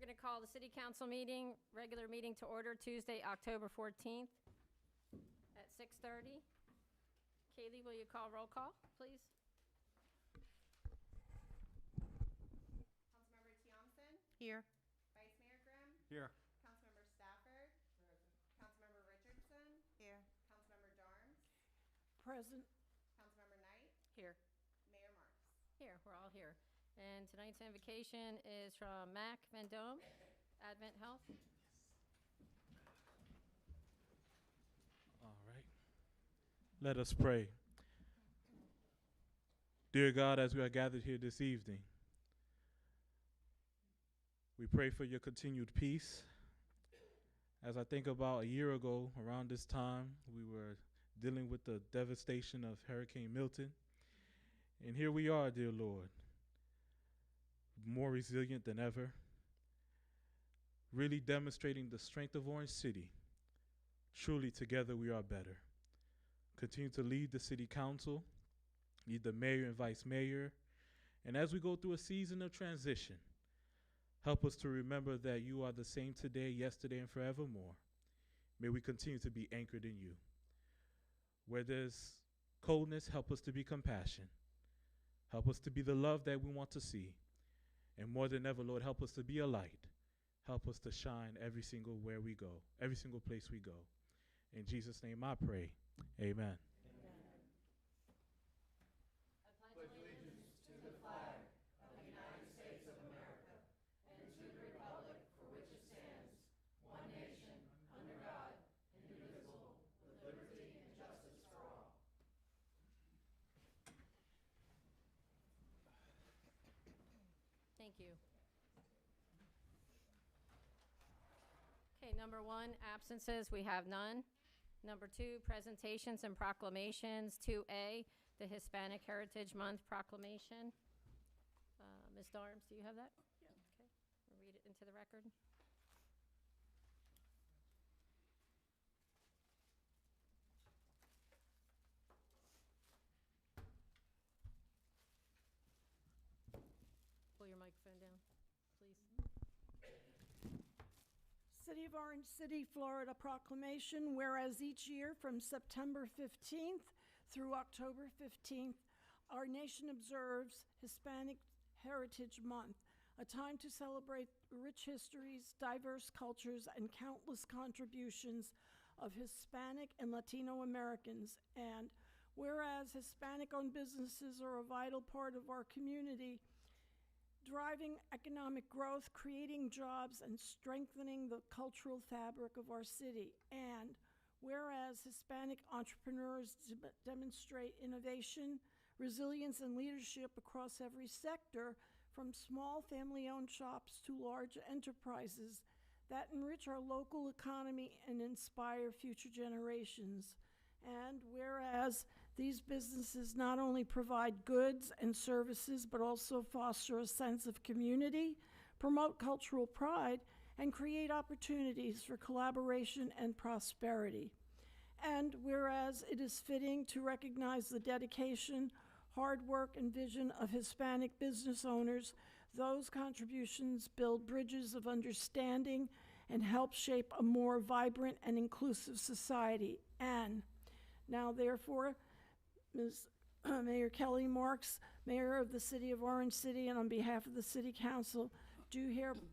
going to call the city council meeting, regular meeting to order Tuesday, October 14th at 6:30. Kaylee, will you call roll call, please? Councilmember Thompson, Here. Vice Mayor Grimm, Here. Councilmember Stafford, Councilmember Richardson, Here. Councilmember Darms, Present. Councilmember Knight, Here. Mayor Marks. Here, we're all here. And tonight's invocation is from Mac Vendome, Advent Health. All right. Let us pray. Dear God, as we are gathered here this evening, we pray for your continued peace. As I think about a year ago, around this time, we were dealing with the devastation of Hurricane Milton. And here we are, dear Lord, more resilient than ever, really demonstrating the strength of Orange City. Truly, together we are better. Continue to lead the city council, lead the mayor and vice mayor, and as we go through a season of transition, help us to remember that you are the same today, yesterday, and forevermore. May we continue to be anchored in you. Where there's coldness, help us to be compassion. Help us to be the love that we want to see. And more than ever, Lord, help us to be a light. Help us to shine every single where we go, every single place we go. In Jesus' name I pray. Amen. Thank you. Okay, number 1, absences, we have none. Number 2, presentations and proclamations. 2A, the Hispanic Heritage Month proclamation. Ms. Darms, do you have that? Yeah. Okay, we'll read it into the record. Pull your microphone down, please. City of Orange City, Florida proclamation, whereas each year from September 15th through October 15th, our nation observes Hispanic Heritage Month, a time to celebrate rich histories, diverse cultures, and countless contributions of Hispanic and Latino Americans. And whereas Hispanic-owned businesses are a vital part of our community, driving economic growth, creating jobs, and strengthening the cultural fabric of our city. And whereas Hispanic entrepreneurs demonstrate innovation, resilience, and leadership across every sector, from small family-owned shops to large enterprises that enrich our local economy and inspire future generations. And whereas these businesses not only provide goods and services, but also foster a sense of community, promote cultural pride, and create opportunities for collaboration and prosperity. And whereas it is fitting to recognize the dedication, hard work, and vision of Hispanic business owners, those contributions build bridges of understanding and help shape a more vibrant and inclusive society. And now, therefore, Ms. Mayor Kelly Marks, Mayor of the City of Orange City, and on behalf of the City Council, do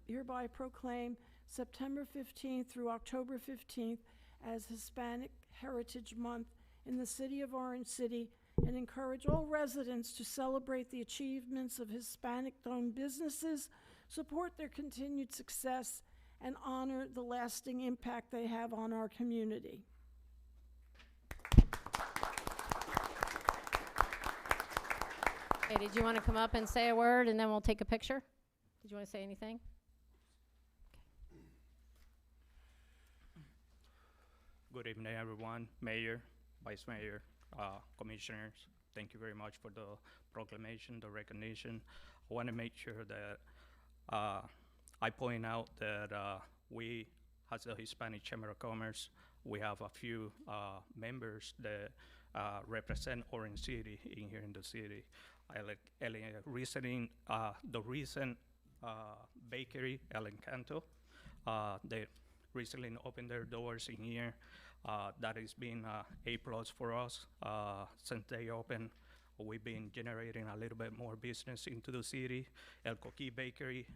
hereby proclaim September 15th through October 15th as Hispanic Heritage Month in the City of Orange City, and encourage all residents to celebrate the achievements of Hispanic-owned businesses, support their continued success, and honor the lasting impact they have on our community. Okay, did you want to come up and say a word, and then we'll take a picture? Did you want to say anything? Good evening, everyone. Mayor, Vice Mayor, Commissioners, thank you very much for the proclamation, the recognition. I want to make sure that I point out that we, as the Hispanic Chamber of Commerce, we have a few members that represent Orange City in here in the city. The recent bakery, El Encanto. They recently opened their doors in here. That has been A plus for us. Since they opened, we've been generating a little bit more business into the city. El Coqui Bakery,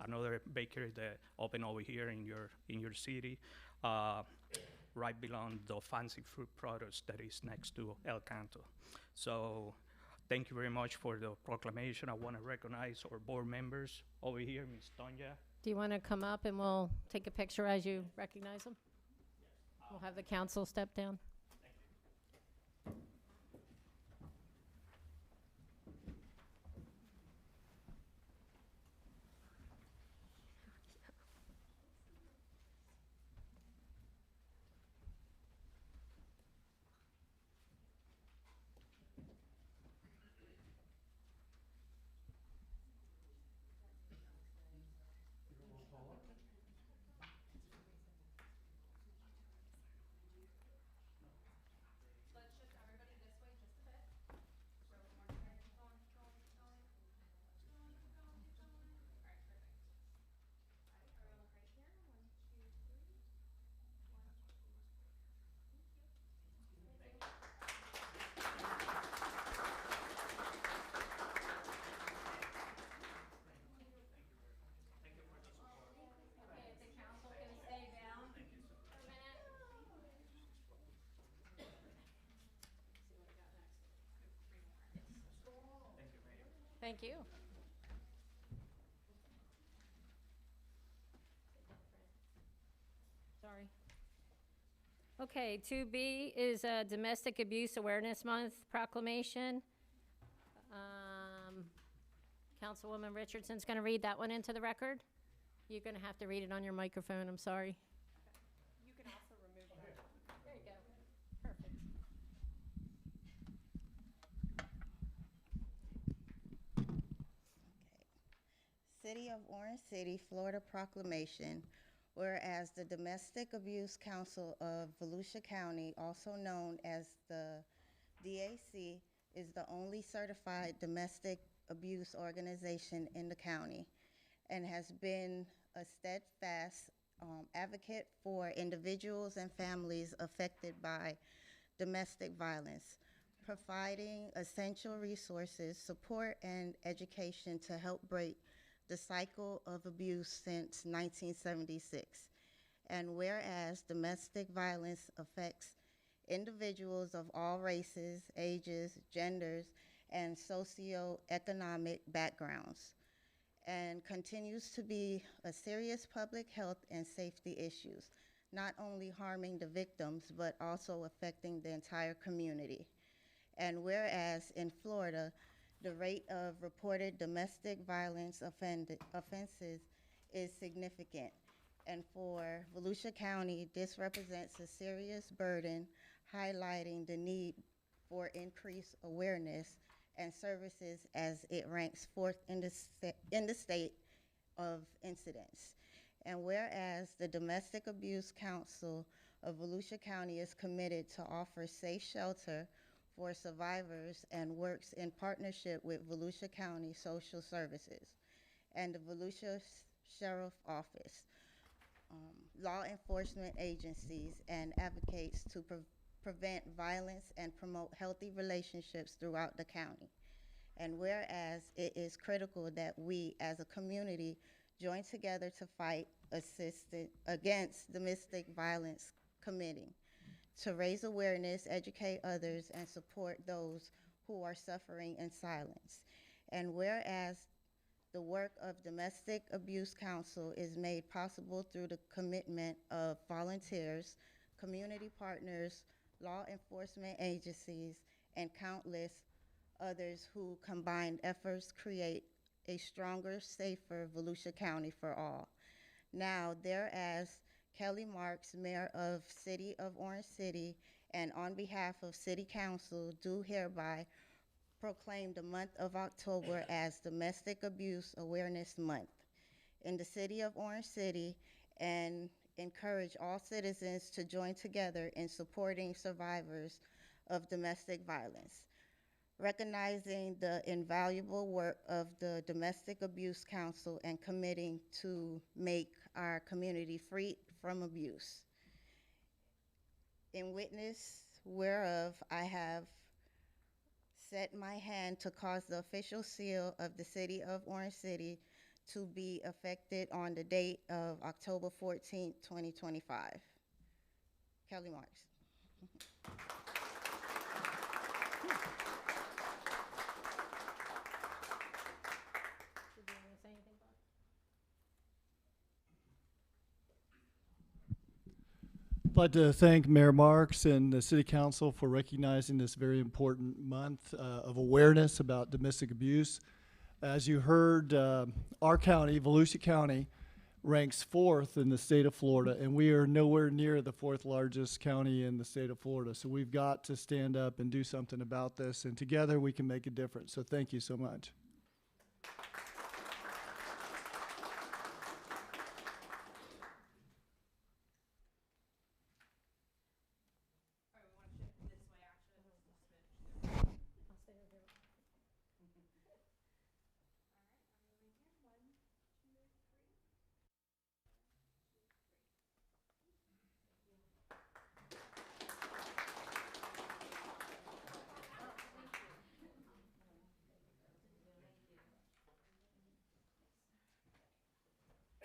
another bakery that opened over here in your city, right below the fancy fruit products that is next to El Canto. So thank you very much for the proclamation. I want to recognize our board members over here, Ms. Tonya. Do you want to come up and we'll take a picture as you recognize them? We'll have the council step down. Thank you. Sorry. Okay, 2B is Domestic Abuse Awareness Month proclamation. Councilwoman Richardson's going to read that one into the record. You're going to have to read it on your microphone, I'm sorry. You can also remove that. There you go. Perfect. City of Orange City, Florida proclamation, whereas the Domestic Abuse Council of Volusia County, also known as the DAC, is the only certified domestic abuse organization in the county and has been a steadfast advocate for individuals and families affected by domestic violence, providing essential resources, support, and education to help break the cycle of abuse since 1976. And whereas domestic violence affects individuals of all races, ages, genders, and socioeconomic backgrounds, and continues to be a serious public health and safety issues, not only harming the victims, but also affecting the entire community. And whereas in Florida, the rate of reported domestic violence offenses is significant. And for Volusia County, this represents a serious burden, highlighting the need for increased awareness and services as it ranks fourth in the state of incidents. And whereas the Domestic Abuse Council of Volusia County is committed to offer safe shelter for survivors and works in partnership with Volusia County Social Services and the Volusia Sheriff Office, law enforcement agencies, and advocates to prevent violence and promote healthy relationships throughout the county. And whereas it is critical that we as a community join together to fight against domestic violence committing, to raise awareness, educate others, and support those who are suffering in silence. And whereas the work of Domestic Abuse Council is made possible through the commitment of volunteers, community partners, law enforcement agencies, and countless others who combined efforts create a stronger, safer Volusia County for all. Now, thereas Kelly Marks, Mayor of City of Orange City, and on behalf of City Council, do hereby proclaim the month of October as Domestic Abuse Awareness Month in the City of Orange City, and encourage all citizens to join together in supporting survivors of domestic violence. recognizing the invaluable work of the Domestic Abuse Council and committing to make our community free from abuse. In witness whereof, I have set my hand to cause the official seal of the City of Orange City to be effected on the date of October 14th, 2025. Kelly Marks. Did you want to say anything, Bob? I'd like to thank Mayor Marks and the City Council for recognizing this very important month of awareness about domestic abuse. As you heard, our county, Volusia County, ranks 4th in the state of Florida, and we are nowhere near the 4th largest county in the state of Florida. So we've got to stand up and do something about this, and together we can make a difference. So thank you so much.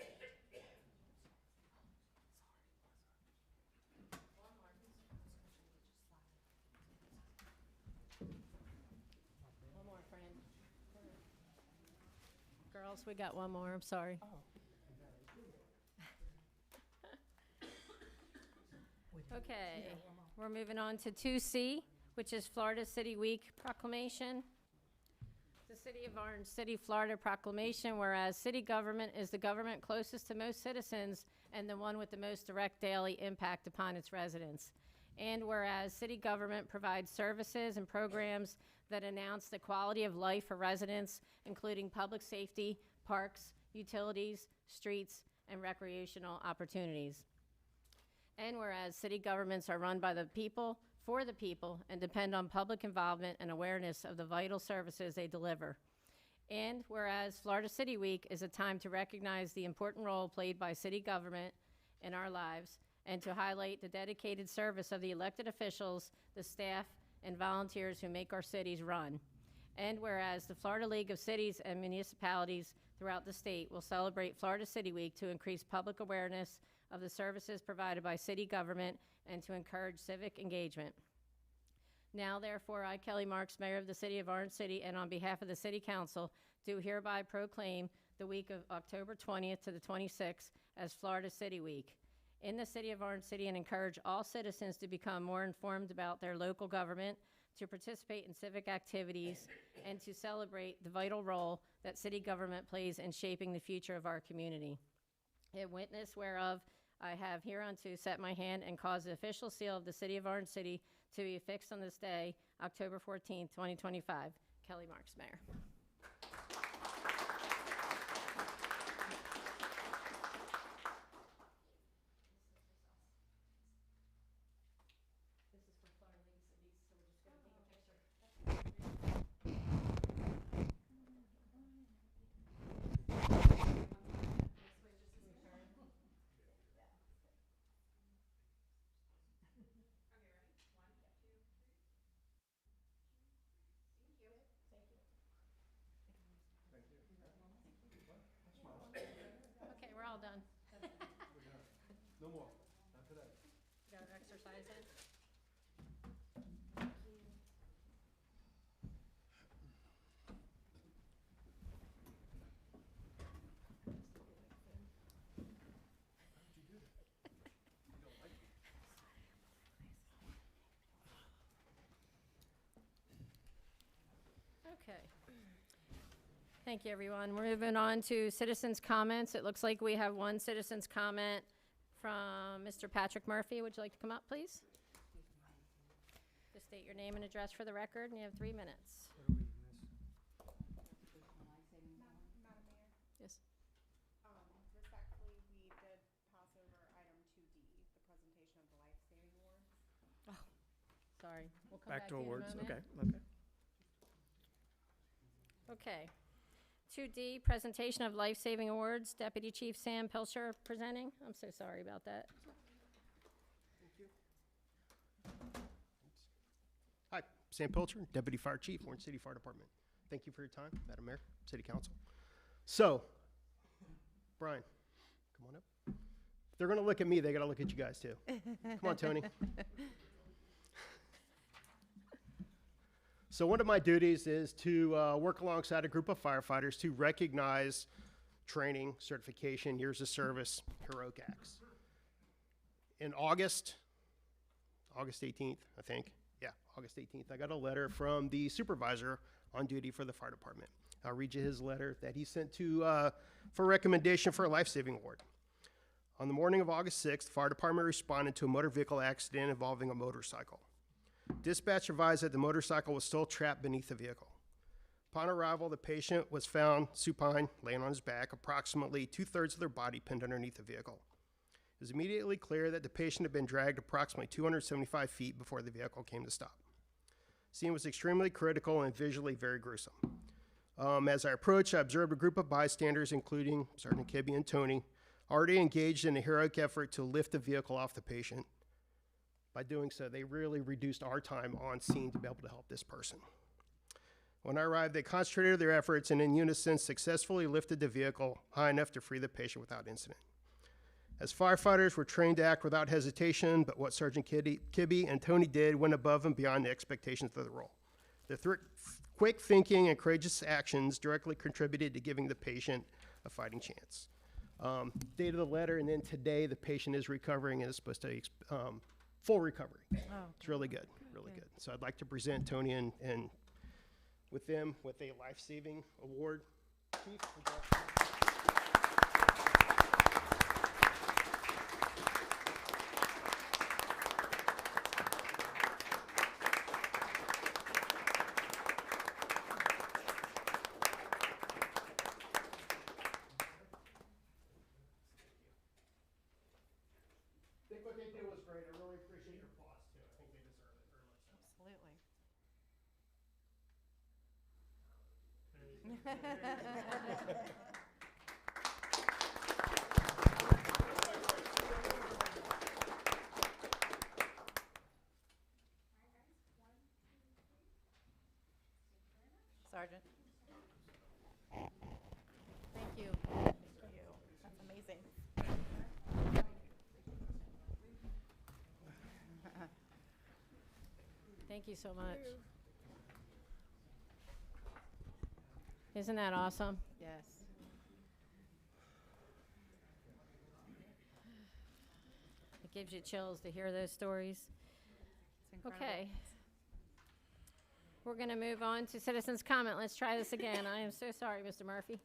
I'll stay over here. One more, friend. Girls, we got one more, I'm sorry. Okay, we're moving on to 2C, which is Florida City Week proclamation. The City of Orange City, Florida proclamation, whereas city government is the government closest to most citizens and the one with the most direct daily impact upon its residents. And whereas city government provides services and programs that announce the quality of life for residents, including public safety, parks, utilities, streets, and recreational opportunities. And whereas city governments are run by the people, for the people, and depend on public involvement and awareness of the vital services they deliver. And whereas Florida City Week is a time to recognize the important role played by city government in our lives and to highlight the dedicated service of the elected officials, the staff, and volunteers who make our cities run. And whereas the Florida League of Cities and Municipalities throughout the state will celebrate Florida City Week to increase public awareness of the services provided by city government and to encourage civic engagement. Now, therefore, I, Kelly Marks, Mayor of the City of Orange City, and on behalf of the City Council, do hereby proclaim the week of October 20th to the 26th as Florida City Week in the City of Orange City, and encourage all citizens to become more informed about their local government, to participate in civic activities, and to celebrate the vital role that city government plays in shaping the future of our community. In witness whereof, I have hereunto set my hand and caused the official seal of the City of Orange City to be affixed on this day, October 14th, 2025. Kelly Marks, Mayor. This is for Florida League of Cities, so we're just going to take a picture. Okay, we're all done. No more, not today. Got our exercise in? Okay. Thank you, everyone. We're moving on to citizens' comments. It looks like we have one citizen's comment from Mr. Patrick Murphy. Would you like to come up, please? Just state your name and address for the record, and you have 3 minutes. Madam Mayor, Yes. respectfully, we did pass over item 2D, the presentation of the life-saving awards. Sorry. We'll come Back to you in a awards, moment. okay. Okay. 2D, presentation of life-saving awards. Deputy Chief Sam Pilcher presenting. I'm so sorry about that. Hi, Sam Pilcher, Deputy Fire Chief, Orange City Fire Department. Thank you for your time, Madam Mayor, City Council. So, Brian, come on up. If they're gonna look at me, they gotta look at you guys too. Come on, Tony. So one of my duties is to work alongside a group of firefighters to recognize training, certification, years of service, heroic acts. In August 18th, I think. Yeah, August 18th, I got a letter from the supervisor on duty for the fire department. I'll read you his letter that he sent to for recommendation for a life-saving award. On the morning of August 6th, the fire department responded to a motor vehicle accident involving a motorcycle. Dispatch advised that the motorcycle was still trapped beneath the vehicle. Upon arrival, the patient was found supine, laying on his back, approximately 2/3 of their body pinned underneath the vehicle. It was immediately clear that the patient had been dragged approximately 275 feet before the vehicle came to stop. The scene was extremely critical and visually very gruesome. As I approached, I observed a group of bystanders, including Sergeant Kibbe and Tony, already engaged in a heroic effort to lift the vehicle off the patient. By doing so, they really reduced our time on scene to be able to help this person. When I arrived, they concentrated their efforts and in unison successfully lifted the vehicle high enough to free the patient without incident. As firefighters, we're trained to act without hesitation, but what Sergeant Kibbe and Tony did went above and beyond the expectations of the role. Their quick thinking and courageous actions directly contributed to giving the patient a fighting chance. Date of the letter, and then today the patient is recovering and is supposed to full recovery. It's really good, really good. So I'd like to present Tony and with them with a life-saving award. Chief, would you like- I think what they did was great. I really appreciate your applause too. I think they deserve it very much so. Absolutely. Sergeant. Thank you. Thank you. That's amazing. Thank you so much. Isn't that awesome? Yes. It gives you chills to hear those stories. It's incredible. Okay. We're going to move on to citizens' comment. Let's try this again. I am so sorry, Mr. Murphy.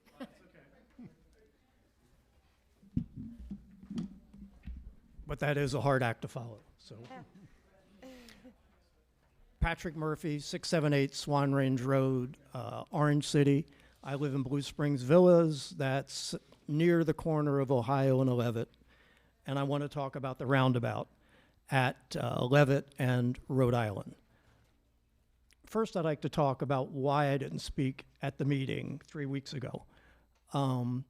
But that is a hard act to follow, so. Patrick Murphy, 678 Swan Range Road, Orange City. I live in Blue Springs Villas. That's near the corner of Ohio and 11th. And I want to talk about the roundabout at 11th and Rhode Island. First, I'd like to talk about why I didn't speak at the meeting 3 weeks ago. And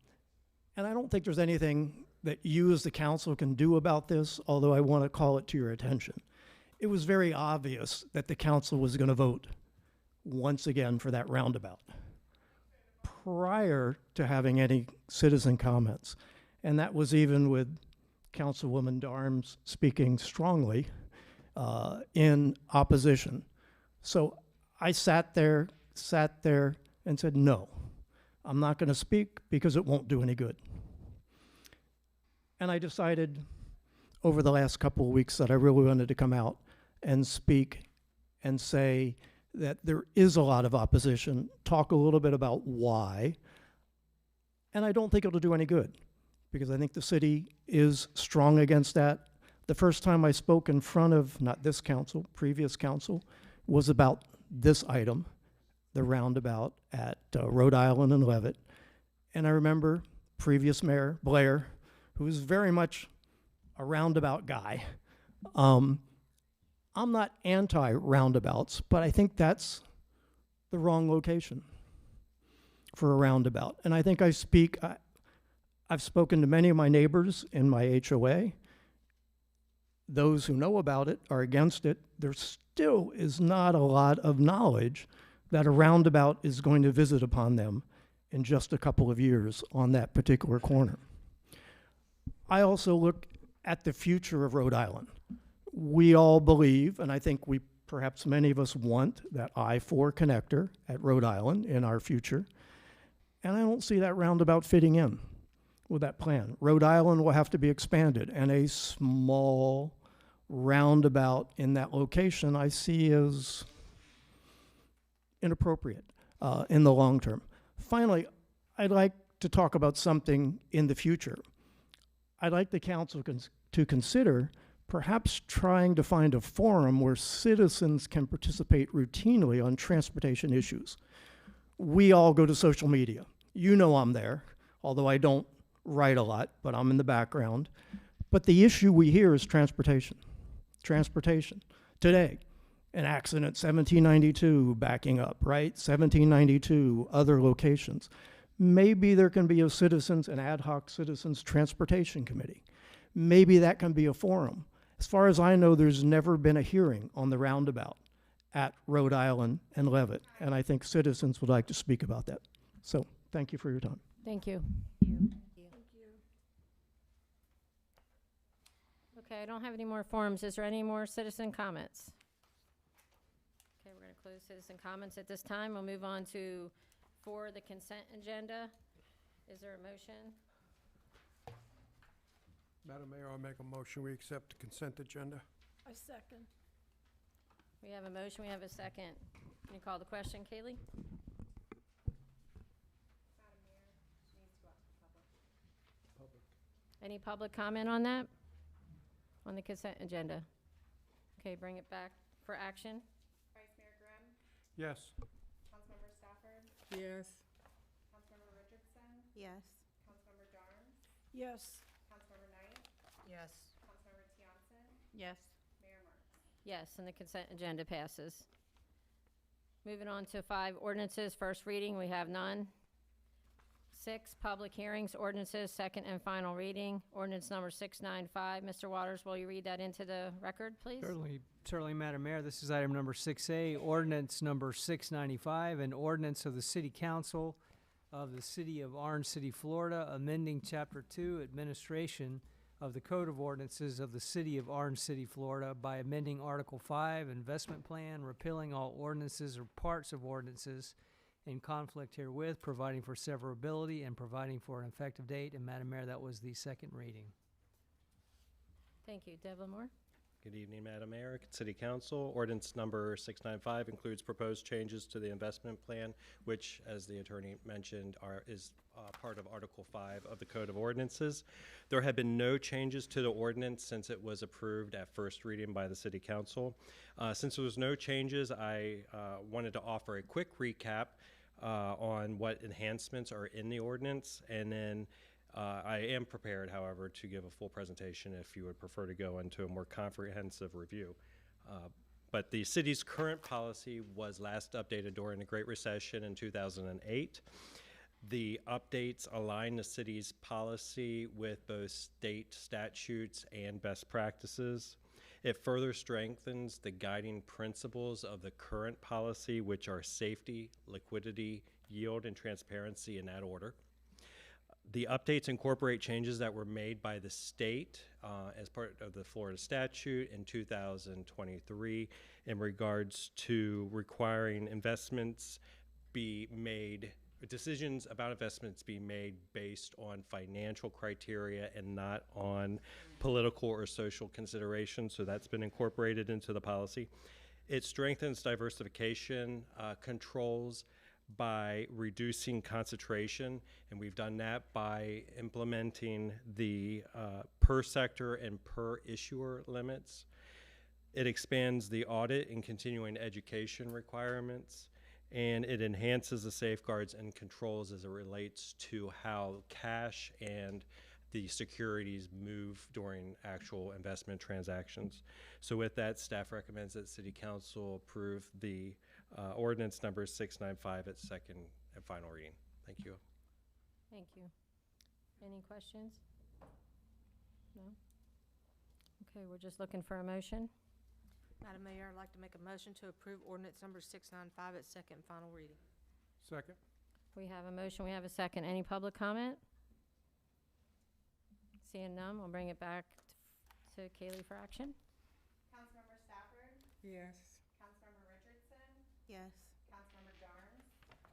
I don't think there's anything that you as the council can do about this, although I want to call it to your attention. It was very obvious that the council was going to vote once again for that roundabout prior to having any citizen comments. And that was even with Councilwoman Darms speaking strongly in opposition. So I sat there and said, no, I'm not going to speak because it won't do any good. And I decided over the last couple of weeks that I really wanted to come out and speak and say that there is a lot of opposition, talk a little bit about why, and I don't think it'll do any good because I think the city is strong against that. The first time I spoke in front of, not this council, previous council, was about this item, the roundabout at Rhode Island and Levitt. And I remember previous Mayor Blair, who was very much a roundabout guy. I'm not anti-roundabouts, but I think that's the wrong location. for a roundabout. And I think I've spoken to many of my neighbors in my HOA. Those who know about it are against it. There still is not a lot of knowledge that a roundabout is going to visit upon them in just a couple of years on that particular corner. I also look at the future of Rhode Island. We all believe, and I think perhaps many of us want, that I-4 connector at Rhode Island in our future. And I don't see that roundabout fitting in with that plan. Rhode Island will have to be expanded, and a small roundabout in that location I see as inappropriate in the long term. Finally, I'd like to talk about something in the future. I'd like the council to consider perhaps trying to find a forum where citizens can participate routinely on transportation issues. We all go to social media. You know I'm there, although I don't write a lot, but I'm in the background. But the issue we hear is transportation. Transportation. Today, an accident, 1792 backing up, right? 1792, other locations. Maybe there can be an ad hoc citizens transportation committee. Maybe that can be a forum. As far as I know, there's never been a hearing on the roundabout at Rhode Island and Levitt, and I think citizens would like to speak about that. So, thank you for your time. Thank you. Okay, I don't have any more forums. Is there any more citizen comments? Okay, we're going to close citizen comments at this time. We'll move on to the consent agenda. Is there a motion? Madam Mayor, I'll make a motion, we accept the consent agenda. I second. We have a motion, we have a second. Can you call the question, Kaylee? Any public comment on that? On the consent agenda? Okay, bring it back for action. Vice Mayor Grimm, Yes. Councilmember Stafford, Yes. Councilmember Richardson, Yes. Councilmember Darnes, Yes. Councilmember Knight, Yes. Councilmember Tianson, Yes. Mayor Marks. Yes, and the consent agenda passes. Moving on to 5 ordinances, first reading, we have none. 6 public hearings, ordinances, second and final reading. Ordinance number 695. Mr. Waters, will you read that into the record, please? Certainly, Madam Mayor. This is item number 6A, ordinance number 695, an ordinance of the City Council of the City of Orange City, Florida, amending Chapter 2, Administration of the Code of Ordinances of the City of Orange City, Florida, by amending Article 5, Investment Plan, repealing all ordinances or parts of ordinances in conflict herewith, providing for severability, and providing for an effective date. And Madam Mayor, that was the second reading. Thank you. Devlin Moore? Good evening, Madam Mayor, City Council. Ordinance number 695 includes proposed changes to the investment plan, which, as the attorney mentioned, is part of Article 5 of the Code of Ordinances. There have been no changes to the ordinance since it was approved at first reading by the City Council. Since there was no changes, I wanted to offer a quick recap on what enhancements are in the ordinance, and then I am prepared, however, to give a full presentation if you would prefer to go into a more comprehensive review. But the city's current policy was last updated during the Great Recession in 2008. The updates align the city's policy with both state statutes and best practices. It further strengthens the guiding principles of the current policy, which are safety, liquidity, yield, and transparency in that order. The updates incorporate changes that were made by the state as part of the Florida statute in 2023 in regards to requiring investments be made, decisions about investments be made based on financial criteria and not on political or social considerations. So that's been incorporated into the policy. It strengthens diversification controls by reducing concentration, and we've done that by implementing the per sector and per issuer limits. It expands the audit and continuing education requirements, and it enhances the safeguards and controls as it relates to how cash and the securities move during actual investment transactions. So with that, staff recommends that City Council approve the ordinance number 695 at second and final reading. Thank you. Thank you. Any questions? No? Okay, we're just looking for a motion. Madam Mayor, I'd like to make a motion to approve ordinance number 695 at second and final reading. Second. We have a motion, we have a second. Any public comment? Seeing none, we'll bring it back to Kaylee for action. Councilmember Stafford, Yes. Councilmember Richardson, Yes. Councilmember Jarnes,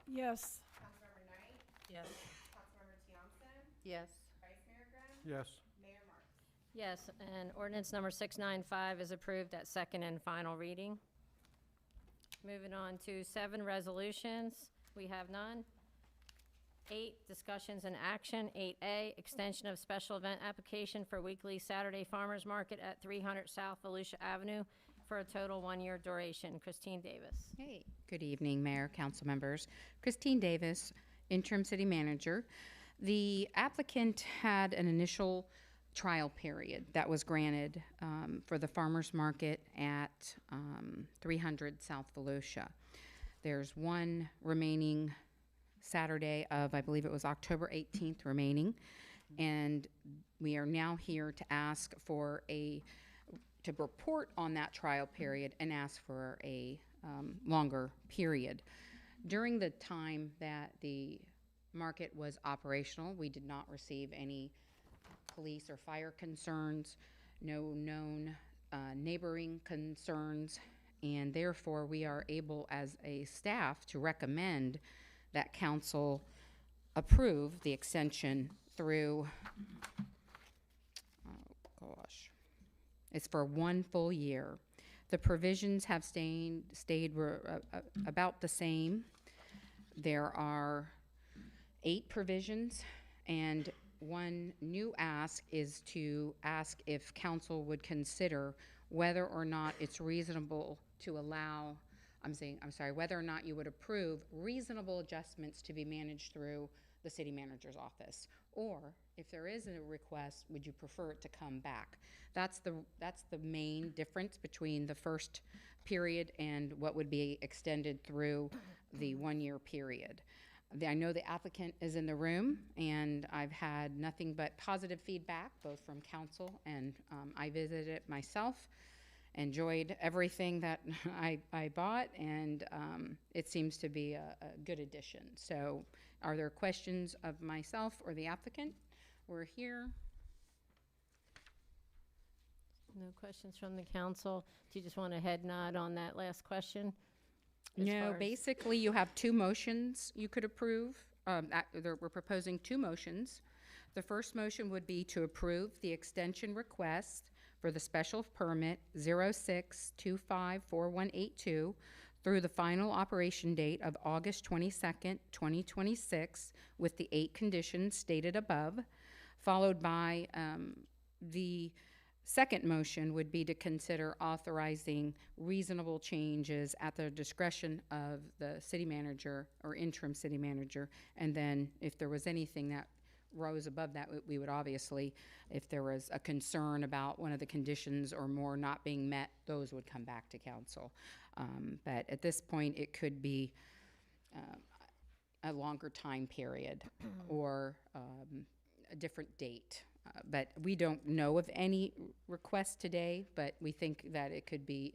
Yes. Councilmember Knight, Yes. Councilmember Tiongson, Yes. Vice Mayor Grimm, Yes. Mayor Marks. Yes, and ordinance number 695 is approved at second and final reading. Moving on to 7 resolutions, we have none. 8, discussions and action. 8A, extension of special event application for weekly Saturday farmers market at 300 South Volusia Avenue for a total 1-year duration. Christine Davis. Hey, good evening, Mayor, council members. Christine Davis, interim city manager. The applicant had an initial trial period that was granted for the farmers market at 300 South Volusia. There's one remaining Saturday of, I believe it was October 18th remaining, and we are now here to ask for to report on that trial period and ask for a longer period. During the time that the market was operational, we did not receive any police or fire concerns, no known neighboring concerns, and therefore we are able as a staff to recommend that council approve the extension through, oh gosh, it's for 1 full year. The provisions have stayed about the same. There are 8 provisions, and one new ask is to ask if council would consider whether or not it's reasonable to allow, whether or not you would approve reasonable adjustments to be managed through the city manager's office. Or if there is a request, would you prefer it to come back? That's the main difference between the first period and what would be extended through the 1-year period. I know the applicant is in the room, and I've had nothing but positive feedback, both from council and I visited it myself. Enjoyed everything that I bought, and it seems to be a good addition. So are there questions of myself or the applicant? We're here. No questions from the council. Do you just want a head nod on that last question? As far No, as- basically you have 2 motions you could approve. We're proposing 2 motions. The first motion would be to approve the extension request for the special permit 06254182 through the final operation date of August 22nd, 2026, with the 8 conditions stated above, followed by the second motion would be to consider authorizing reasonable changes at the discretion of the city manager or interim city manager, and then if there was anything that rose above that, we would obviously, if there was a concern about one of the conditions or more not being met, those would come back to council. But at this point, it could be a longer time period or a different date. But we don't know of any requests today, but we think that it could be,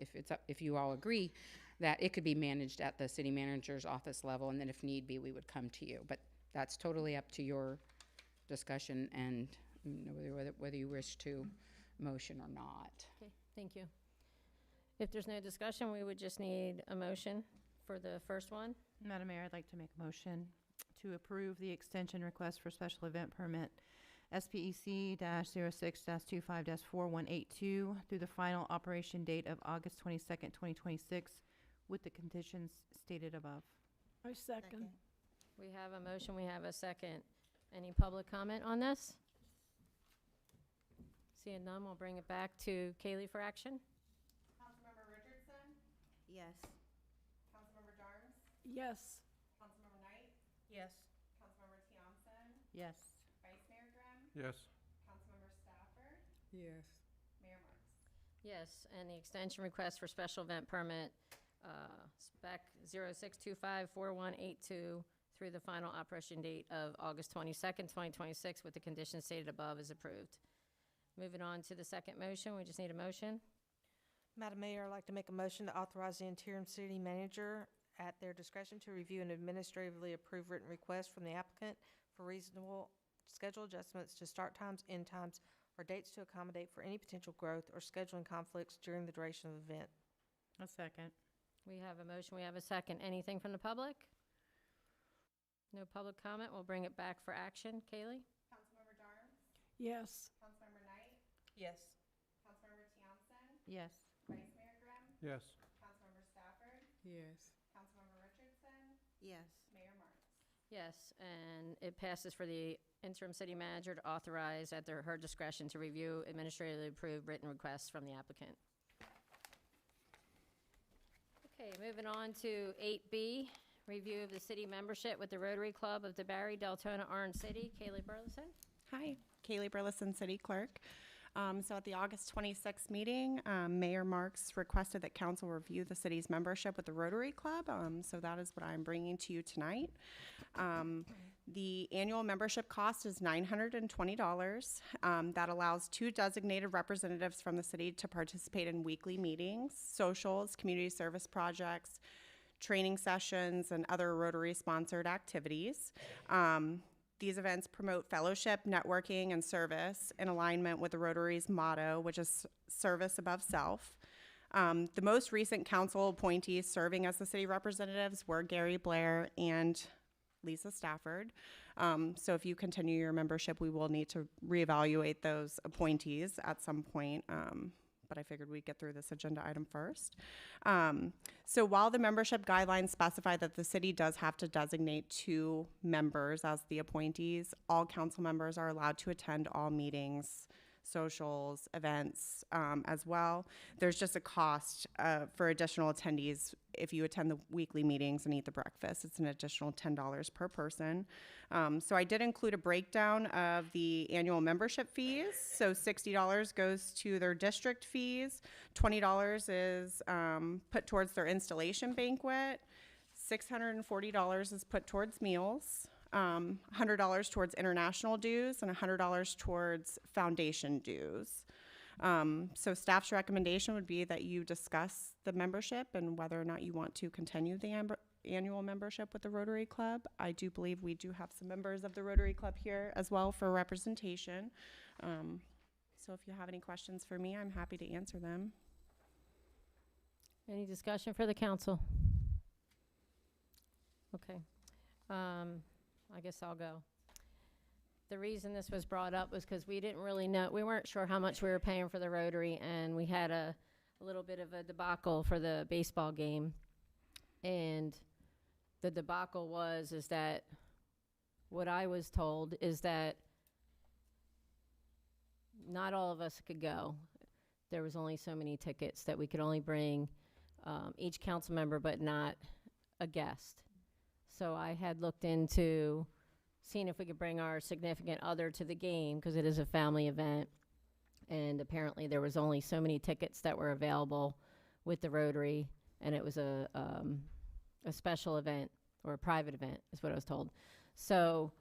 if you all agree, that it could be managed at the city manager's office level, and then if need be, we would come to you. But that's totally up to your discussion and whether you wish to motion or not. Okay, thank you. If there's no discussion, we would just need a motion for the first one. Madam Mayor, I'd like to make a motion to approve the extension request for special event permit SPEC-06-25-4182 through the final operation date of August 22nd, 2026, with the conditions stated above. I second. We have a motion, we have a second. Any public comment on this? Seeing none, we'll bring it back to Kaylee for action. Councilmember Richardson, Yes. Councilmember Jarnes, Yes. Councilmember Knight, Yes. Councilmember Tiongson, Yes. Vice Mayor Grimm, Yes. Councilmember Stafford, Yes. Mayor Marks. Yes, and the extension request for special event permit, spec 06254182 through the final operation date of August 22nd, 2026, with the conditions stated above is approved. Moving on to the second motion, we just need a motion. Madam Mayor, I'd like to make a motion to authorize the interim city manager at their discretion to review and administratively approve written requests from the applicant for reasonable schedule adjustments to start times, end times, or dates to accommodate for any potential growth or scheduling conflicts during the duration of the event. A second. We have a motion, we have a second. Anything from the public? No public comment, we'll bring it back for action. Kaylee? Councilmember Darnes? Yes. Councilmember Knight? Yes. Councilmember Tiongson? Yes. Vice Mayor Grimm? Yes. Councilmember Stafford? Yes. Councilmember Richardson? Yes. Mayor Marks? Yes, and it passes for the interim city manager to authorize at her discretion to review administratively approved written requests from the applicant. Okay, moving on to 8B, review of the city membership with the Rotary Club of DeBarry, Deltona, Orange City. Kaylee Burleson? Hi, Kaylee Burleson, City Clerk. So at the August 26th meeting, Mayor Marks requested that council review the city's membership with the Rotary Club. So that is what I'm bringing to you tonight. The annual membership cost is $920. That allows 2 designated representatives from the city to participate in weekly meetings, socials, community service projects, training sessions, and other Rotary-sponsored activities. These events promote fellowship, networking, and service in alignment with the Rotary's motto, which is service above self. The most recent council appointees serving as the city representatives were Gary Blair and Lisa Stafford. So if you continue your membership, we will need to reevaluate those appointees at some point. But I figured we'd get through this agenda item first. So while the membership guidelines specify that the city does have to designate 2 members as the appointees, all council members are allowed to attend all meetings, socials, events as well. There's just a cost for additional attendees if you attend the weekly meetings and eat the breakfast. It's an additional $10 per person. So I did include a breakdown of the annual membership fees. So $60 goes to their district fees, $20 is put towards their installation banquet, $640 is put towards meals, $100 towards international dues, and $100 towards foundation dues. So staff's recommendation would be that you discuss the membership and whether or not you want to continue the annual membership with the Rotary Club. I do believe we do have some members of the Rotary Club here as well for representation. So if you have any questions for me, I'm happy to answer them. Any discussion for the council? Okay. I guess I'll go. The reason this was brought up was because we didn't really know, we weren't sure how much we were paying for the Rotary, and we had a little bit of a debacle for the baseball game. And the debacle is that what I was told is that not all of us could go. There was only so many tickets that we could only bring each council member, but not a guest. So I had looked into seeing if we could bring our significant other to the game, because it is a family event. And apparently there was only so many tickets that were available with the Rotary, and it was a special event, or a private event, is what I was told. So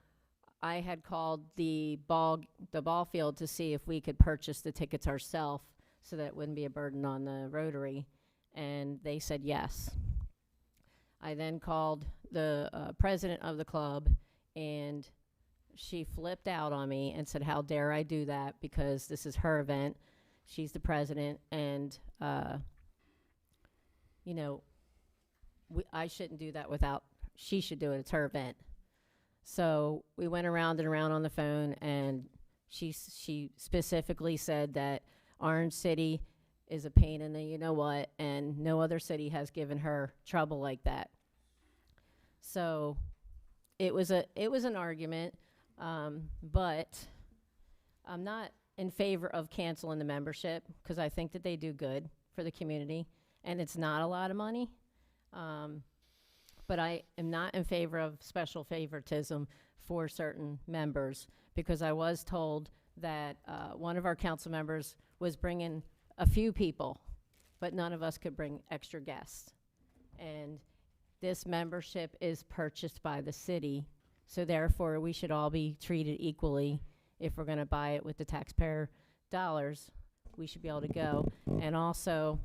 I had called the ball field to see if we could purchase the tickets ourselves so that it wouldn't be a burden on the Rotary, and they said yes. I then called the president of the club, and she flipped out on me and said, how dare I do that, because this is her event. She's the president, and, you know, I shouldn't do that she should do it. It's her event. So we went around and around on the phone, and she specifically said that Orange City is a pain in the you-know-what, and no other city has given her trouble like that. So it was an argument, but I'm not in favor of canceling the membership, because I think that they do good for the community, and it's not a lot of money. But I am not in favor of special favoritism for certain members, because I was told that one of our council members was bringing a few people, but none of us could bring extra guests. And this membership is purchased by the city, so therefore we should all be treated equally. If we're gonna buy it with the taxpayer dollars, we should be able to go. And also,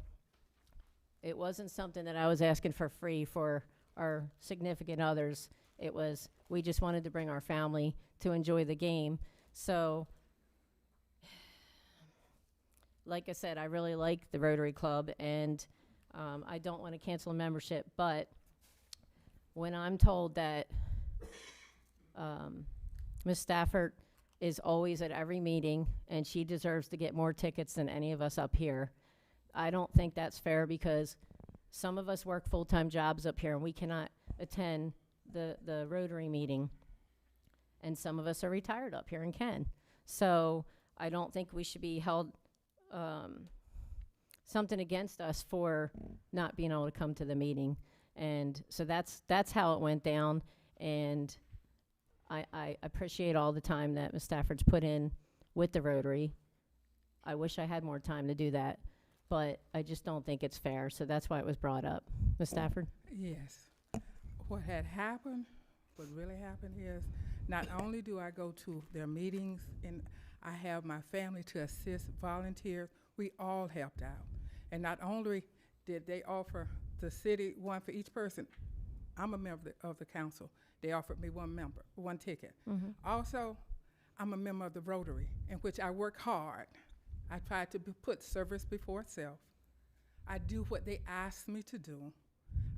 it wasn't something that I was asking for free for our significant others. It was, we just wanted to bring our family to enjoy the game. So, like I said, I really like the Rotary Club, and I don't want to cancel a membership, but when I'm told that Ms. Stafford is always at every meeting and she deserves to get more tickets than any of us up here, I don't think that's fair, because some of us work full-time jobs up here and we cannot attend the Rotary meeting, and some of us are retired up here and can. So I don't think we should be held something against us for not being able to come to the meeting. And so that's how it went down, and I appreciate all the time that Ms. Stafford's put in with the Rotary. I wish I had more time to do that, but I just don't think it's fair, so that's why it was brought up. Ms. Stafford? Yes. What had happened, what really happened is, not only do I go to their meetings and I have my family to assist volunteers, we all helped out. And not only did they offer the city one for each person, I'm a member of the council. They offered me one ticket. Also, I'm a member of the Rotary, in which I work hard. I try to put service before self. I do what they ask me to do.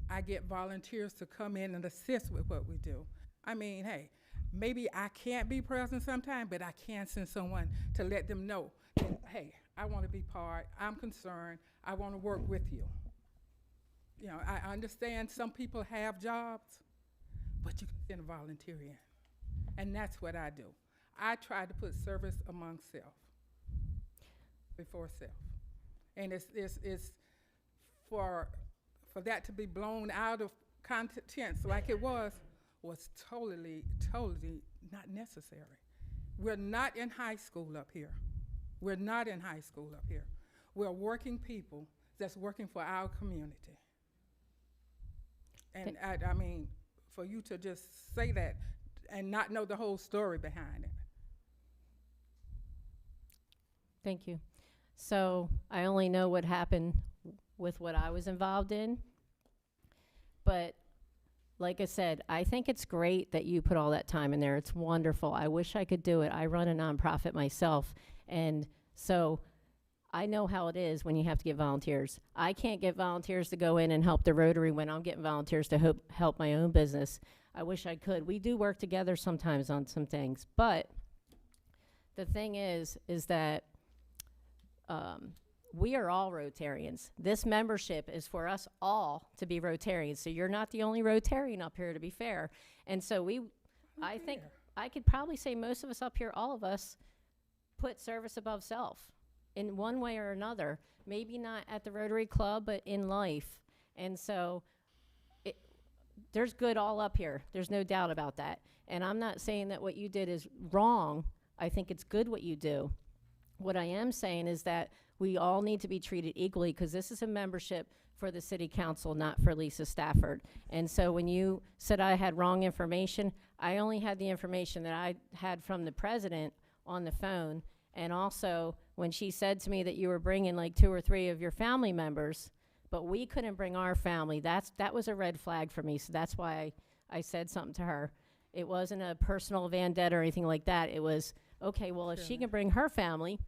I get volunteers to come in and assist with what we do. I mean, hey, maybe I can't be present sometime, but I can send someone to let them know that, hey, I want to be part, I'm concerned, I want to work with you. You know, I understand some people have jobs, but you can send a volunteer in. And that's what I do. I try to put service among self, before self. And it's for that to be blown out of context like it was totally not necessary. We're not in high school up here. We're not in high school up here. We're working people that's working for our community. And I mean, for you to just say that and not know the whole story behind it. Thank you. So I only know what happened with what I was involved in. But like I said, I think it's great that you put all that time in there. It's wonderful. I wish I could do it. I run a nonprofit myself. And so I know how it is when you have to get volunteers. I can't get volunteers to go in and help the Rotary when I'm getting volunteers to help my own business. I wish I could. We do work together sometimes on some things. But the thing is that we are all Rotarians. This membership is for us all to be Rotarians. So you're not the only Rotarian up here, to be fair. And so I think I could probably say most of us up here, all of us, put service above self in one way or another. Maybe not at the Rotary Club, but in life. And so there's good all up here. There's no doubt about that. And I'm not saying that what you did is wrong. I think it's good what you do. What I am saying is that we all need to be treated equally, because this is a membership for the city council, not for Lisa Stafford. And so when you said I had wrong information, I only had the information that I had from the president on the phone. And also when she said to me that you were bringing like 2 or 3 of your family members, but we couldn't bring our family, that was a red flag for me. So that's why I said something to her. It wasn't a personal vendetta or anything like that. It was, okay, well, if she can bring her family,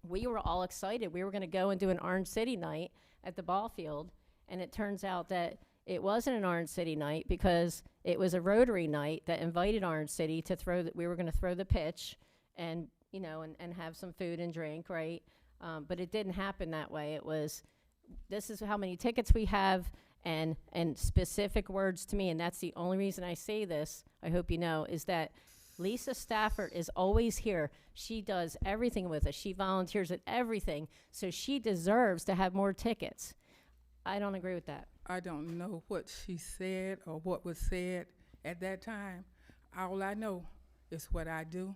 we were all excited. We were going to go and do an Orange City night at the ball field, and it turns out that it wasn't an Orange City night, because it was a Rotary night that invited Orange City to we were going to throw the pitch and, you know, and have some food and drink, right? But it didn't happen that way. It was, this is how many tickets we have, and specific words to me, and that's the only reason I say this, I hope you know, is that Lisa Stafford is always here. She does everything with us. She volunteers at everything. So she deserves to have more tickets. I don't agree with that. I don't know what she said or what was said at that time. All I know is what I do,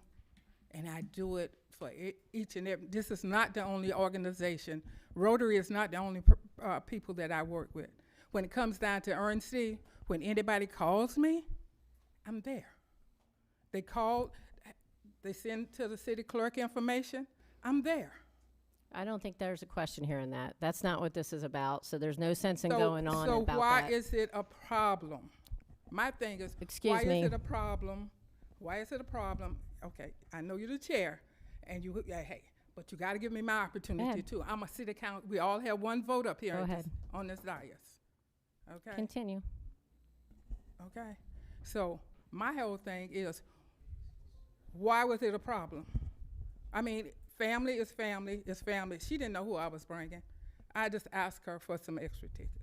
and I do it for each and every. This is not the only organization. Rotary is not the only people that I work with. When it comes down to Orange City, When anybody calls me, I'm there. They call, they send to the city clerk information, I'm there. I don't think there's a question here in that. That's not what this is about, so there's no sense in So- going on So about why that. is it a problem? My thing is, Excuse why me. is it a problem? Why is it a problem? Okay, I know you're the chair, and you, yeah, hey, but you gotta give me my opportunity ahead. too. I'm a city council, we all have one vote up here Go at ahead. on this dais. Okay? Continue. Okay, so my whole thing is, why was it a problem? I mean, family is family is family. She didn't know who I was bringing. I just asked her for some extra tickets.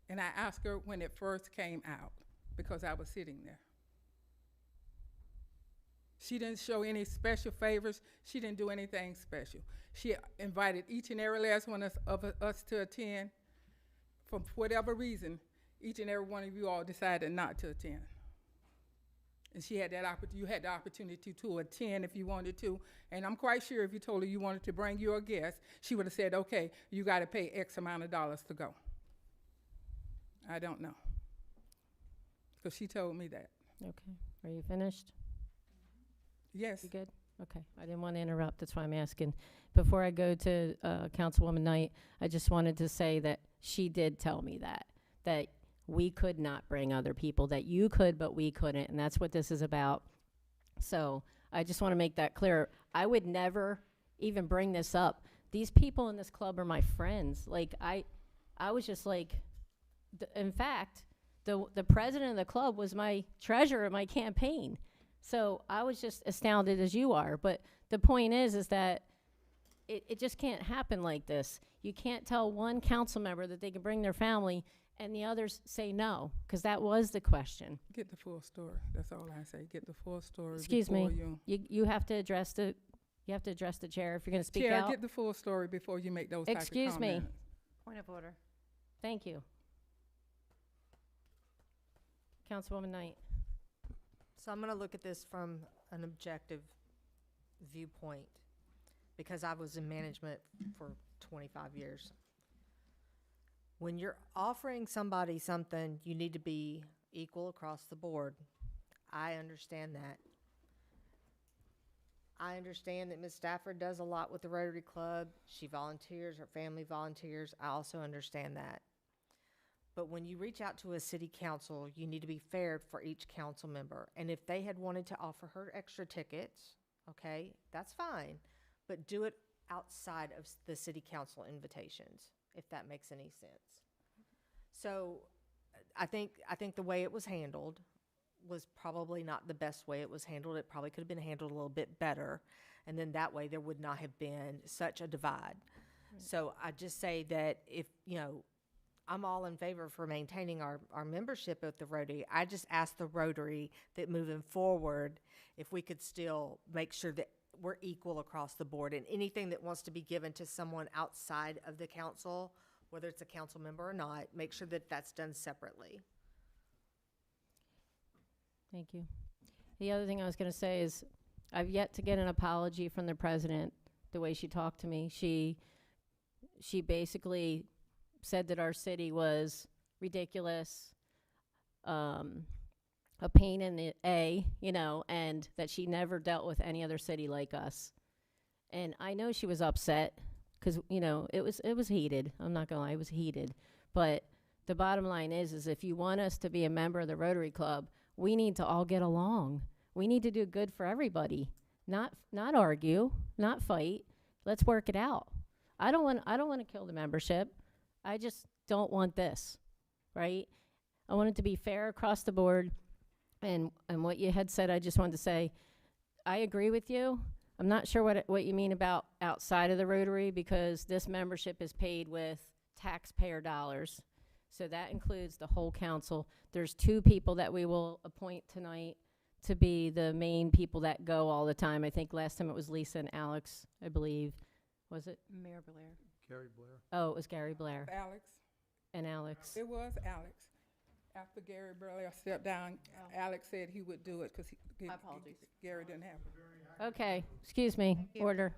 And I asked her when it first came out, because I was sitting there. She didn't show any special favors. She didn't do anything special. She invited each and every last one of us to attend. For whatever reason, each and every one of you all decided not to attend. And she had that opportunity, you had the opportunity to attend if you wanted to. And I'm quite sure if you told her you wanted to bring your guest, she would have said, okay, you got to pay X amount of dollars to go. I don't know. Because she told me that. Okay. Are you finished? Yes. You good? Okay. I didn't want to interrupt. That's why I'm asking. Before I go to Councilwoman Knight, I just wanted to say that she did tell me that we could not bring other people, that you could, but we couldn't, and that's what this is about. So I just want to make that clear. I would never even bring this up. These people in this club are my friends. Like, I was just like, in fact, the president of the club was my treasurer at my campaign. So I was just astounded as you are. But the point is that it just can't happen like this. You can't tell one council member that they can bring their family and the others say no, because that was the question. Get the full story. That's all I say. Get the full story. Excuse me. before You have to address the chair if you're going to speak Chair, out. get the full story before you make those type of Excuse me. comments. Point of order. Thank you. Councilwoman Knight. So I'm gonna look at this from an objective viewpoint, because I was in management for 25 years. When you're offering somebody something, you need to be equal across the board. I understand that. I understand that Ms. Stafford does a lot with the Rotary Club. She volunteers, her family volunteers. I also understand that. But when you reach out to a city council, you need to be fair for each council member. And if they had wanted to offer her extra tickets, okay, that's fine. But do it outside of the city council invitations, if that makes any sense. So I think the way it was handled was probably not the best way it was handled. It probably could have been handled a little bit better. And then that way there would not have been such a divide. So I just say that if, you know, I'm all in favor for maintaining our membership at the Rotary. I just asked the Rotary that moving forward, if we could still make sure that we're equal across the board, and anything that wants to be given to someone outside of the council, whether it's a council member or not, make sure that that's done separately. Thank you. The other thing I was going to say is I've yet to get an apology from the president the way she talked to me. She basically said that our city was ridiculous, a pain in the A, you know, and that she never dealt with any other city like us. And I know she was upset because, you know, it was heated. I'm not going to lie, it was heated. But the bottom line is if you want us to be a member of the Rotary Club, we need to all get along. We need to do good for everybody, not argue, not fight. Let's work it out. I don't want to kill the membership. I just don't want this, right? I want it to be fair across the board. And what you had said, I just wanted to say, I agree with you. I'm not sure what you mean about outside of the Rotary, because this membership is paid with taxpayer dollars. So that includes the whole council. There's 2 people that we will appoint tonight to be the main people that go all the time. I think last time it was Lisa and Alex, I believe. Was it? Mayor Blair. Gary Blair. Oh, it was Gary Blair. Alex. And Alex. It was Alex. After Gary Blair stepped down, Alex said he would do it because My apologies. Gary didn't have it. Okay, excuse me, order.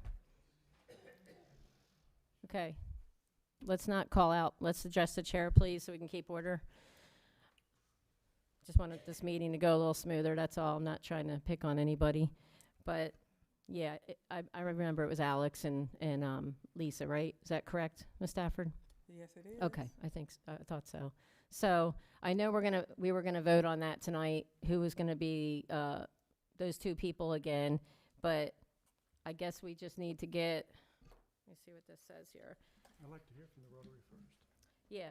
Okay, let's not call out. Let's address the chair, please, so we can keep order. just wanted this meeting to go a little smoother, that's all. I'm not trying to pick on anybody. But, yeah, I remember it was Alex and Lisa, right? Is that correct, Ms. Stafford? Yes, it is. Okay, I thought so. So I know we were gonna vote on that tonight, who was gonna be those two people again, but I guess we just need to get, let me see what this says here. I'd like to hear from the Rotary first. Yeah.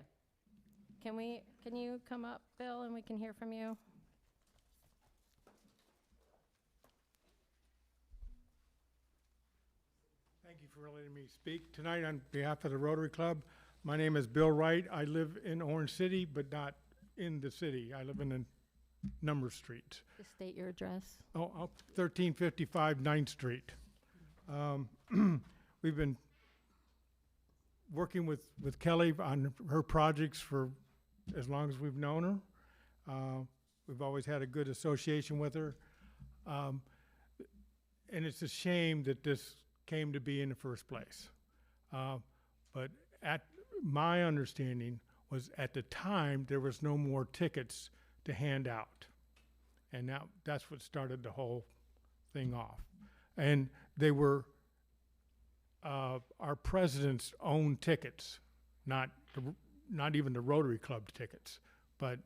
Can you come up, Bill, and we can hear from you? Thank you for letting me speak tonight on behalf of the Rotary Club. My name is Bill Wright. I live in Orange City, but not in the city. I live in a number street. Just state your address. 1355 9th Street. We've been working with Kelly on her projects for as long as we've known her. We've always had a good association with her. And it's a shame that this came to be in the first place. But my understanding was at the time there was no more tickets to hand out. And that's what started the whole thing off. And they were our president's own tickets, not even the Rotary Club tickets. But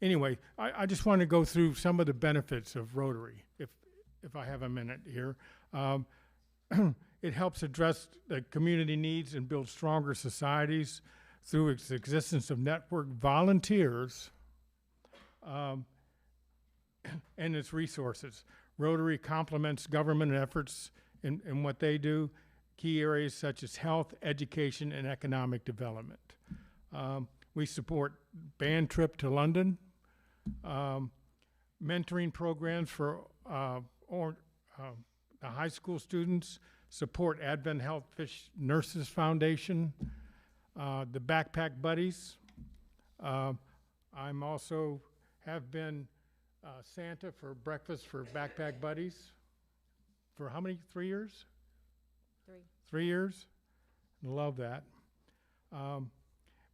anyway, I just want to go through some of the benefits of Rotary, if I have a minute here. It helps address the community needs and build stronger societies through its existence of network volunteers and its resources. Rotary complements government efforts in what they do, key areas such as health, education, and economic development. We support band trip to London, mentoring programs for the high school students, support Advent Health Fish Nurses Foundation, the Backpack Buddies. I'm also have been Santa for breakfast for Backpack Buddies for how many, 3 years? 3 years? Love that.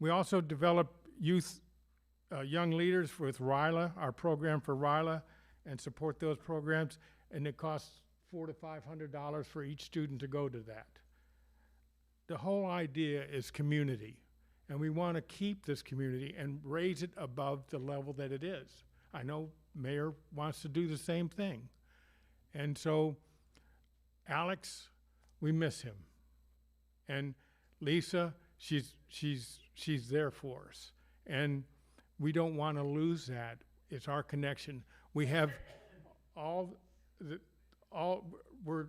We also develop young leaders with RILA, our program for RILA, and support those programs, and it costs $400 to $500 for each student to go to that. The whole idea is community, and we want to keep this community and raise it above the level that it is. I know Mayor wants to do the same thing. And so, Alex, we miss him. And Lisa, she's there for us. And we don't want to lose that. It's our connection. We have we're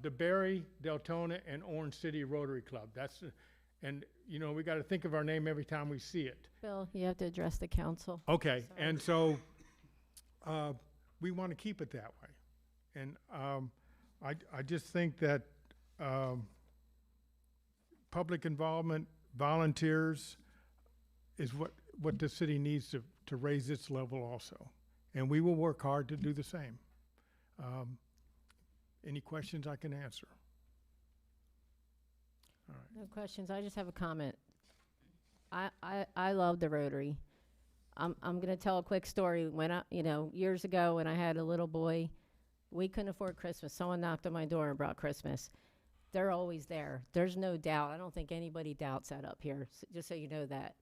DeBerry, Deltona, and Orange City Rotary Club. And you know, we got to think of our name every time we see it. Bill, you have to address the council. Okay, and so we want to keep it that way. And I just think that public involvement, volunteers, is what the city needs to raise its level also. And we will work hard to do the same. Any questions I can answer? All right. No questions. I just have a comment. I love the Rotary. I'm going to tell a quick story. When years ago when I had a little boy, we couldn't afford Christmas. Someone knocked on my door and brought Christmas. They're always there. There's no doubt. I don't think anybody doubts that up here, just so you know that.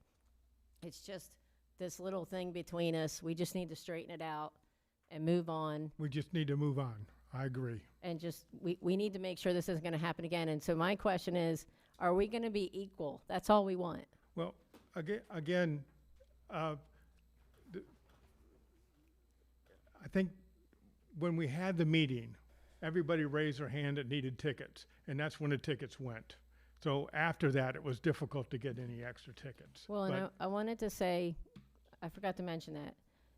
It's just this little thing between us. We just need to straighten it out and move on. We just need to move on. I agree. And just, we need to make sure this isn't going to happen again. And so my question is, are we going to be equal? That's all we want. Well, again, I think when we had the meeting, everybody raised their hand that needed tickets, and that's when the tickets went. So after that, it was difficult to get any extra tickets. Well, and I wanted to say, I forgot to mention that.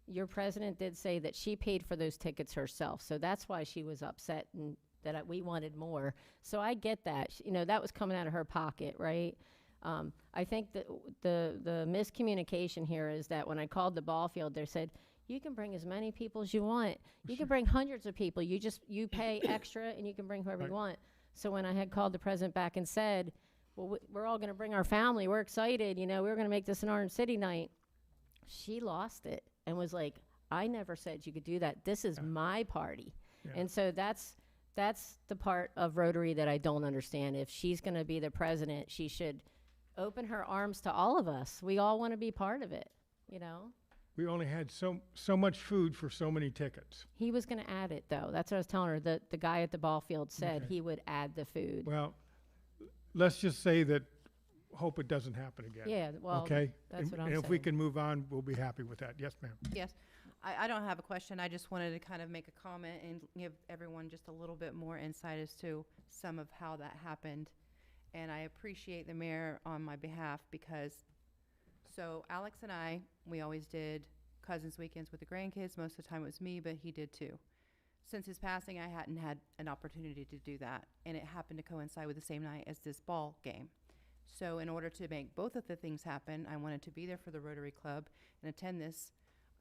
Your president did say that she paid for those tickets herself, so that's why she was upset and that we wanted more. So I get that. That was coming out of her pocket, right? I think that the miscommunication here is that when I called the ball field, they said, you can bring as many people as you want. You can bring hundreds of people. You pay extra and you can bring whoever you want. So when I had called the president back and said, well, we're all going to bring our family. We're excited. We were going to make this an Orange City night. she lost it and was like, I never said you could do that. This is my party. Yeah. And so that's the part of Rotary that I don't understand. If she's going to be the president, she should open her arms to all of us. We all want to be part of it, you know? We only had so much food for so many tickets. He was going to add it, though. That's what I was telling her. The guy at the ball field said Okay. he would add the food. Well, let's just say that, hope it doesn't happen again. Yeah, well, Okay? that's And- what I'm And if we saying. can move on, we'll be happy with that. Yes, ma'am. Yes. I don't have a question. I just wanted to kind of make a comment and give everyone just a little bit more insight as to some of how that happened. And I appreciate the mayor on my behalf because, so Alex and I, we always did cousins weekends with the grandkids. Most of the time it was me, but he did too. Since his passing, I hadn't had an opportunity to do that. And it happened to coincide with the same night as this ball game. So in order to make both of the things happen, I wanted to be there for the Rotary Club and attend this.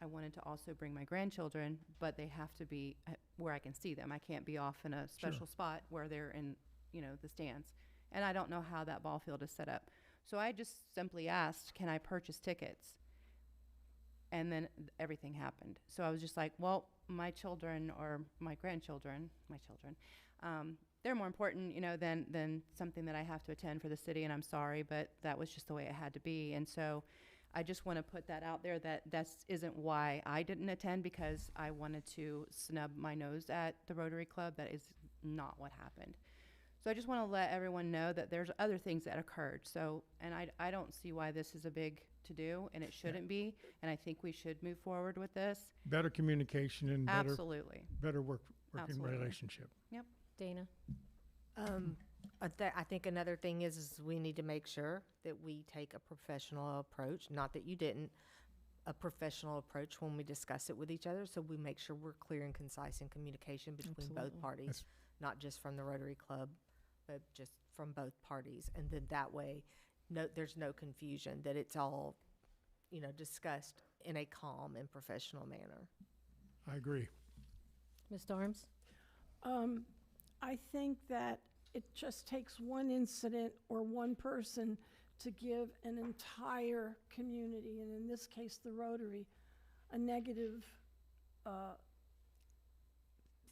I wanted to also bring my grandchildren, but they have to be where I can see them. I can't be off in a special spot where they're in, the stands. And I don't know how that ball field is set up. So I just simply asked, can I purchase tickets? And then everything happened. So I was just like, well, my children or my grandchildren, they're more important, than something that I have to attend for the city, and I'm sorry, but that was just the way it had to be. And so I just want to put that out there that isn't why I didn't attend, because I wanted to snub my nose at the Rotary Club. That is not what happened. So I just want to let everyone know that there's other things that occurred. So, and I don't see why this is a big to-do, and it shouldn't be, and I think we should move forward with this. Better communication and Absolutely. better working Absolutely. relationship. Yep. Dana? I think another thing is we need to make sure that we take a professional approach, not that you didn't, a professional approach when we discuss it with each other, so we make sure we're clear and concise in communication between both parties, not just from the Rotary Club, but just from both parties. And then that way, there's no confusion, that it's all, discussed in a calm and professional manner. I agree. Ms. Dorms? I think that it just takes one incident or one person to give an entire community, and in this case, the Rotary, a negative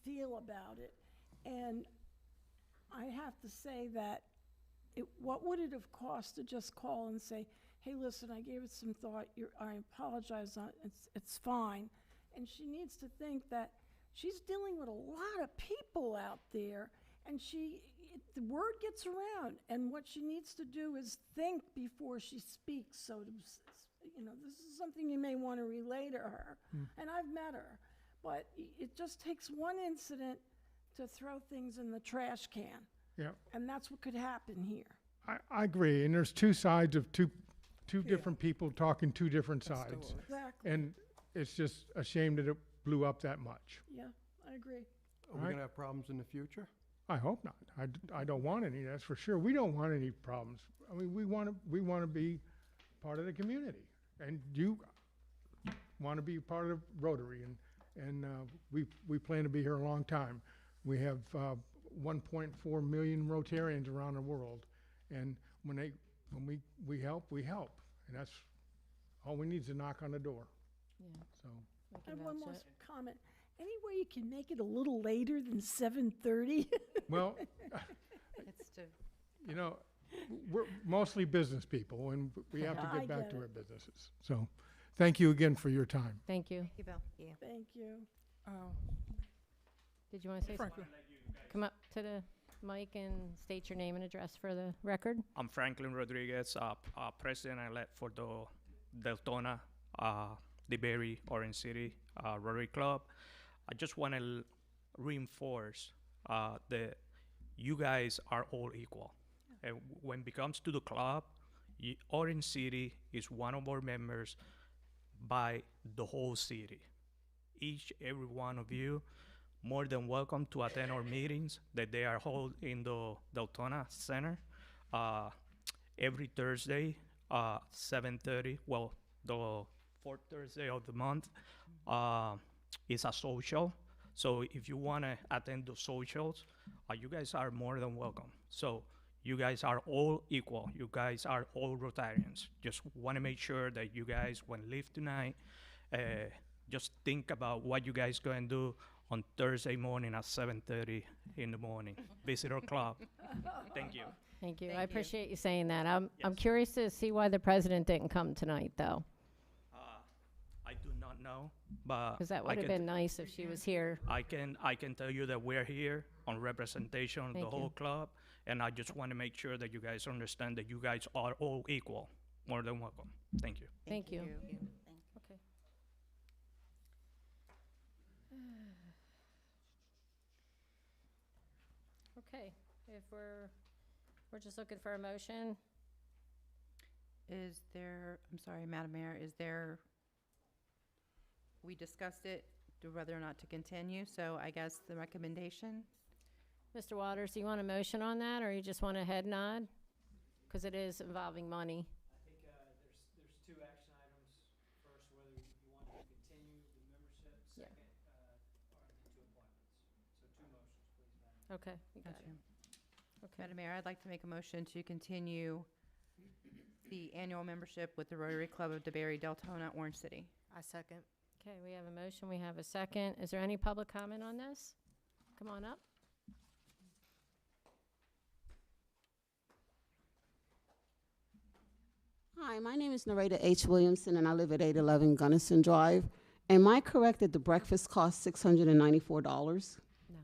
feel about it. And I have to say that what would it have cost to just call and say, hey, listen, I gave it some thought, I apologize, it's fine. And she needs to think that she's dealing with a lot of people out there, and the word gets around, and what she needs to do is think before she speaks. So, this is something you may want to relay to her, and I've met her, but it just takes one incident to throw things in the trash can. Yeah. And that's what could happen here. I agree, and there's two sides of two different people talking two different sides. Exactly. And it's just a shame that it blew up that much. Yeah, I agree. Are we going to have problems in the future? I hope not. I don't want any, that's for sure. We don't want any problems. I mean, we want to be part of the community. And you want to be part of Rotary, and we plan to be here a long time. We have 1.4 million Rotarians around the world, and when we help, and that's all we need is a knock on the door. Yeah. So I have one more comment. Any way you can make it a little later than 7:30? well, we're mostly business people, and we have to I get back get to it. our businesses. So, thank you again for your time. Thank you. Thank you, Bill. Yeah. Thank you. Did you want to say something? Come up to the mic and state your name and address for the record. I'm Franklin Rodriguez, president-elect for the Deltona, DeBerry, Orange City Rotary Club. I just want to reinforce that you guys are all equal. And when it comes to the club, Orange City is one of our members by the whole city. Every one of you, more than welcome to attend our meetings that they are held in the Deltona Center every Thursday, 7:30. Well, the fourth Thursday of the month is a social. So if you want to attend the socials, you guys are more than welcome. So You guys are all equal. You guys are all Rotarians. Just want to make sure that you guys, when leave tonight, just think about what you guys going to do on Thursday morning at 7:30 in the morning. Visitor Club. Thank you. Thank you. Thank I you. appreciate you saying that. I'm Yes. curious to see why the president didn't come tonight, though, I do not know, but because that I would have can been nice if she was here. I can tell you that we're here on representation of the Thank you. whole club, and I just want to make sure that you guys understand that you guys are all equal. More than welcome. Thank you. Thank you. Thank you. Okay. Okay, if we're just looking for a motion. Is there, I'm sorry, Madam Mayor, is there, we discussed it, to whether or not to continue, so I guess the recommendation? Mr. Waters, do you want a motion on that, or you just want a head nod? Because it is involving money. I think there's two action items. First, whether you want to continue the membership. Yeah. Second, are the two appointments. So two motions, please, Madam. Okay, we got Gotcha. it. Okay. Madam Mayor, I'd like to make a motion to continue the annual membership with the Rotary Club of DeBary, Deltona, Orange City. I second. Okay, we have a motion, we have a second. Is there any public comment on this? Come on up. Hi, my name is Narada H. Williamson, and I live at 811 Gunnison Drive. Am I correct that the breakfast costs $694? No.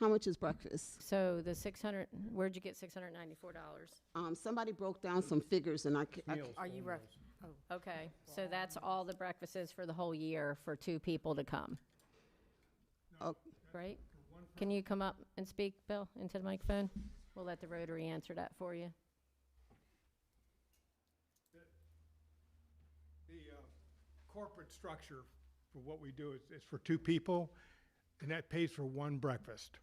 How much is breakfast? So the 600, where'd you get $694? Somebody broke down some figures, and Are you ref? Oh, Okay, so that's all the breakfasts for the whole year for two people to come, Oh, right? Can you come up and speak, Bill, into the microphone? We'll let the Rotary answer that for you. The corporate structure for what we do is for two people, and that pays for one breakfast.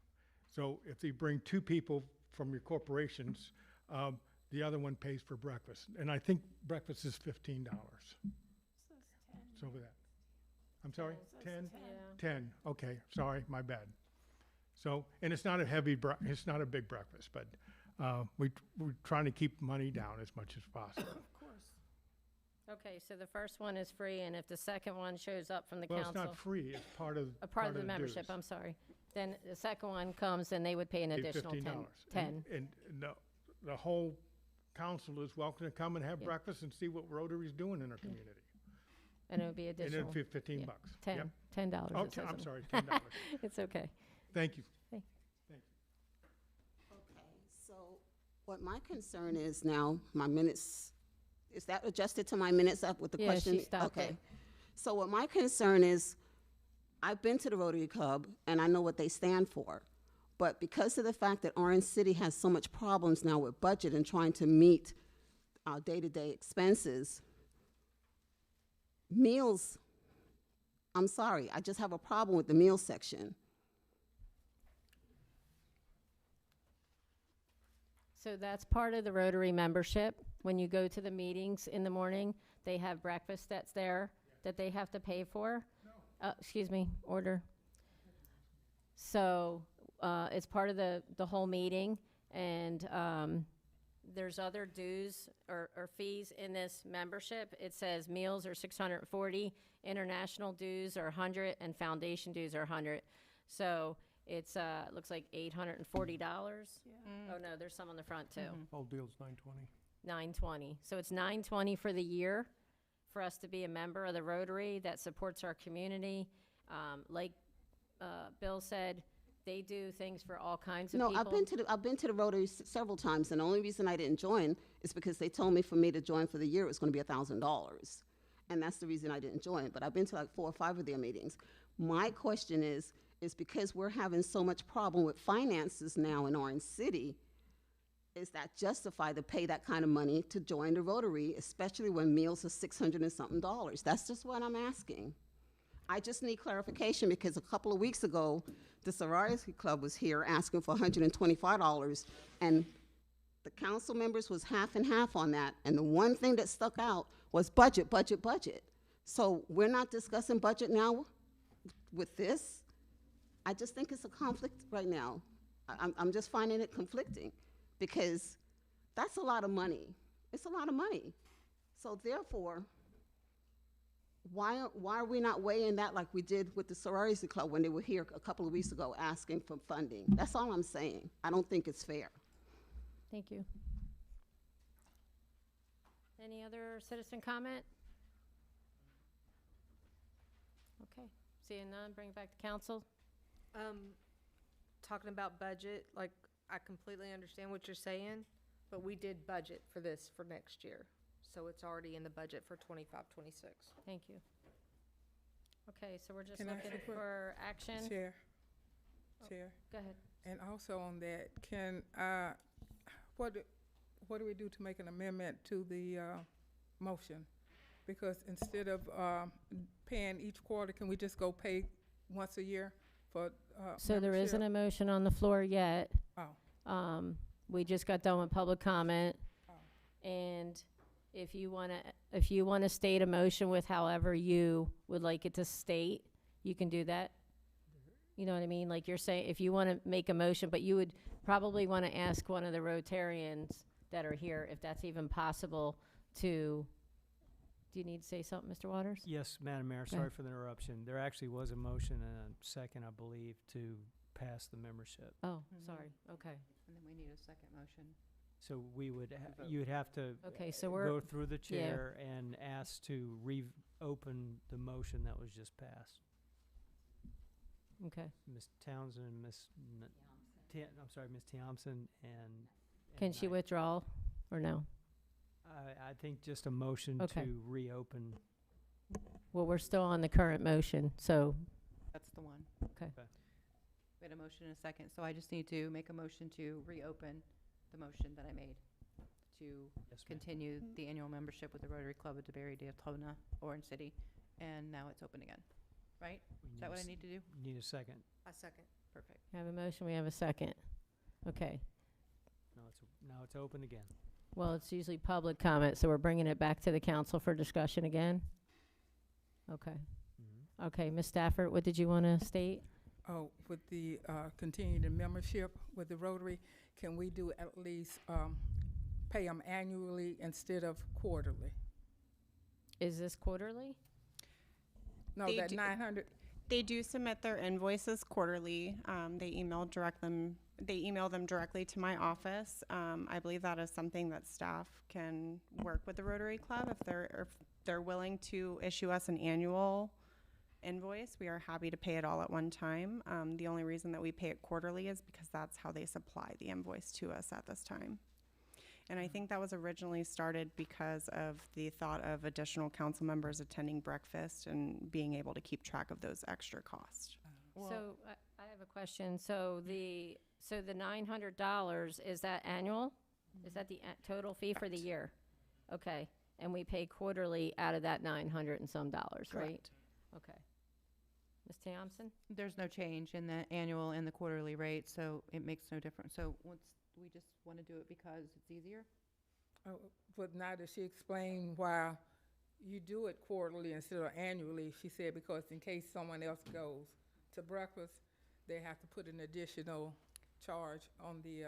So if you bring two people from your corporations, the other one pays for breakfast. And I think breakfast is $15. It's over that. I'm sorry, 10? Yeah. 10, okay, sorry, my bad. So, and it's not a heavy, it's not a big breakfast, but we're trying to keep money down as much as possible. of course. Okay, so the first one is free, and if the second one shows up from the Well, council. it's not free, it's part of, A part of the membership, dues. I'm sorry. Then the second one comes, and they would pay an Pay additional $15. 10. And the whole council is welcome to come and have Yeah. breakfast and see what Rotary's doing in our community. And it would be And additional. it'd be 15 yeah, bucks. 10, Yep. $10. Oh, it says I'm on- sorry, $10. It's okay. Thank you. Thank- Thank you. okay. So what my concern is now, my minutes, is that adjusted to my minutes up with the Yeah, she question? stopped it. Okay. So what my concern is, I've been to the Rotary Club, and I know what they stand for. But because of the fact that Orange City has so much problems now with budget and trying to meet our day-to-day expenses, meals, I'm sorry, I just have a problem with the meal section. So that's part of the Rotary membership. When you go to the meetings in the morning, they have breakfast that's there that they have to pay for. Excuse me, order. So it's part of the whole meeting, and there's other dues or fees in this membership. It says meals are $640, international dues are $100, and foundation dues are $100. So it's looks like $840. Oh no, there's some on the front too. Whole deal's $920. $920. So it's $920 for the year for us to be a member of the Rotary that supports our community. Like Bill said, they do things for all kinds of No, people. I've been to the Rotary several times, and the only reason I didn't join is because they told me for me to join for the year it was going to be $1,000, and that's the reason I didn't join. But I've been to like 4 or 5 of their meetings. My question is because we're having so much problem with finances now in Orange City, is that justified to pay that kind of money to join the Rotary, especially when meals are $600 and something? That's just what I'm asking. I just need clarification because a couple of weeks ago, the Sorority Club was here asking for $125, and the council members was half and half on that. And the one thing that stuck out was budget, budget, budget. So we're not discussing budget now with this. I just think it's a conflict right now. I'm just finding it conflicting because that's a lot of money. It's a lot of money. So therefore, why are we not weighing that like we did with the sorority club when they were here a couple of weeks ago asking for funding? That's all I'm saying. I don't think it's fair. Thank you. Any other citizen comment? Okay, seeing none, bring it back to council. Talking about budget, like, I completely understand what you're saying, but we did budget for this for next year. So it's already in the budget for 25, 26. Thank you. Okay, so we're just Can I looking ask a que- for action. Chair, Oh, Chair. Go ahead. And also on that, can, what do we do to make an amendment to the motion? Because instead of paying each quarter, can we just go pay once a year for So there isn't a membership? motion on the floor yet. Oh. We just got done with public comment. And if you wanna state a motion with however you would like it to state, you can do that. You know what I mean? Like you're saying, if you wanna make a motion, but you would probably wanna ask one of the Rotarians that are here, if that's even possible to, do you need to say something, Mr. Waters? Yes, Madam Mayor, Go sorry ahead. for the interruption. There actually was a motion and a second, I believe, to pass the membership. Oh, sorry, okay. And then we need a second motion. So we would, you would have to Okay, so we're. go through the yeah. chair and ask to reopen the motion that was just passed. Okay. Ms. Townsend, I'm sorry, Ms. Thompson and. Can she withdraw or no? I think just a motion Okay. to reopen. Well, we're still on the current motion, so, That's the one. okay. We had a motion and a second, so I just need to make a motion to reopen the motion that I made to Yes, ma'am. continue the annual membership with the Rotary Club of DeBerry, Daytona, Orange City, and now it's open again, right? We Is that what I s- need to do? Need a second. A second. Perfect. We have a motion, we have a second. Okay. Now it's open again. Well, it's usually public comment, so we're bringing it back to the council for discussion again? Okay. Okay, Ms. Stafford, what did you want to state? Oh, with the continuing the membership with the Rotary, can we do at least pay them annually instead of quarterly? Is this quarterly? No, They that do- 900, They do submit their invoices quarterly. They email them directly to my office. I believe that is something that staff can work with the Rotary Club if they're willing to issue us an annual invoice. We are happy to pay it all at one time. The only reason that we pay it quarterly is because that's how they supply the invoice to us at this time. And I think that was originally started because of the thought of additional council members attending breakfast and being able to keep track of those extra costs. So I have a question. So the $900, is that annual? Is that the total fee for the year? Okay. And we pay quarterly out of that 900 and some dollars, right? Correct. Okay. Ms. Thompson? There's no change in the annual and the quarterly rate, so it makes no difference. So once, we just want to do it because it's easier? but now that she explained why you do it quarterly instead of annually, she said because in case someone else goes to breakfast, they have to put an additional charge on the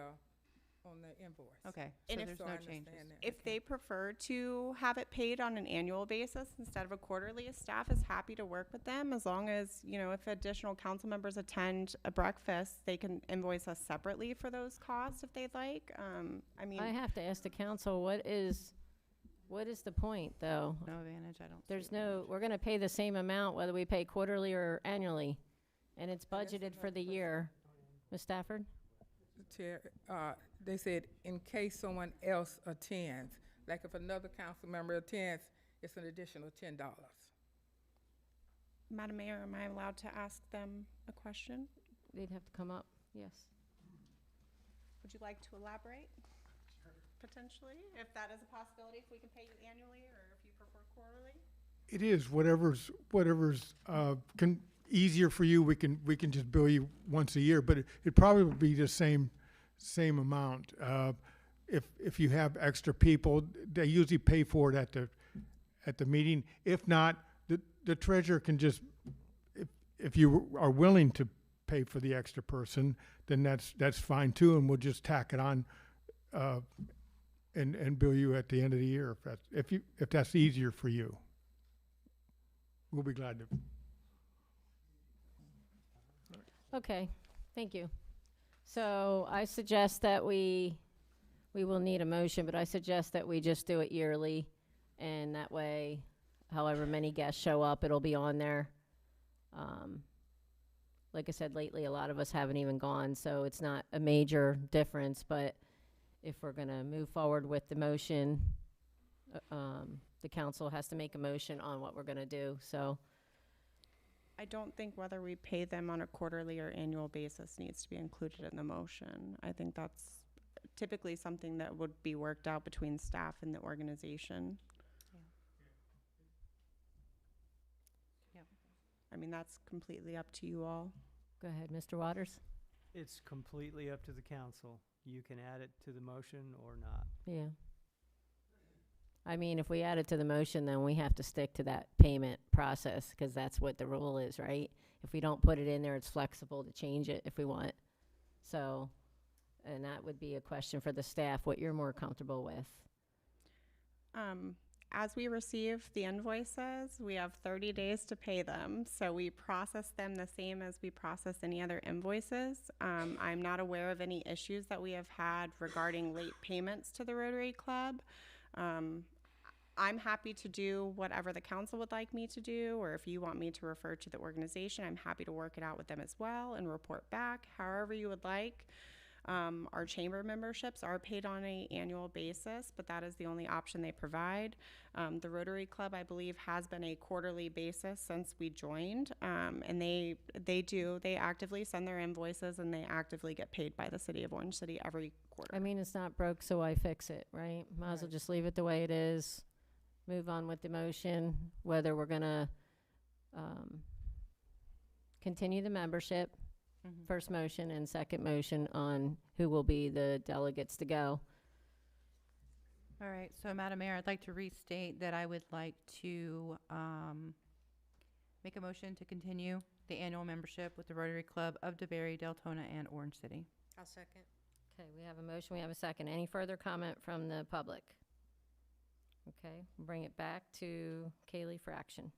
invoice. Okay, And so if- there's So no I changes. understand that. If they prefer to have it paid on an annual basis instead of a quarterly, staff is happy to work with them as long as, if additional council members attend a breakfast, they can invoice us separately for those costs if they'd like. I have to ask the council, what is the point, though? No advantage, I don't. There's we're gonna pay the same amount whether we pay quarterly or annually, and it's budgeted for the year. Ms. Stafford? Chair, they said in case someone else attends, like if another council member attends, it's an additional $10. Madam Mayor, am I allowed to ask them a question? They'd have to come up, yes. Would you like to elaborate? Potentially, if that is a possibility, if we can pay you annually or if you prefer quarterly? It is whatever's easier for you. We can just bill you once a year, but it'd probably be the same amount. If you have extra people, they usually pay for it at the meeting. If not, the treasurer can just, if you are willing to pay for the extra person, then that's fine too, and we'll just tack it on and bill you at the end of the year if that's easier for you. We'll be glad to. Okay, thank you. So I suggest that we will need a motion, but I suggest that we just do it yearly, and that way, however many guests show up, it'll be on there. Like I said, lately, a lot of us haven't even gone, so it's not a major difference, but if we're gonna move forward with the motion, the council has to make a motion on what we're gonna do, so. I don't think whether we pay them on a quarterly or annual basis needs to be included in the motion. I think that's typically something that would be worked out between staff and the organization. Yep. I mean, that's completely up to you all. Go ahead, Mr. Waters. It's completely up to the council. You can add it to the motion or not. Yeah. I mean, if we add it to the motion, then we have to stick to that payment process, because that's what the rule is, right? If we don't put it in there, it's flexible to change it if we want. So, and that would be a question for the staff, what you're more comfortable with. As we receive the invoices, we have 30 days to pay them. So we process them the same as we process any other invoices. I'm not aware of any issues that we have had regarding late payments to the Rotary Club. I'm happy to do whatever the council would like me to do, or if you want me to refer to the organization, I'm happy to work it out with them as well and report back, however you would like. Our chamber memberships are paid on an annual basis, but that is the only option they provide. The Rotary Club, I believe, has been a quarterly basis since we joined, and they actively send their invoices, and they actively get paid by the city of Orange City every quarter. I mean, it's not broke, so why fix it, right? Might as well just leave it the way it is, move on with the motion, whether we're gonna continue the membership, first motion, and second motion on who will be the delegates to go. All right, so Madam Mayor, I'd like to restate that I would like to make a motion to continue the annual membership with the Rotary Club of DeBary, Deltona, and Orange City. I'll second. Okay, we have a motion, we have a second. Any further comment from the public? Okay, we'll bring it back to Kaylee for action.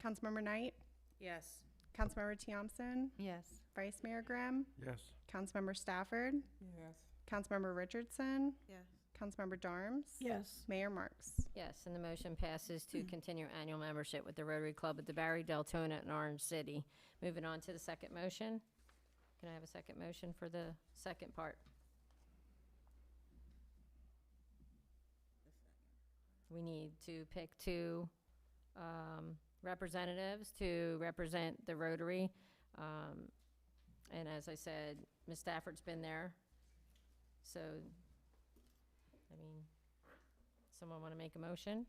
Councilmember Knight, Yes. Councilmember Thompson, Yes. Vice Mayor Grimm, Yes. Councilmember Stafford, Yes. Councilmember Richardson, Yes. Councilmember Darms, Yes. Mayor Marks. Yes, and the motion passes to continue annual membership with the Rotary Club at DeBary, Deltona, and Orange City. Moving on to the second motion. Can I have a second motion for the second part? We need to pick two representatives to represent the Rotary. And as I said, Ms. Stafford's been there. So, I mean, someone want to make a motion?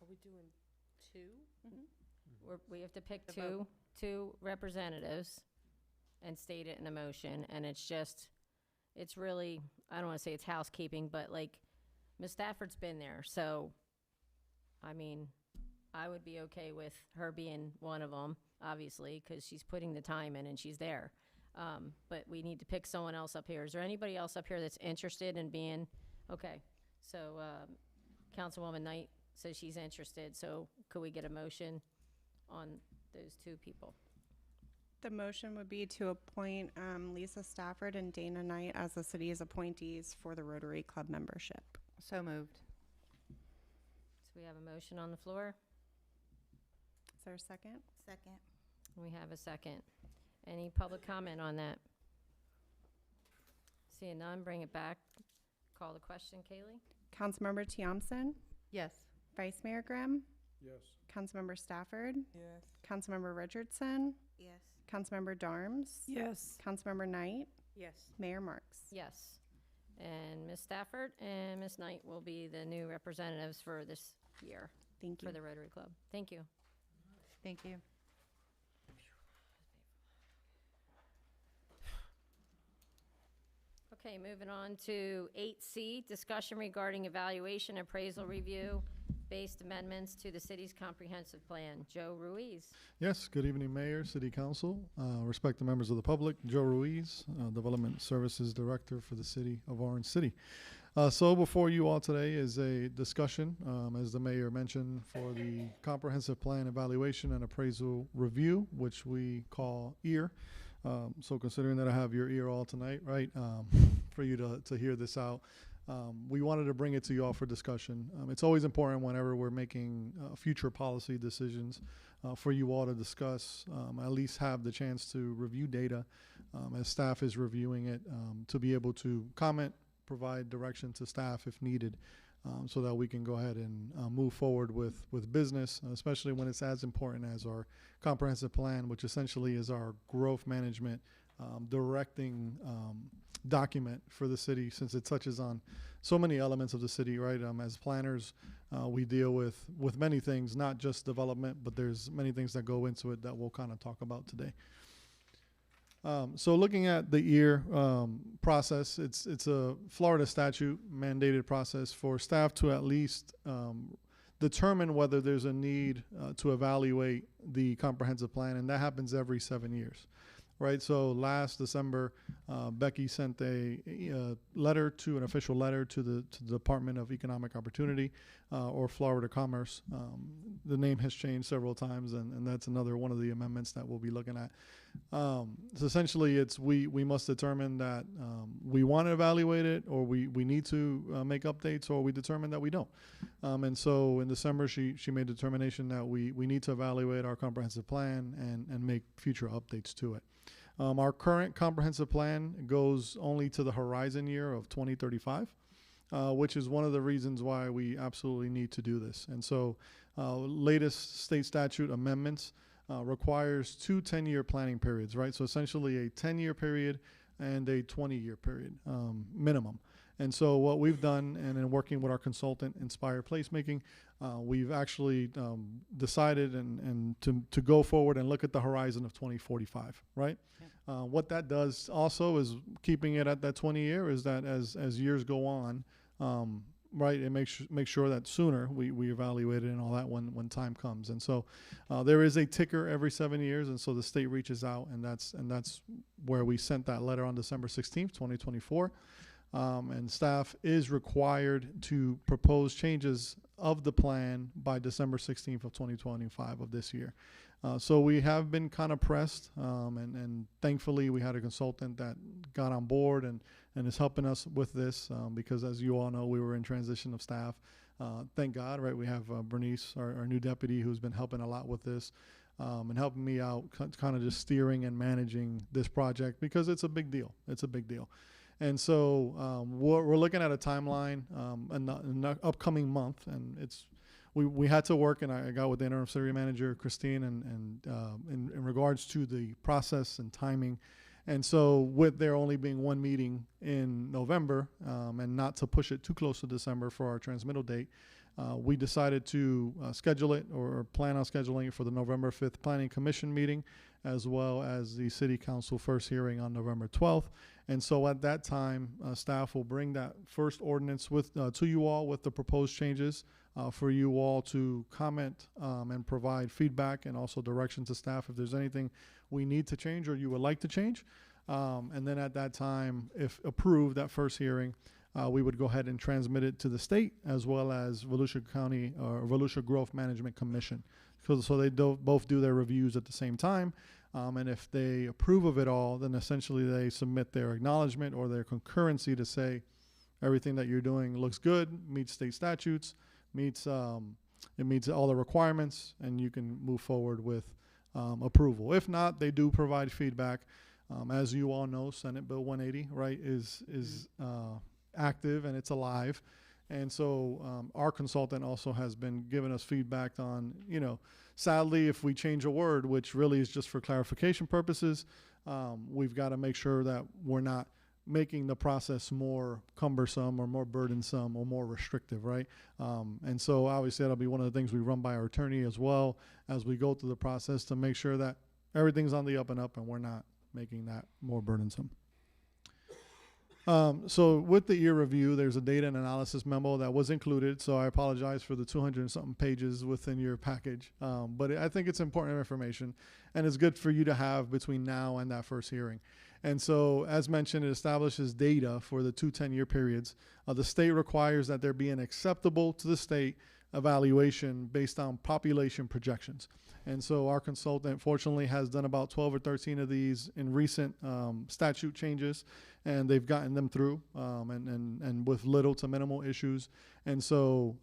Are we doing two? We have to pick The vote. two representatives and state it in a motion, and it's really, I don't want to say it's housekeeping, but like, Ms. Stafford's been there, so, I mean, I would be okay with her being one of them, obviously, because she's putting the time in and she's there. But we need to pick someone else up here. Is there anybody else up here that's interested in being, okay, so, Councilwoman Knight says she's interested, so could we get a motion on those two people? The motion would be to appoint Lisa Stafford and Dana Knight as the city's appointees for the Rotary Club membership. So moved. So we have a motion on the floor. Is there a second? Second. We have a second. Any public comment on that? Seeing none, bring it back. Call the question, Kaylee? Councilmember Thompson, Yes. Vice Mayor Grimm, Yes. Councilmember Stafford, Yes. Councilmember Richardson, Yes. Councilmember Darms, Yes. Councilmember Knight, Yes. Mayor Marks. Yes. And Ms. Stafford and Ms. Knight will be the new representatives for this year Thank you. for the Rotary Club. Thank you. Thank you. Okay, moving on to 8C, discussion regarding evaluation appraisal review based amendments to the city's comprehensive plan. Joe Ruiz. Yes, good evening, Mayor, City Council, respected members of the public. Joe Ruiz, Development Services Director for the City of Orange City. So before you all today is a discussion, as the Mayor mentioned, for the Comprehensive Plan Evaluation and Appraisal Review, which we call EAR. So considering that I have your ear all tonight, right, for you to hear this out, we wanted to bring it to you all for discussion. It's always important whenever we're making future policy decisions for you all to discuss, at least have the chance to review data as staff is reviewing it, to be able to comment, provide direction to staff if needed, so that we can go ahead and move forward with business, especially when it's as important as our comprehensive plan, which essentially is our growth management directing document for the city, since it touches on so many elements of the city, right? As planners, we deal with many things, not just development, but there's many things that go into it that we'll kind of talk about today. So looking at the EAR process, it's a Florida statute mandated process for staff to at least determine whether there's a need to evaluate the comprehensive plan, and that happens every 7 years. Right, so last December, Becky sent a letter, an official letter to the Department of Economic Opportunity, or Florida Commerce. The name has changed several times, and that's another one of the amendments that we'll be looking at. So essentially, it's we must determine that we want to evaluate it, or we need to make updates, or we determine that we don't. And so in December, she made a determination that we need to evaluate our comprehensive plan and make future updates to it. Our current comprehensive plan goes only to the horizon year of 2035, which is one of the reasons why we absolutely need to do this. And so latest state statute amendments requires 2 10-year planning periods, right? So essentially a 10-year period and a 20-year period minimum. And so what we've done, and in working with our consultant, Inspire Placemaking, we've actually decided and to go forward and look at the horizon of 2045, right? What that does also is keeping it at that 20-year is that as years go on, right, it makes sure that sooner we evaluate it and all that when time comes. And so there is a ticker every 7 years, and so the state reaches out, and that's where we sent that letter on December 16th, 2024. And staff is required to propose changes of the plan by December 16th of 2025 of this year. So we have been kind of pressed, and thankfully we had a consultant that got on board and is helping us with this, because as you all know, we were in transition of staff. Thank God, right? We have Bernice, our new deputy, who's been helping a lot with this, and helping me out, kind of just steering and managing this project, because it's a big deal. It's a big deal. And so we're looking at a timeline in the upcoming month, and we had to work, and I got with the interim city manager, Christine, and in regards to the process and timing. And so with there only being one meeting in November, and not to push it too close to December for our transmittal date, we decided to schedule it, or plan on scheduling it for the November 5th Planning Commission meeting, as well as the City Council first hearing on November 12th. And so at that time, staff will bring that first ordinance to you all with the proposed changes for you all to comment and provide feedback, and also direction to staff if there's anything we need to change or you would like to change. And then at that time, if approved, that first hearing, we would go ahead and transmit it to the state, as well as Volusia County or Volusia Growth Management Commission. So they both do their reviews at the same time. And if they approve of it all, then essentially they submit their acknowledgement or their concurrency to say everything that you're doing looks good, meets state statutes, meets all the requirements, and you can move forward with approval. If not, they do provide feedback. As you all know, Senate Bill 180, right, is active and it's alive. And so our consultant also has been giving us feedback on, sadly, if we change a word, which really is just for clarification purposes, we've got to make sure that we're not making the process more cumbersome or more burdensome or more restrictive, right? And so obviously that'll be one of the things we run by our attorney as well as we go through the process, to make sure that everything's on the up and up and we're not making that more burdensome. So with the year review, there's a data and analysis memo that was included. So I apologize for the 200 and something pages within your package. But I think it's important information, and it's good for you to have between now and that first hearing. And so, as mentioned, it establishes data for the 2 10-year periods. The state requires that there be an acceptable to the state evaluation based on population projections. And so our consultant fortunately has done about 12 or 13 of these in recent statute changes, and they've gotten them through and with little to minimal issues. And so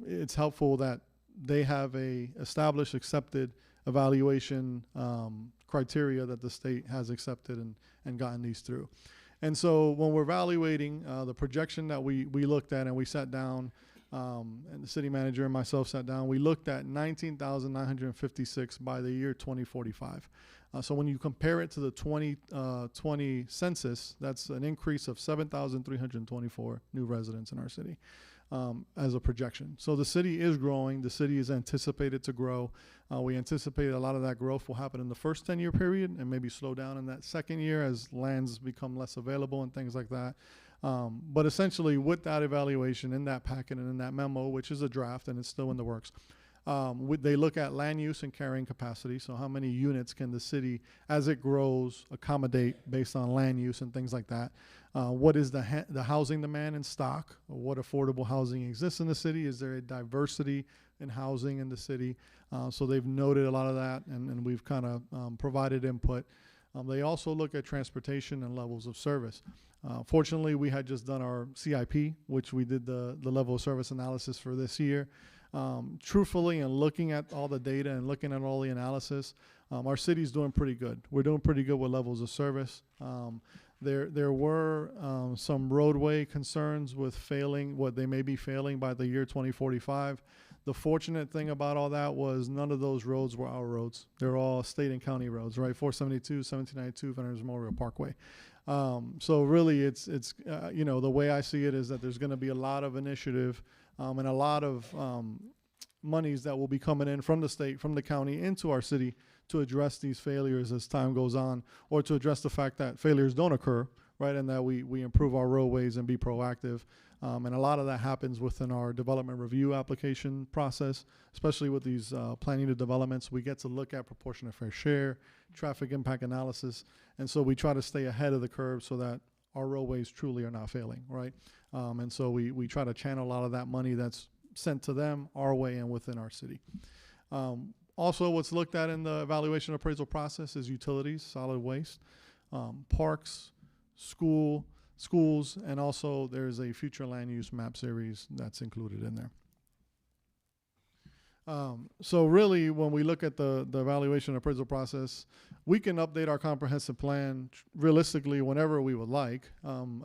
it's helpful that they have a established, accepted evaluation criteria that the state has accepted and gotten these through. And so when we're evaluating the projection that we looked at, and we sat down, and the city manager and myself sat down, we looked at 19,956 by the year 2045. So when you compare it to the 2020 census, that's an increase of 7,324 new residents in our city as a projection. So the city is growing. The city is anticipated to grow. We anticipate a lot of that growth will happen in the first 10-year period and maybe slow down in that second year as lands become less available and things like that. But essentially, with that evaluation in that packet and in that memo, which is a draft and it's still in the works, they look at land use and carrying capacity. So how many units can the city, as it grows, accommodate based on land use and things like that? What is the housing demand in stock? What affordable housing exists in the city? Is there a diversity in housing in the city? So they've noted a lot of that, and we've kind of provided input. They also look at transportation and levels of service. Fortunately, we had just done our CIP, which we did the level of service analysis for this year. Truthfully, and looking at all the data and looking at all the analysis, our city's doing pretty good. We're doing pretty good with levels of service. There were some roadway concerns with failing, what they may be failing by the year 2045. The fortunate thing about all that was none of those roads were our roads. They're all state and county roads, right? 472, 1792, Veterans Memorial Parkway. So really, it's you know, the way I see it is that there's going to be a lot of initiative and a lot of monies that will be coming in from the state, from the county into our city to address these failures as time goes on, or to address the fact that failures don't occur, right, and that we improve our roadways and be proactive. And a lot of that happens within our development review application process, especially with these planning to developments. We get to look at proportionate fair share, traffic impact analysis, and so we try to stay ahead of the curve so that our roadways truly are not failing, right? And so we try to channel a lot of that money that's sent to them our way and within our city. Also, what's looked at in the evaluation appraisal process is utilities, solid waste, parks, schools, and also there's a future land use map series that's included in there. So really, when we look at the evaluation appraisal process, we can update our comprehensive plan realistically whenever we would like.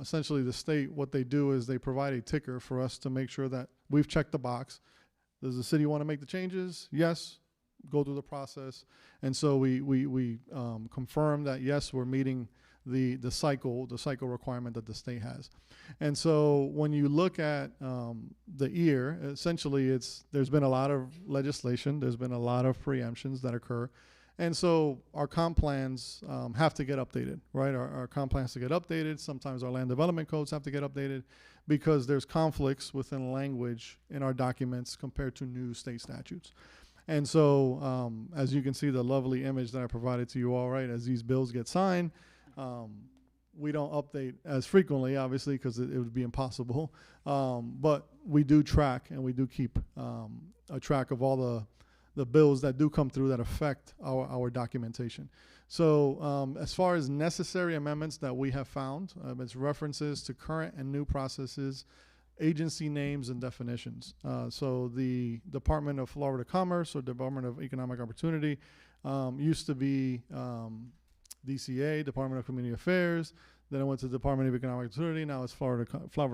Essentially, the state, what they do is they provide a ticker for us to make sure that we've checked the box. Does the city want to make the changes? Yes. Go through the process. And so we confirm that, yes, we're meeting the cycle requirement that the state has. And so when you look at the year, essentially there's been a lot of legislation, there's been a lot of preemptions that occur. And so our comp plans have to get updated, right? Our comp plans to get updated. Sometimes our land development codes have to get updated because there's conflicts within language in our documents compared to new state statutes. And so as you can see, the lovely image that I provided to you all, right, as these bills get signed, we don't update as frequently, obviously, because it would be impossible. But we do track, and we do keep a track of all the bills that do come through that affect our documentation. So as far as necessary amendments that we have found, it's references to current and new processes, agency names and definitions. So the Department of Florida Commerce or Department of Economic Opportunity used to be DCA, Department of Community Affairs. Then it went to the Department of Economic Opportunity. Now it's Florida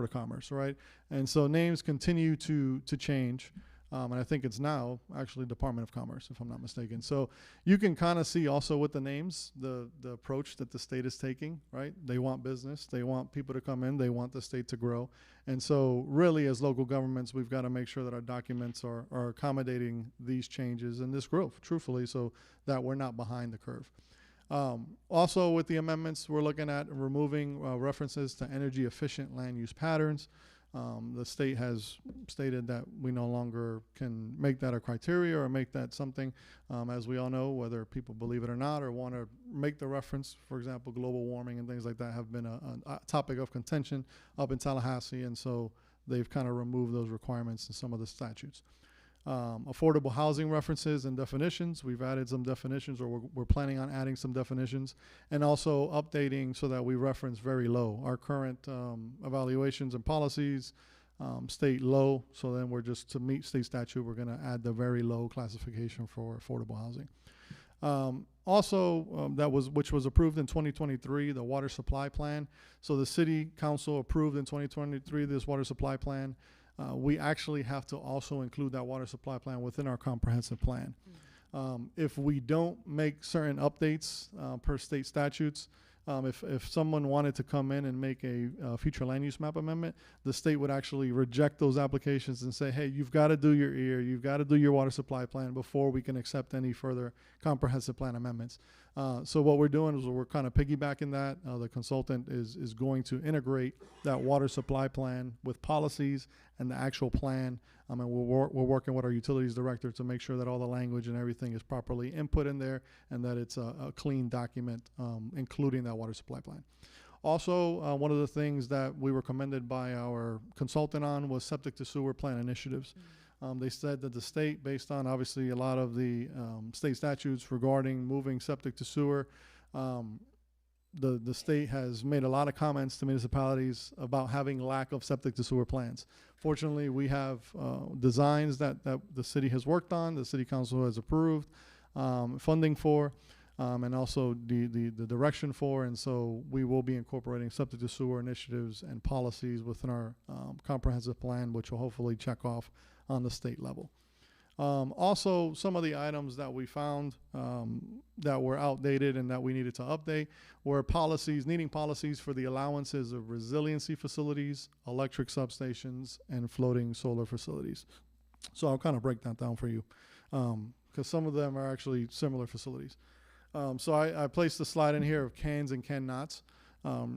Commerce, right? And so names continue to change. And I think it's now actually Department of Commerce, if I'm not mistaken. So you can kind of see also with the names, the approach that the state is taking, right? They want business. They want people to come in. They want the state to grow. And so really as local governments, we've got to make sure that our documents are accommodating these changes and this growth, truthfully, so that we're not behind the curve. Also, with the amendments, we're looking at removing references to energy efficient land use patterns. The state has stated that we no longer can make that a criteria or make that something, as we all know, whether people believe it or not, or want to make the reference. For example, global warming and things like that have been a topic of contention up in Tallahassee, and so they've kind of removed those requirements in some of the statutes. Affordable housing references and definitions. We've added some definitions, or we're planning on adding some definitions, and also updating so that we reference very low. Our current evaluations and policies state low, so then we're just, to meet state statute, we're going to add the very low classification for affordable housing. Which was approved in 2023, the water supply plan. So the city council approved in 2023 this water supply plan. We actually have to also include that water supply plan within our comprehensive plan. If we don't make certain updates per state statutes, if someone wanted to come in and make a future land use map amendment, the state would actually reject those applications and say, hey, you've got to do your EAR, you've got to do your water supply plan before we can accept any further comprehensive plan amendments. So what we're doing is we're kind of piggybacking that. The consultant is going to integrate that water supply plan with policies and the actual plan. And we're working with our utilities director to make sure that all the language and everything is properly input in there and that it's a clean document, including that water supply plan. Also, one of the things that we were commended by our consultant on was septic to sewer plan initiatives. They said that the state, based on obviously a lot of the state statutes regarding moving septic to sewer, the state has made a lot of comments to municipalities about having lack of septic to sewer plans. Fortunately, we have designs that the city has worked on, the city council has approved funding for, and also the direction for, and so we will be incorporating septic to sewer initiatives and policies within our comprehensive plan, which will hopefully check off on the state level. Also, some of the items that we found that were outdated and that we needed to update were needing policies for the allowances of resiliency facilities, electric substations, and floating solar facilities. So I'll kind of break that down for you, because some of them are actually similar facilities. So I placed a slide in here of cans and can-nots.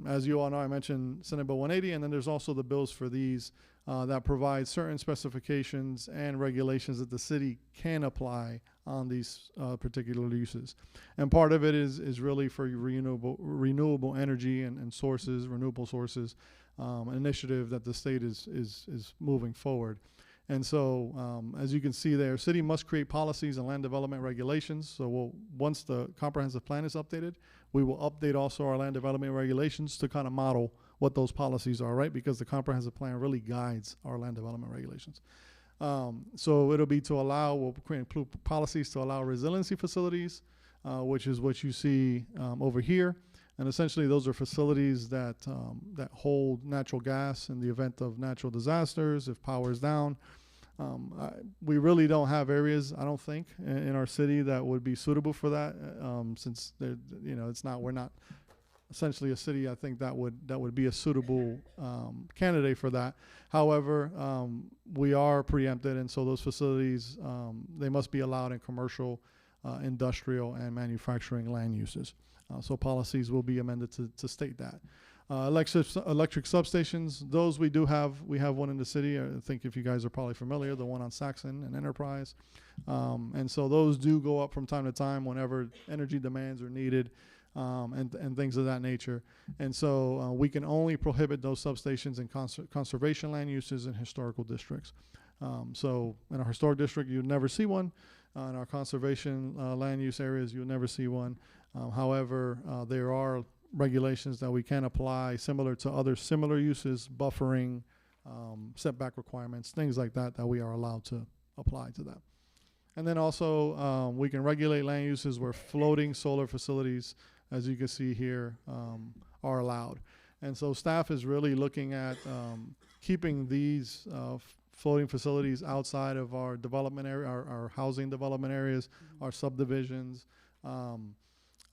As you all know, I mentioned Senate Bill 180, and then there's also the bills for these that provide certain specifications and regulations that the city can apply on these particular uses. And part of it is really for renewable energy and sources, renewable sources, initiative that the state is moving forward. And so, as you can see there, city must create policies and land development regulations. So once the comprehensive plan is updated, we will update also our land development regulations to kind of model what those policies are, right? Because the comprehensive plan really guides our land development regulations. So it'll be to allow, we'll create policies to allow resiliency facilities, which is what you see over here. And essentially those are facilities that hold natural gas in the event of natural disasters, if power is down. We really don't have areas, I don't think, in our city that would be suitable for that, since we're not essentially a city, I think that would be a suitable candidate for that. However, we are preempted, and so those facilities, they must be allowed in commercial, industrial, and manufacturing land uses. So policies will be amended to state that. Electric substations, those we have one in the city. I think if you guys are probably familiar, the one on Saxon and Enterprise. And so those do go up from time to time whenever energy demands are needed, and things of that nature. And so we can only prohibit those substations in conservation land uses in historical districts. So in a historic district, you'd never see one. In our conservation land use areas, you'll never see one. However, there are regulations that we can apply similar to other similar uses, buffering, setback requirements, things like that we are allowed to apply to that. And then also we can regulate land uses where floating solar facilities, as you can see here, are allowed. And so staff is really looking at keeping these floating facilities outside of our development area, our housing development areas, our subdivisions,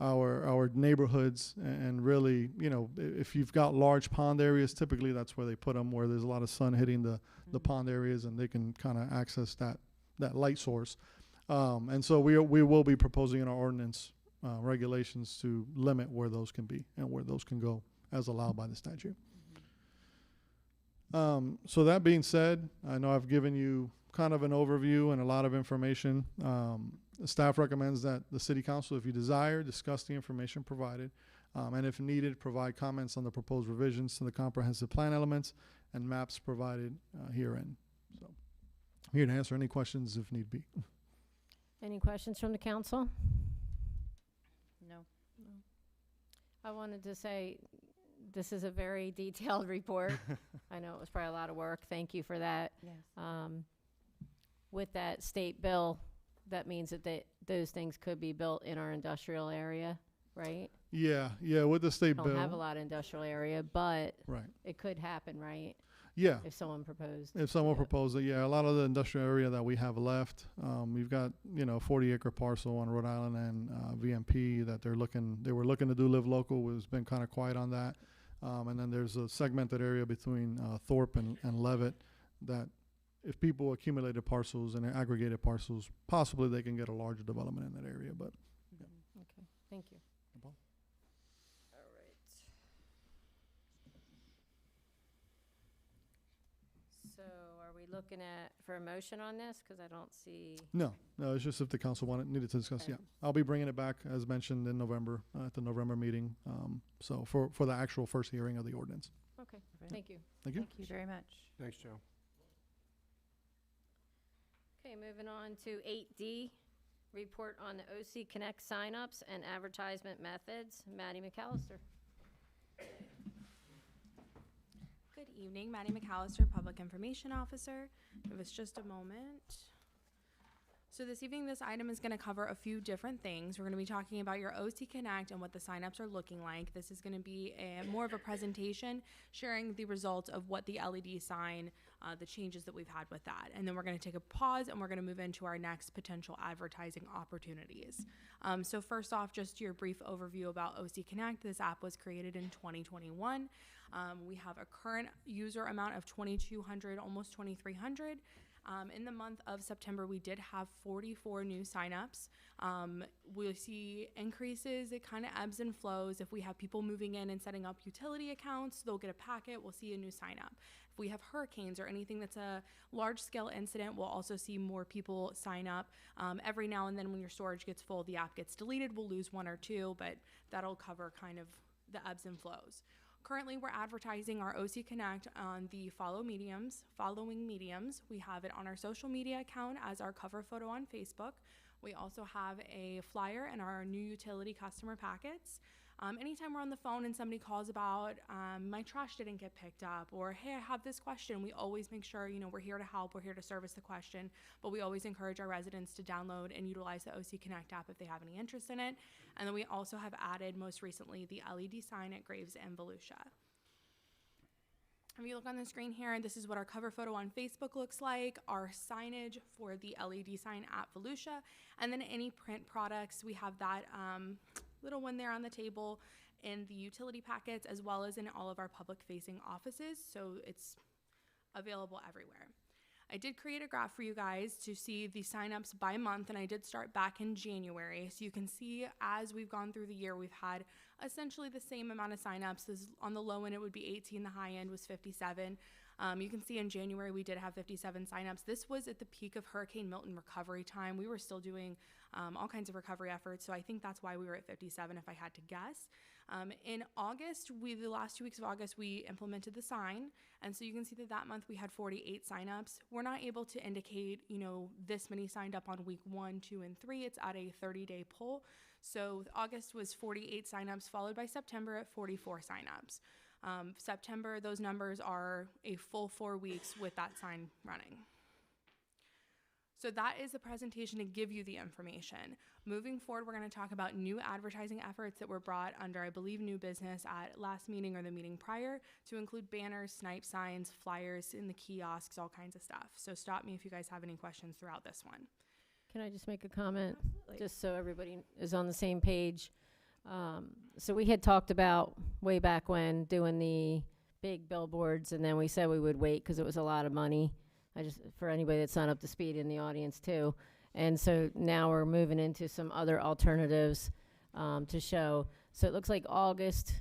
our neighborhoods, and really, if you've got large pond areas, typically that's where they put them, where there's a lot of sun hitting the pond areas, and they can kind of access that light source. And so we will be proposing in our ordinance regulations to limit where those can be and where those can go as allowed by the statute. So that being said, I know I've given you kind of an overview and a lot of information. The staff recommends that the city council, if you desire, discuss the information provided, and if needed, provide comments on the proposed revisions to the comprehensive plan elements and maps provided herein. So I'm here to answer any questions if need be. Any questions from the council? No. I wanted to say, this is a very detailed report. I know it was probably a lot of work. Thank you for that. Yes. With that state bill, that means that those things could be built in our industrial area, right? Yeah, with the state bill. Don't have a lot of industrial area, but Right. it could happen, right? Yeah. If someone proposed. If someone proposed it, yeah, a lot of the industrial area that we have left, we've got, 40-acre parcel on Rhode Island and VMP that they were looking to do live local. It's been kind of quiet on that. And then there's a segmented area between Thorpe and Levitt that if people accumulated parcels and aggregated parcels, possibly they can get a larger development in that area, but. Okay, thank you. No problem. All right. So are we looking for a motion on this? Because I don't see. No, it's just if the council needed to discuss, Okay. yeah. I'll be bringing it back, as mentioned, in November, at the November meeting, so for the actual first hearing of the ordinance. Okay, thank you. Thank you. Thank you very much. Thanks, Joe. Okay, moving on to 8D, report on the OC Connect signups and advertisement methods. Maddie McAllister. Good evening, Maddie McAllister, Public Information Officer. Give us just a moment. So this evening, this item is going to cover a few different things. We're going to be talking about your OC Connect and what the signups are looking like. This is going to be more of a presentation sharing the results of what the LED sign, the changes that we've had with that. And then we're going to take a pause and we're going to move into our next potential advertising opportunities. So first off, just your brief overview about OC Connect. This app was created in 2021. We have a current user amount of 2,200, almost 2,300. In the month of September, we did have 44 new signups. We'll see increases. It kind of ebbs and flows. If we have people moving in and setting up utility accounts, they'll get a packet. We'll see a new sign up. If we have hurricanes or anything that's a large-scale incident, we'll also see more people sign up. Every now and then when your storage gets full, the app gets deleted. We'll lose one or two, but that'll cover kind of the ebbs and flows. Currently, we're advertising our OC Connect on the following mediums. We have it on our social media account as our cover photo on Facebook. We also have a flyer in our new utility customer packets. Anytime we're on the phone and somebody calls about my trash didn't get picked up, or hey, I have this question, we always make sure, we're here to help, we're here to service the question, but we always encourage our residents to download and utilize the OC Connect app if they have any interest in it. And then we also have added most recently the LED sign at Graves and Volusia. If you look on the screen here, this is what our cover photo on Facebook looks like, our signage for the LED sign at Volusia, and then any print products, we have that little one there on the table in the utility packets as well as in all of our public-facing offices, so it's available everywhere. I did create a graph for you guys to see the signups by month, and I did start back in January. So you can see as we've gone through the year, we've had essentially the same amount of signups. On the low end, it would be 18. The high end was 57. You can see in January, we did have 57 signups. This was at the peak of Hurricane Milton recovery time. We were still doing all kinds of recovery efforts, so I think that's why we were at 57 if I had to guess. In August, the last 2 weeks of August, we implemented the sign, and so you can see that month we had 48 signups. We're not able to indicate, this many signed up on week 1, 2, and 3. It's at a 30-day poll. So August was 48 signups, followed by September at 44 signups. September, those numbers are a full 4 weeks with that sign running. So that is the presentation to give you the information. Moving forward, we're going to talk about new advertising efforts that were brought under, I believe, new business at last meeting or the meeting prior, to include banners, snipe signs, flyers in the kiosks, all kinds of stuff. So stop me if you guys have any questions throughout this one. Can I just make a comment? Absolutely. Just so everybody is on the same page. So we had talked about way back when doing the big billboards, and then we said we would wait because it was a lot of money. For anybody that's not up to speed in the audience too. And so now we're moving into some other alternatives. to show. So it looks like August,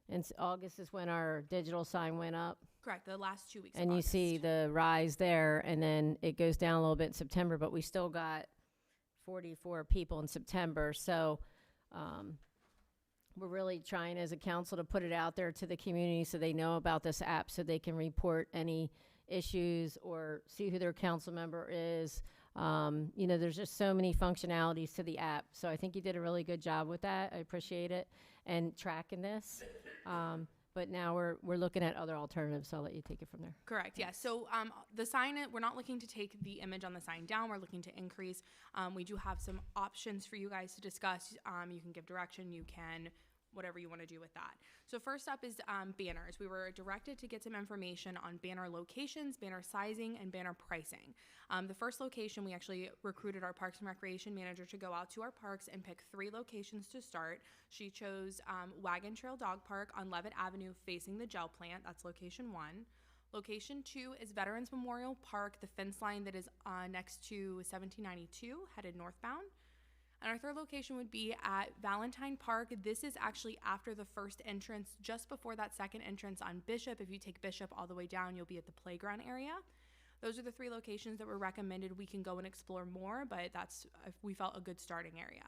and August is when our digital sign went up. Correct, the last 2 weeks of And you August. see the rise there, and then it goes down a little bit in September, but we still got 44 people in September. So we're really trying as a council to put it out there to the community so they know about this app, so they can report any issues or see who their council member is. You know, there's just so many functionalities to the app. So I think you did a really good job with that. I appreciate it, and tracking this. But now we're looking at other alternatives, so I'll let you take it from there. Correct, yes. So the sign, we're not looking to take the image on the sign down. We're looking to increase. We do have some options for you guys to discuss. You can give direction. You can whatever you want to do with that. So first up is banners. We were directed to get some information on banner locations, banner sizing, and banner pricing. The first location, we actually recruited our Parks and Recreation manager to go out to our parks and pick 3 locations to start. She chose Wagon Trail Dog Park on Levitt Avenue facing the gel plant. That's location 1. Location 2 is Veterans Memorial Park, the fence line that is next to 1792, headed northbound. And our third location would be at Valentine Park. This is actually after the first entrance, just before that second entrance on Bishop. If you take Bishop all the way down, you'll be at the playground area. Those are the 3 locations that were recommended. We can go and explore more, but that's, we felt, a good starting area.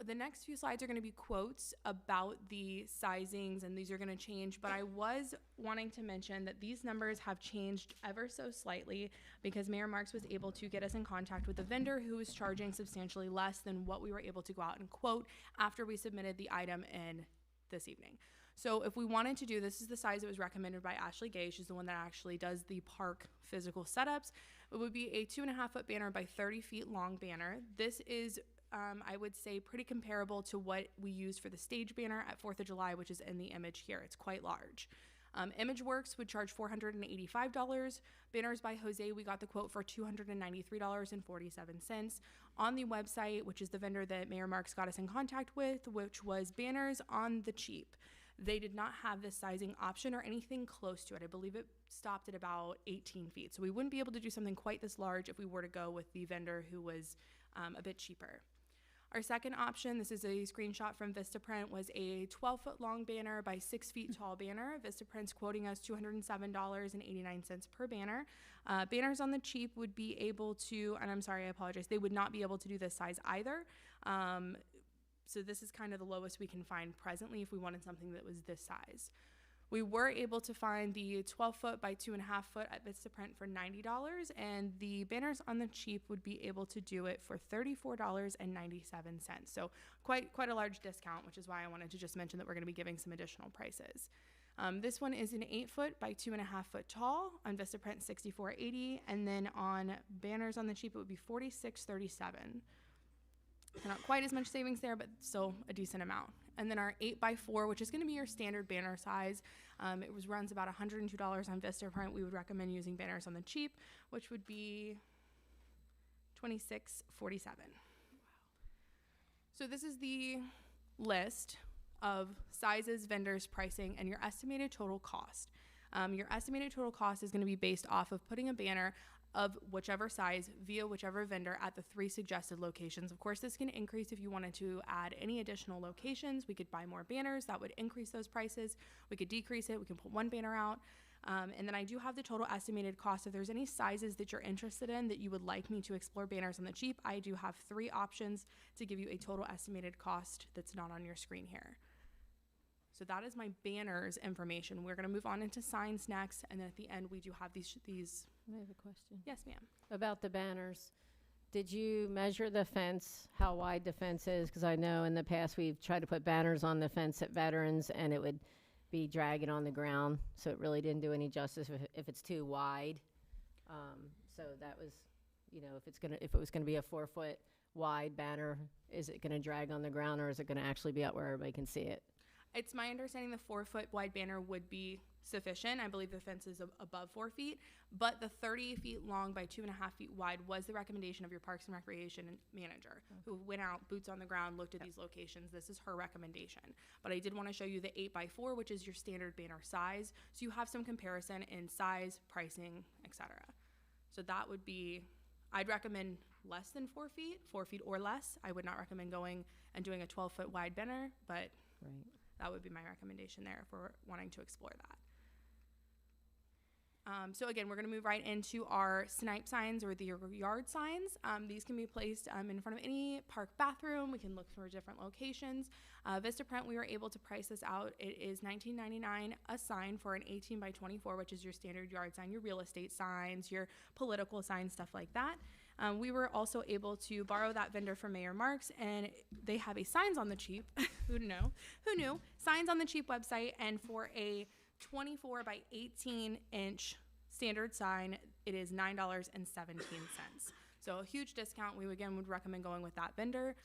The next few slides are going to be quotes about the sizings, and these are going to change, but I was wanting to mention that these numbers have changed ever so slightly because Mayor Marks was able to get us in contact with a vendor who was charging substantially less than what we were able to go out and quote after we submitted the item in this evening. So if we wanted to do, this is the size that was recommended by Ashley Gay. She's the one that actually does the park physical setups. It would be a 2.5-foot banner by 30 feet long banner. This is I would say pretty comparable to what we used for the stage banner at 4th of July, which is in the image here. It's quite large. ImageWorks would charge $485. Banners by Jose, we got the quote for $293.47. On the website, which is the vendor that Mayor Marks got us in contact with, which was Banners on the Cheap. They did not have this sizing option or anything close to it. I believe it stopped at about 18 feet. So we wouldn't be able to do something quite this large if we were to go with the vendor who was a bit cheaper. Our second option, this is a screenshot from Vistaprint, was a 12-foot long banner by 6 feet tall banner. Vistaprint's quoting us $207.89 per banner. Banners on the Cheap would be able to, and I'm sorry, I apologize, they would not be able to do this size either. So this is kind of the lowest we can find presently if we wanted something that was this size. We were able to find the 12-foot by 2.5-foot at Vistaprint for $90, and the banners on the Cheap would be able to do it for $34.97. So quite a large discount, which is why I wanted to just mention that we're going to be giving some additional prices. This one is an 8-foot by 2.5-foot tall on Vistaprint, $64.80, and then on banners on the Cheap it would be $46.37. So not quite as much savings there, but still a decent amount. And then our 8x4, which is going to be your standard banner size, runs about $102 on Vistaprint. We would recommend using banners on the Cheap, which would be $26.47. So this is the list of sizes, vendors, pricing, and your estimated total cost. Your estimated total cost is going to be based off of putting a banner of whichever size via whichever vendor at the 3 suggested locations. Of course, this can increase if you wanted to add any additional locations. We could buy more banners. That would increase those prices. We could decrease it. We can put one banner out. And then I do have the total estimated cost. If there's any sizes that you're interested in that you would like me to explore banners on the Cheap, I do have 3 options to give you a total estimated cost that's not on your screen here. So that is my banners information. We're going to move on into signs next, and then at the end we do have these. I have a question. Yes, ma'am. About the banners. Did you measure the fence, how wide the fence is? Because I know in the past we've tried to put banners on the fence at Veterans, and it would be dragging on the ground, so it really didn't do any justice if it's too wide. So that was, you know, if it was gonna be a 4-foot wide banner, is it gonna drag on the ground, or is it gonna actually be out where everybody can see it? It's my understanding the 4-foot wide banner would be sufficient. I believe the fence is above 4 feet, but the 30 feet long by 2.5 feet wide was the recommendation of your Parks and Recreation manager, who went out, boots on the ground, looked at these locations. This is her recommendation. But I did want to show you the 8x4, which is your standard banner size, so you have some comparison in size, pricing, etc. So that would be, I'd recommend less than 4 feet, 4 feet or less. I would not recommend going and doing a 12-foot wide banner, but Right. that would be my recommendation there if we're wanting to explore that. So again, we're going to move right into our snipe signs or the yard signs. These can be placed in front of any park bathroom. We can look for different locations. Vistaprint, we were able to price this out. It is $19.99 a sign for an 18 by 24, which is your standard yard sign, your real estate signs, your political signs, stuff like that. We were also able to borrow that vendor from Mayor Marks, and they have a Signs on the Cheap. Who knew? Who knew? Signs on the Cheap website, and for a 24 by 18 inch standard sign, it is $9.17. So a huge discount. We again would recommend going with that vendor.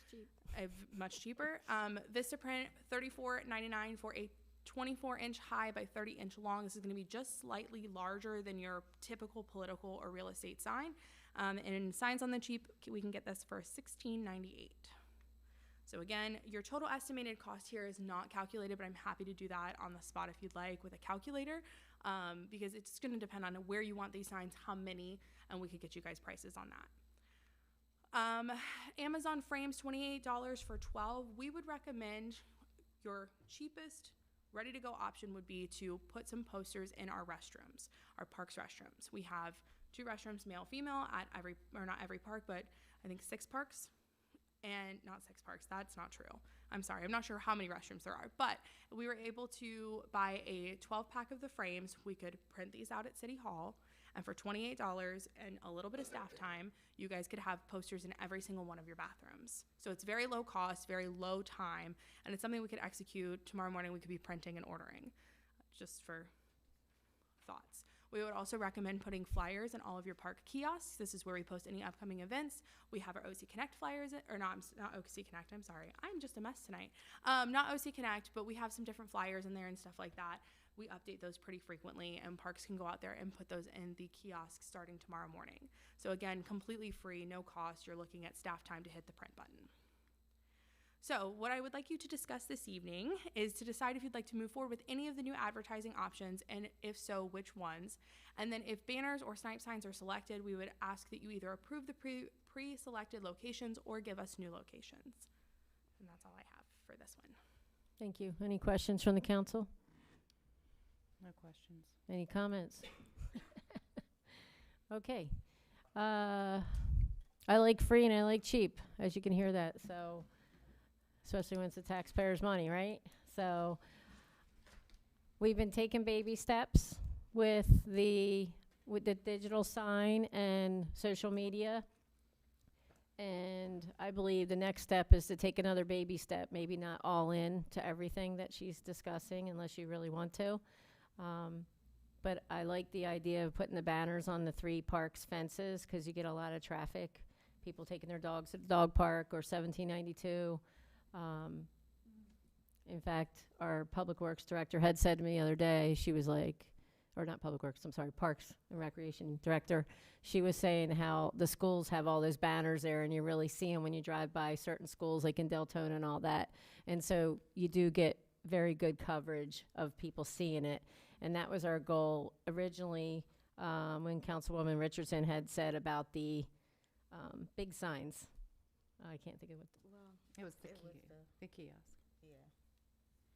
Much cheaper. Vistaprint, $34.99 for a 24-inch high by 30-inch long. This is going to be just slightly larger than your typical political or real estate sign. And in Signs on the Cheap, we can get this for $16.98. So again, your total estimated cost here is not calculated, but I'm happy to do that on the spot if you'd like with a calculator, because it's going to depend on where you want these signs, how many, and we could get you guys prices on that. Amazon frames, $28 for 12. We would recommend your cheapest ready-to-go option would be to put some posters in our restrooms, our parks restrooms. We have 2 restrooms, male, female, at every, or not every park, but I think 6 parks. And not 6 parks, that's not true. I'm sorry, I'm not sure how many restrooms there are, but we were able to buy a 12-pack of the frames. We could print these out at City Hall, and for $28 and a little bit of staff time, you guys could have posters in every single one of your bathrooms. So it's very low cost, very low time, and it's something we could execute tomorrow morning. We could be printing and ordering, just for thoughts. We would also recommend putting flyers in all of your park kiosks. This is where we post any upcoming events. We have our OC Connect flyers, or not OC Connect, I'm sorry. I'm just a mess tonight. Not OC Connect, but we have some different flyers in there and stuff like that. We update those pretty frequently, and parks can go out there and put those in the kiosks starting tomorrow morning. So again, completely free, no cost. You're looking at staff time to hit the print button. So what I would like you to discuss this evening is to decide if you'd like to move forward with any of the new advertising options, and if so, which ones. And then if banners or snipe signs are selected, we would ask that you either approve the pre-selected locations or give us new locations. And that's all I have for this one. Thank you. Any questions from the council? No questions. Any comments? Okay. I like free and I like cheap, as you can hear that. So, especially when it's the taxpayers' money, right? So, we've been taking baby steps with the digital sign and social media. And I believe the next step is to take another baby step, maybe not all in to everything that she's discussing unless you really want to. But I like the idea of putting the banners on the 3 parks fences, because you get a lot of traffic, people taking their dogs to the dog park or 1792. In fact, our Public Works Director had said to me the other day, she was like, or not Public Works, I'm sorry, Parks and Recreation Director, she was saying how the schools have all those banners there, and you really see them when you drive by certain schools like in Deltona and all that. And so you do get very good coverage of people seeing it. And that was our goal originally, when Councilwoman Richardson had said about the big signs. I can't think of what. It was the kiosk. Yeah.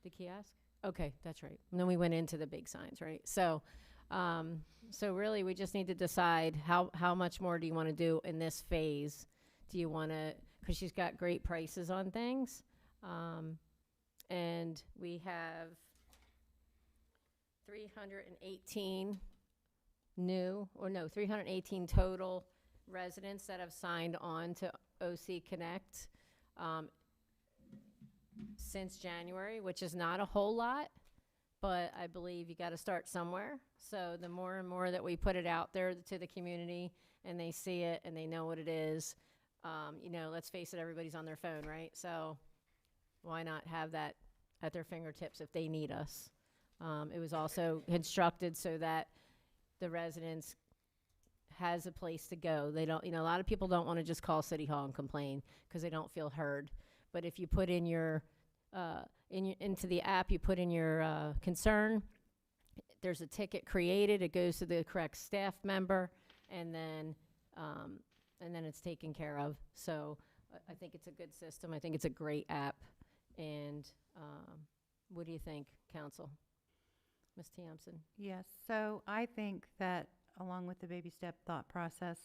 The kiosk? Okay, that's right. And then we went into the big signs, right? So, so really we just need to decide how much more do you want to do in this phase? Do you want to, because she's got great prices on things. And we have 318 318 total residents that have signed on to OC Connect since January, which is not a whole lot, but I believe you got to start somewhere. So the more and more that we put it out there to the community and they see it and they know what it is, you know, let's face it, everybody's on their phone, right? So why not have that at their fingertips if they need us? It was also constructed so that the residents has a place to go. They don't, you know, a lot of people don't want to just call City Hall and complain because they don't feel heard. But if you put in your, into the app, you put in your concern, there's a ticket created, it goes to the correct staff member, and then and then it's taken care of. So I think it's a good system. I think it's a great app. And what do you think, council? Ms. Thompson? Yes, so I think that along with the baby step thought process,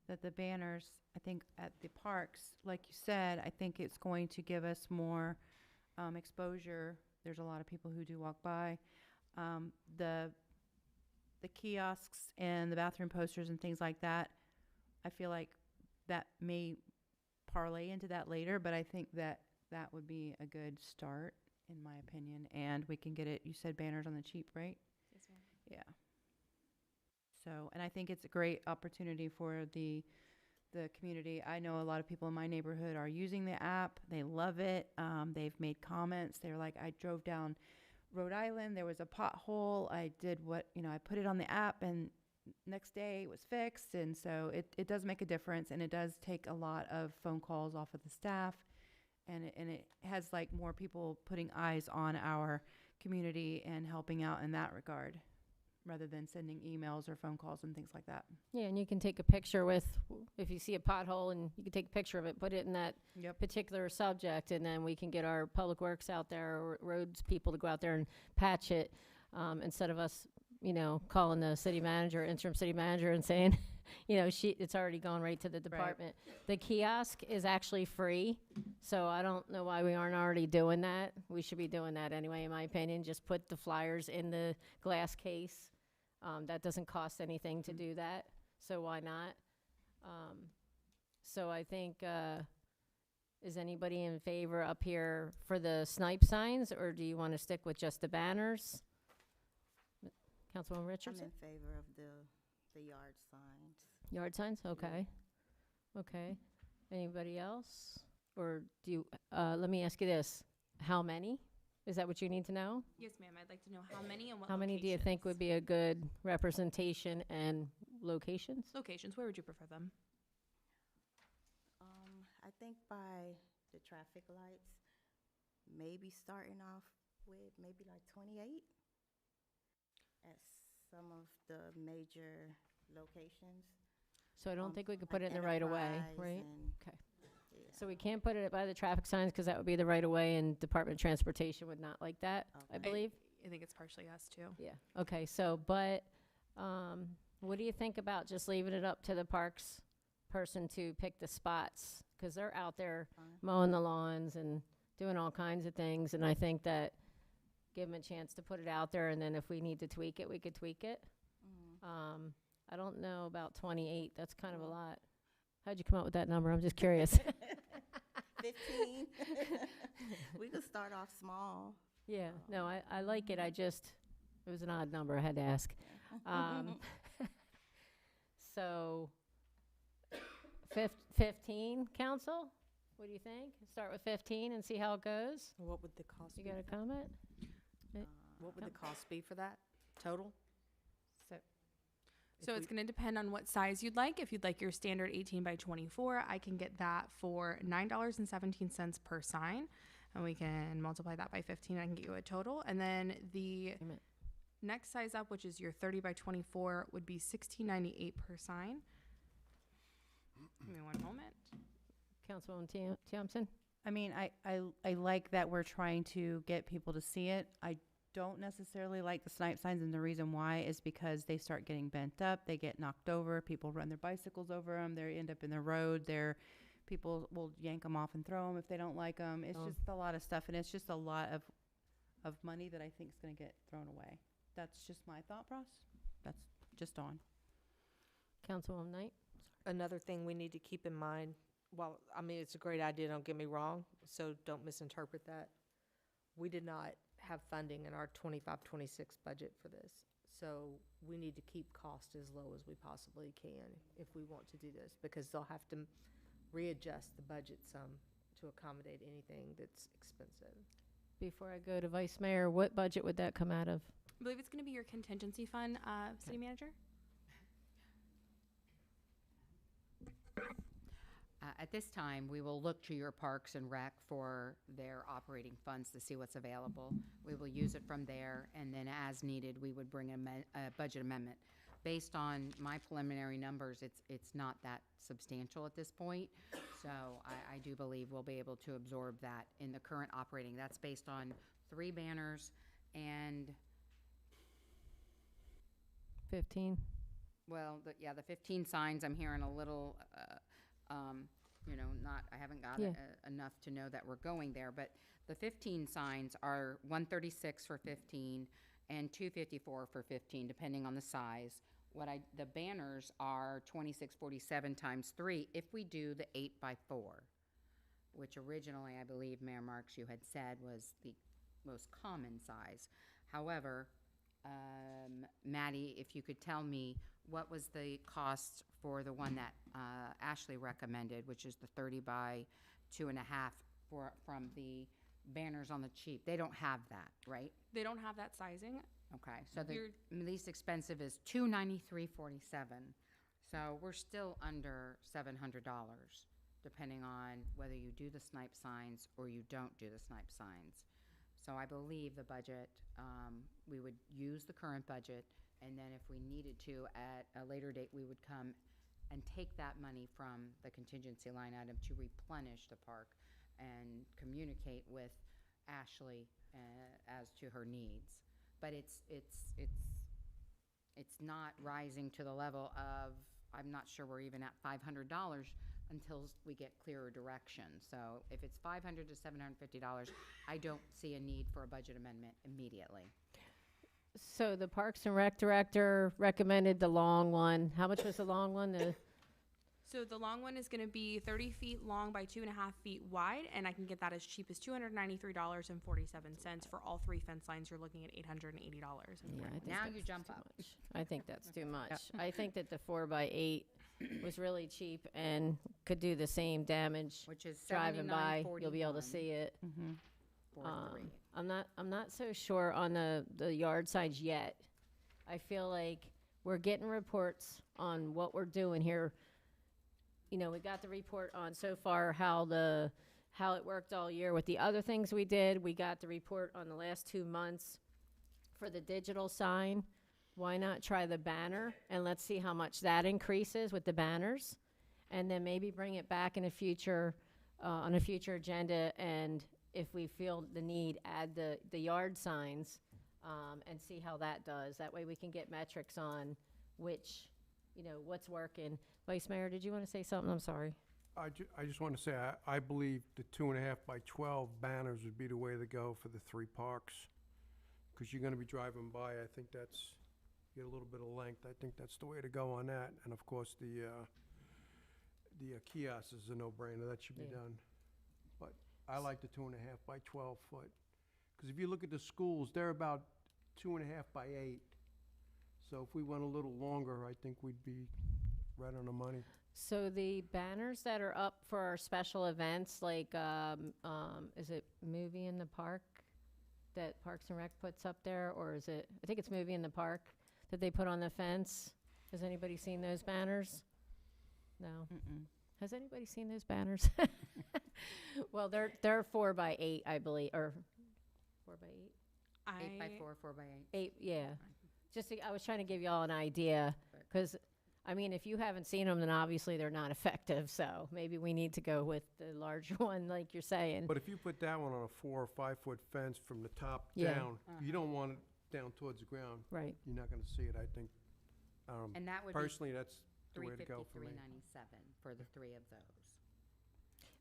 that the banners, I think at the parks, like you said, I think it's going to give us more exposure. There's a lot of people who do walk by. The kiosks and the bathroom posters and things like that, I feel like that may parlay into that later, but I think that that would be a good start, in my opinion. And we can get it, you said banners on the cheap, right? Yes, ma'am. Yeah. So, and I think it's a great opportunity for the community. I know a lot of people in my neighborhood are using the app. They love it. They've made comments. They're like, I drove down Rhode Island. There was a pothole. I did I put it on the app, and next day it was fixed. And so it does make a difference, and it does take a lot of phone calls off of the staff. And it has like more people putting eyes on our community and helping out in that regard, rather than sending emails or phone calls and things like that. Yeah, and you can take a picture if you see a pothole, and you can take a picture of it, put it in that particular subject, and then we can get our public works out there, or roads people to go out there and patch it, instead of us, calling the city manager, interim city manager, and saying, it's already gone right to the department. The kiosk is actually free, so I don't know why we aren't already doing that. We should be doing that anyway, in my opinion. Just put the flyers in the glass case. That doesn't cost anything to do that, so why not? So I think, is anybody in favor up here for the snipe signs, or do you want to stick with just the banners? Councilwoman Richardson? I'm in favor of the yard signs. Yard signs, okay. Okay. Anybody else? Or do you, let me ask you this, how many? Is that what you need to know? Yes, ma'am. I'd like to know how many and what How many do you think would be a good representation and locations? locations. Where would you prefer them? I think by the traffic lights, maybe starting off with maybe like 28 at some of the major locations. So I don't think we could put it in the right of way, right? Okay. Yeah. So we can't put it by the traffic signs, because that would be the right of way, and Department of Transportation would not like that, I believe. I think it's partially us too. Yeah, okay, so, but, what do you think about just leaving it up to the parks person to pick the spots? Because they're out there mowing the lawns and doing all kinds of things, and I think that give them a chance to put it out there, and then if we need to tweak it, we could tweak it. I don't know about 28, that's kind of a lot. How'd you come up with that number? I'm just curious. 15. We could start off small. Yeah, no, I like it, it was an odd number, I had to ask. So, 15, council? What do you think? Start with 15 and see how it goes? What would the cost You be? got a comment? What would the cost be for that total? So it's going to depend on what size you'd like. If you'd like your standard 18 by 24, I can get that for $9.17 per sign. And we can multiply that by 15. I can get you a total. And then the next size up, which is your 30 by 24, would be $16.98 per sign. Give me one moment. Councilwoman Thompson? I mean, I like that we're trying to get people to see it. I don't necessarily like the snipe signs, and the reason why is because they start getting bent up, they get knocked over, people run their bicycles over them, they end up in the road, people will yank them off and throw them if they don't like them. It's just a lot of stuff, and it's just a lot of money that I think is going to get thrown away. That's just my thought process. That's just on. Councilwoman Knight? Another thing we need to keep in mind, well, I mean, it's a great idea, don't get me wrong, so don't misinterpret that. We did not have funding in our 25-26 budget for this. So we need to keep cost as low as we possibly can if we want to do this, because they'll have to readjust the budget some to accommodate anything that's expensive. Before I go to Vice Mayor, what budget would that come out of? I believe it's going to be your contingency fund, City Manager. At this time, we will look to your Parks and Rec for their operating funds to see what's available. We will use it from there, and then as needed, we would bring a budget amendment. based on my preliminary numbers, it's not that substantial at this point. So I do believe we'll be able to absorb that in the current operating. That's based on 3 banners and, 15. well, the 15 signs, I'm hearing a little, I haven't got Yeah. enough to know that we're going there, but the 15 signs are 136 for 15 and 254 for 15, depending on the size. The banners are 2647 times 3 if we do the 8x4, which originally, I believe, Mayor Marks, you had said was the most common size. However, Maddie, if you could tell me what was the cost for the one that Ashley recommended, which is the 30 by 2.5 from the banners on the cheap. They don't have that, right? They don't have that sizing. Okay, so the You're- least expensive is $293.47. So we're still under $700, depending on whether you do the snipe signs or you don't do the snipe signs. So I believe the budget, we would use the current budget, and then if we needed to, at a later date, we would come and take that money from the contingency line item to replenish the park and communicate with Ashley as to her needs. But it's not rising to the level of, I'm not sure we're even at $500 until we get clearer direction. So if it's $500 to $750, I don't see a need for a budget amendment immediately. So the Parks and Rec director recommended the long one. How much was the long one? So the long one is going to be 30 feet long by 2.5 feet wide, and I can get that as cheap as $293.47 for all 3 fence lines. You're looking at $880. Yeah, I think Now that's you jump too up. much. I think that's too much. I think that the 4x8 was really cheap and could do the same damage. Which is driving by, you'll be able to $79.41. see it. For 3. I'm not so sure on the yard signs yet. I feel like we're getting reports on what we're doing here. You know, we got the report on so far how it worked all year with the other things we did. We got the report on the last 2 months for the digital sign. Why not try the banner and let's see how much that increases with the banners, and then maybe bring it back in a future on a future agenda, and if we feel the need, add the yard signs and see how that does. That way we can get metrics on what's working. Vice Mayor, did you want to say something? I'm sorry. I just want to say, I believe the 2.5 by 12 banners would be the way to go for the 3 parks. Because you're going to be driving by, I think get a little bit of length. I think that's the way to go on that. And of course, the kiosk is a no-brainer. That should be done. But I like the 2.5 by 12 foot. Because if you look at the schools, they're about 2.5 by 8. So if we went a little longer, I think we'd be right on the money. So the banners that are up for our special events, like, is it Movie in the Park that Parks and Rec puts up there? Or is it, I think it's Movie in the Park that they put on the fence. Has anybody seen those banners? No. Has anybody seen those banners? Well, they're 4 by 8, I believe, or 4 by 8? 8 by 4, 4 by 8. 8, yeah. I was trying to give y'all an idea, because, I mean, if you haven't seen them, then obviously they're not effective, so maybe we need to go with the larger one, like you're saying. But if you put that one on a 4 or 5 foot fence from the top Yeah. down, you don't want it down towards the ground. Right. You're not going to see it, I think. And that would be Personally, that's the way to go for me. $353.97 for the 3 of those.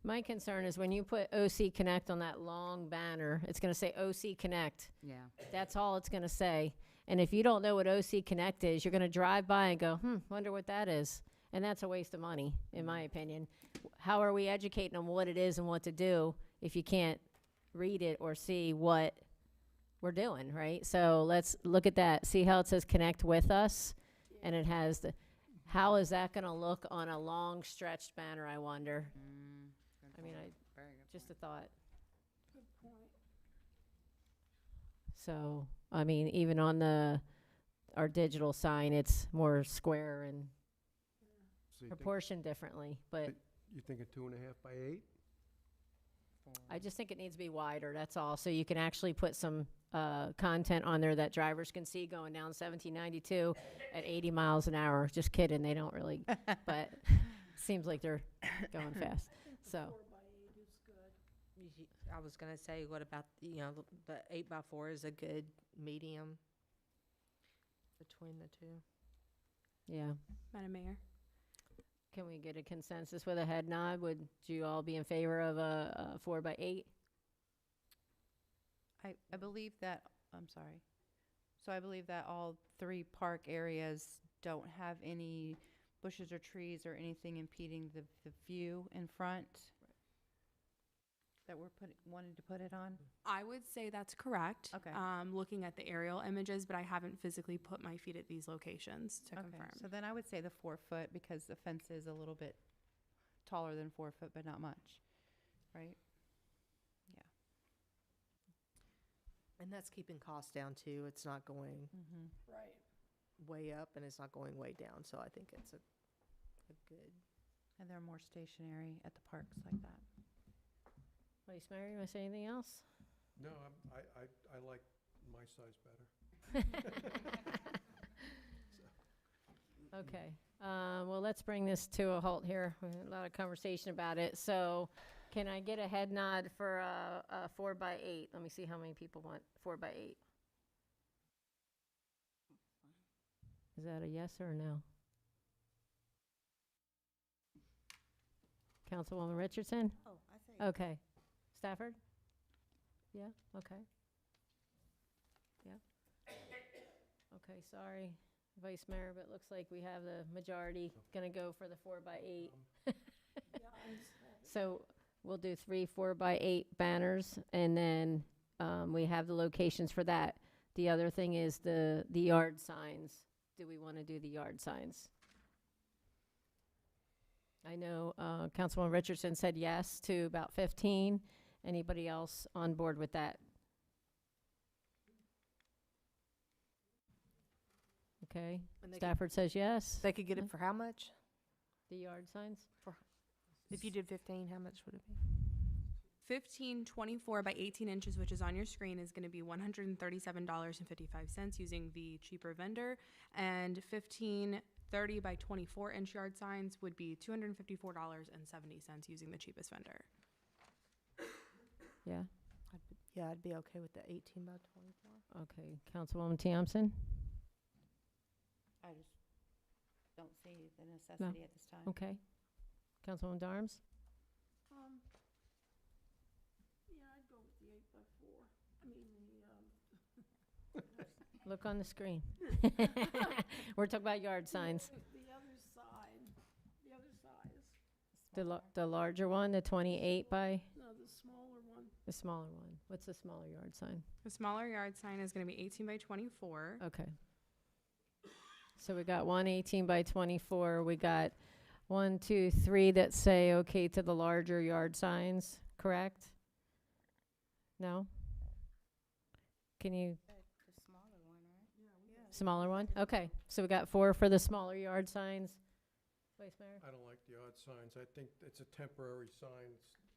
My concern is when you put OC Connect on that long banner, it's going to say OC Connect. Yeah. That's all it's going to say. And if you don't know what OC Connect is, you're going to drive by and go, wonder what that is. And that's a waste of money, in my opinion. How are we educating them what it is and what to do if you can't read it or see what we're doing, right? So let's look at that. See how it says Connect with us? And it has how is that going to look on a long stretched banner, I wonder? I mean, just a thought. Good point. So, I mean, even on our digital sign, it's more square and So you think- proportioned differently. But You think a 2.5 by 8? I just think it needs to be wider, that's all. So you can actually put some content on there that drivers can see going down 1792 at 80 miles an hour. Just kidding, they don't really, but seems like they're going fast. So, I was gonna say, what about, the 8x4 is a good medium between the two. yeah. Madam Mayor? Can we get a consensus with a head nod? Would you all be in favor of a 4x8? I believe that, I'm sorry. So I believe that all 3 park areas don't have any bushes or trees or anything impeding the view in front that we're wanting to put it on? I would say that's correct. Okay. Looking at the aerial images, but I haven't physically put my feet at these locations to confirm. So then I would say the 4 foot because the fence is a little bit taller than 4 foot, but not much, right? Yeah. And that's keeping costs down too. It's not going Right. way up and it's not going way down, so I think it's a good. And they're more stationary at the parks like that. Vice Mayor, you want to say anything else? No, I like my size better. Okay, well, let's bring this to a halt here. We had a lot of conversation about it. So can I get a head nod for a 4x8? Let me see how many people want 4x8. Is that a yes or a no? Councilwoman Richardson? Oh, I say. Okay. Stafford? Yeah, okay. Yeah. Okay, sorry, Vice Mayor, but it looks like we have the majority gonna go for the 4x8. So we'll do 3 4x8 banners, and then we have the locations for that. The other thing is the yard signs. Do we want to do the yard signs? I know Councilwoman Richardson said yes to about 15. Anybody else on board with that? Okay. And they Stafford says yes. They could get it for how much? The yard signs? If you did 15, how much would it be? 15 24 by 18 inches, which is on your screen, is going to be $137.55 using the cheaper vendor, and 15 30 by 24 inch yard signs would be $254.70 using the cheapest vendor. Yeah. I'd be okay with the 18 by 24. Okay. Councilwoman Thompson? I just don't see the necessity at this time. Okay. Councilwoman Darms? Yeah, I'd go with the 8x4. I mean, Look on the screen. We're talking about yard signs. the other side, the other size. The larger one, the 28 by? No, the smaller one. The smaller one. What's the smaller yard sign? The smaller yard sign is going to be 18 by 24. Okay. So we got one 18 by 24. We got 1, 2, 3 that say okay to the larger yard signs, correct? No? Can you? The smaller one, right? Smaller one? Okay. So we got 4 for the smaller yard signs. Vice Mayor? I don't like the odd signs. I think it's a temporary sign.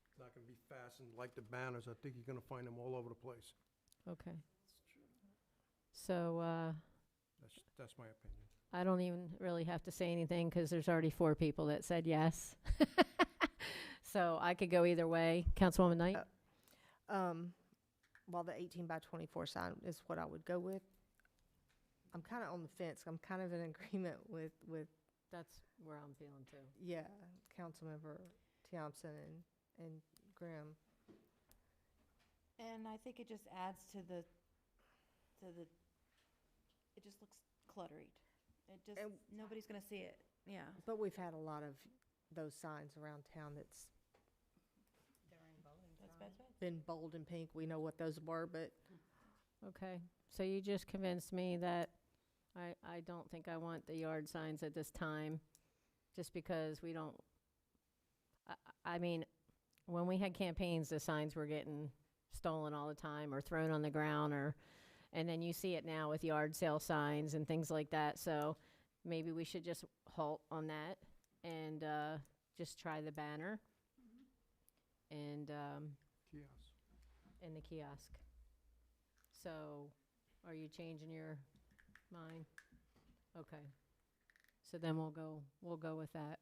It's not gonna be fastened like the banners. I think you're gonna find them all over the place. Okay. So, That's my opinion. I don't even really have to say anything because there's already 4 people that said yes. So I could go either way. Councilwoman Knight? Well, the 18 by 24 sign is what I would go with. I'm kind of on the fence. I'm kind of in agreement with That's where I'm feeling too. yeah, Councilmember Thompson and Grimm. And I think it just adds to the, it just looks cluttered. It just, And- nobody's gonna see it, yeah. But we've had a lot of those signs around town that's been bold and pink. We know what those were, but Okay. So you just convinced me that I don't think I want the yard signs at this time, just because we don't, I mean, when we had campaigns, the signs were getting stolen all the time or thrown on the ground and then you see it now with yard sale signs and things like that. So maybe we should just halt on that and just try the banner and Kiosk. and the kiosk. So are you changing your mind? Okay. So then we'll go with that.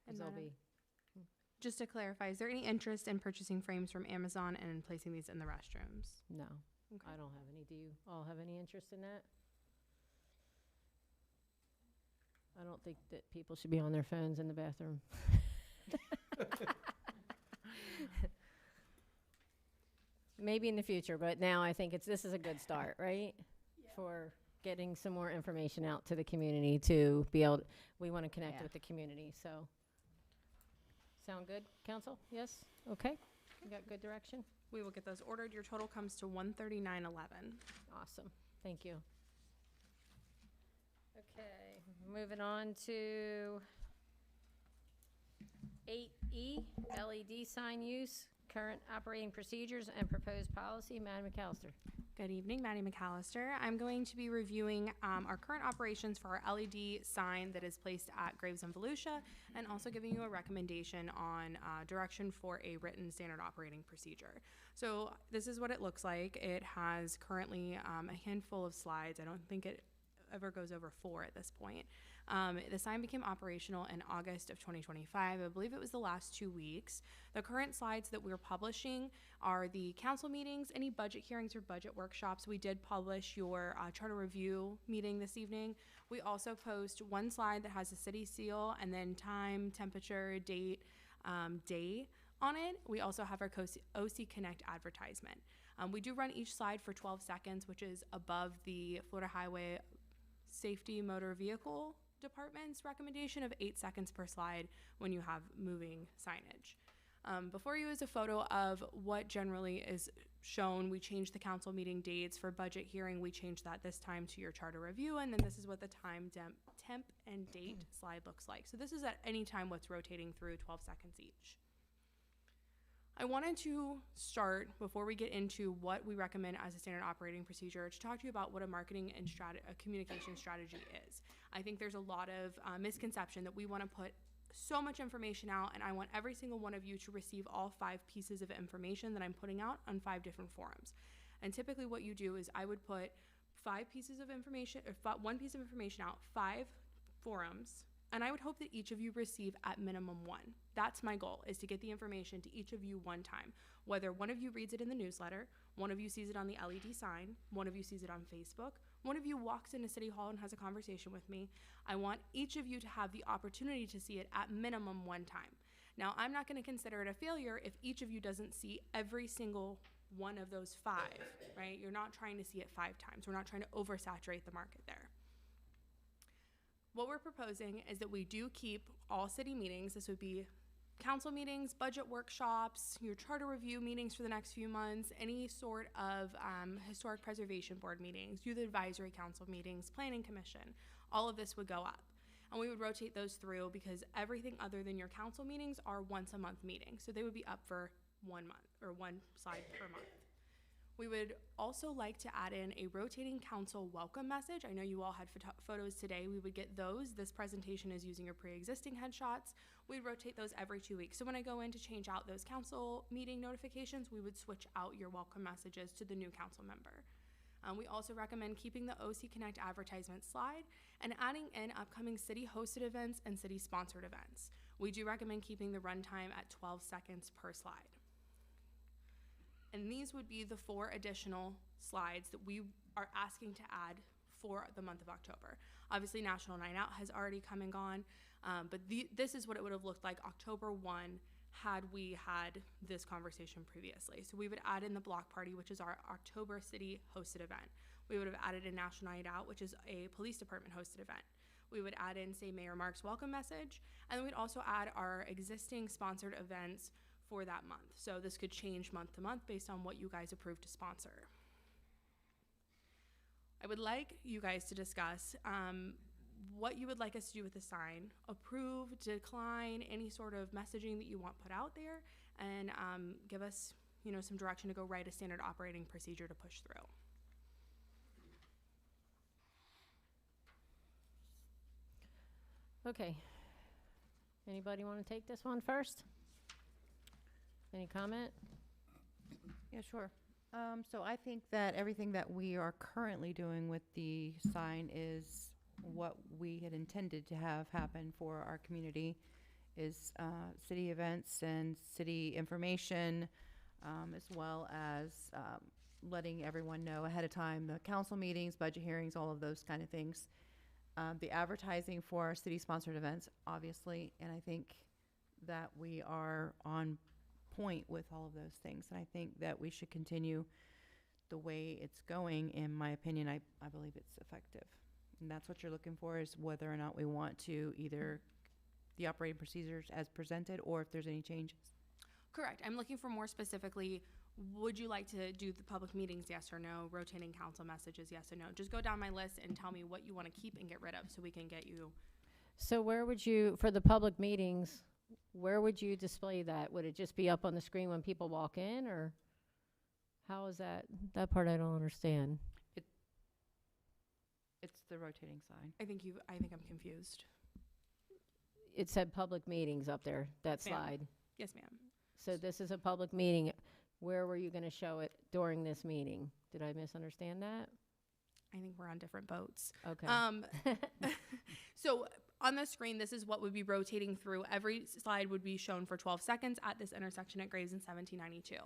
'Cause And they'll Madam- be, Just to clarify, is there any interest in purchasing frames from Amazon and placing these in the restrooms? no, Okay. I don't have any. Do you all have any interest in that? I don't think that people should be on their phones in the bathroom. Maybe in the future, but now I think this is a good start, right? For getting some more information out to the community to be able, we want to connect Yeah. with the community, so. Sound good, council? Yes? Okay. You got good direction? We will get those ordered. Your total comes to 139.11. Awesome. Thank you. Okay, moving on to 8E, LED sign use, current operating procedures and proposed policy. Madam McAllister. Good evening, Maddie McAllister. I'm going to be reviewing our current operations for our LED sign that is placed at Graves and Volusia, and also giving you a recommendation on direction for a written standard operating procedure. So this is what it looks like. It has currently a handful of slides. I don't think it ever goes over 4 at this point. The sign became operational in August of 2025. I believe it was the last 2 weeks. The current slides that we're publishing are the council meetings, any budget hearings or budget workshops. We did publish your charter review meeting this evening. We also post one slide that has a city seal and then time, temperature, date, day on it. We also have our OC Connect advertisement. We do run each slide for 12 seconds, which is above the Florida Highway Safety Motor Vehicle Department's recommendation of 8 seconds per slide when you have moving signage. Before you is a photo of what generally is shown. We changed the council meeting dates for budget hearing. We changed that this time to your charter review, and then this is what the time, temp, and date slide looks like. So this is at any time what's rotating through 12 seconds each. I wanted to start, before we get into what we recommend as a standard operating procedure, to talk to you about what a marketing and a communication strategy is. I think there's a lot of misconception that we want to put so much information out, and I want every single one of you to receive all 5 pieces of information that I'm putting out on 5 different forums. And typically what you do is I would put 5 pieces of information, or 1 piece of information out, 5 forums, and I would hope that each of you receive at minimum 1. That's my goal, is to get the information to each of you 1 time. Whether one of you reads it in the newsletter, one of you sees it on the LED sign, one of you sees it on Facebook, one of you walks into City Hall and has a conversation with me. I want each of you to have the opportunity to see it at minimum 1 time. Now, I'm not going to consider it a failure if each of you doesn't see every single one of those 5, right? You're not trying to see it 5 times. We're not trying to oversaturate the market there. What we're proposing is that we do keep all city meetings. This would be council meetings, budget workshops, your charter review meetings for the next few months, any sort of historic preservation board meetings, youth advisory council meetings, planning commission. All of this would go up. And we would rotate those through because everything other than your council meetings are once a month meetings. So they would be up for 1 month, or 1 slide per month. We would also like to add in a rotating council welcome message. I know you all had photos today. We would get those. This presentation is using your pre-existing headshots. We'd rotate those every 2 weeks. So when I go in to change out those council meeting notifications, we would switch out your welcome messages to the new council member. We also recommend keeping the OC Connect advertisement slide and adding in upcoming city-hosted events and city-sponsored events. We do recommend keeping the runtime at 12 seconds per slide. And these would be the 4 additional slides that we are asking to add for the month of October. Obviously, National Night Out has already come and gone, but this is what it would have looked like October 1 had we had this conversation previously. So we would add in the block party, which is our October city hosted event. We would have added in National Night Out, which is a police department hosted event. We would add in, say, Mayor Mark's welcome message, and then we'd also add our existing sponsored events for that month. So this could change month to month based on what you guys approve to sponsor. I would like you guys to discuss what you would like us to do with the sign, approve, decline, any sort of messaging that you want put out there, and give us, some direction to go write a standard operating procedure to push through. Okay. Anybody want to take this one first? Any comment? Yeah, sure. So I think that everything that we are currently doing with the sign is what we had intended to have happen for our community, is city events and city information, as well as letting everyone know ahead of time, the council meetings, budget hearings, all of those kind of things. The advertising for our city-sponsored events, obviously, and I think that we are on point with all of those things. And I think that we should continue the way it's going. In my opinion, I believe it's effective. And that's what you're looking for, is whether or not we want to either the operating procedures as presented, or if there's any changes. Correct. I'm looking for more specifically, would you like to do the public meetings, yes or no? Rotating council messages, yes or no? Just go down my list and tell me what you want to keep and get rid of so we can get you. So where would you, for the public meetings, where would you display that? Would it just be up on the screen when people walk in, or how is that? That part I don't understand. It's the rotating sign. I think I'm confused. It said public meetings up there, that Ma'am. slide. Yes, ma'am. So this is a public meeting. Where were you going to show it during this meeting? Did I misunderstand that? I think we're on different boats. Okay. So on the screen, this is what would be rotating through. Every slide would be shown for 12 seconds at this intersection at Graves and 1792.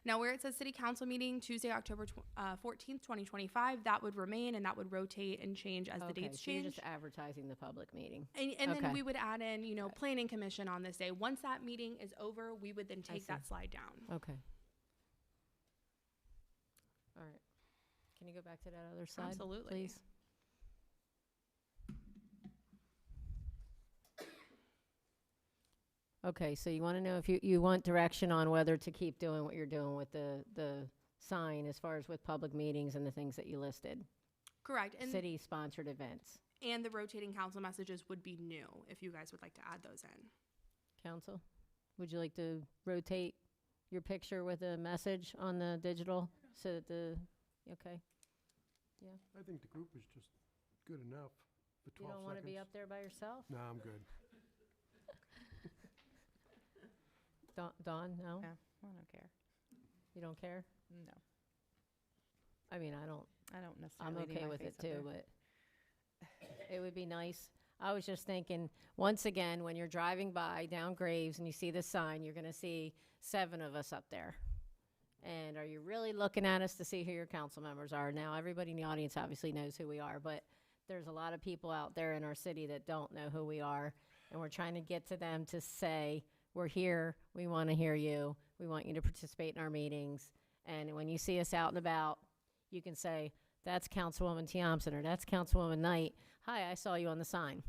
Now, where it says City Council meeting Tuesday, October 14th, 2025, that would remain, and that would rotate and change as the dates so you're change. just advertising the public meeting. And then we would add in, Planning Commission on this day. Once that meeting is over, we would then take that slide down. Okay. All right. Can you go back to that other slide, Absolutely. please? Okay, so you want to know if you want direction on whether to keep doing what you're doing with the sign as far as with public meetings and the things that you listed. Correct. And City-sponsored events. And the rotating council messages would be new if you guys would like to add those in. Council, would you like to rotate your picture with a message on the digital so that okay? Yeah. I think the group is just good enough for 12 seconds. You don't want to be up there by yourself? No, I'm good. Dawn, no? Yeah, I don't care. You don't care? No. I mean, I don't necessarily I'm need okay my with face it up there. too, but it would be nice. I was just thinking, once again, when you're driving by down Graves and you see the sign, you're going to see 7 of us up there. And are you really looking at us to see who your council members are? Now, everybody in the audience obviously knows who we are, but there's a lot of people out there in our city that don't know who we are, and we're trying to get to them to say, we're here, we want to hear you, we want you to participate in our meetings, and when you see us out and about, you can say, that's Councilwoman Thompson, or that's Councilwoman Knight. Hi, I saw you on the sign,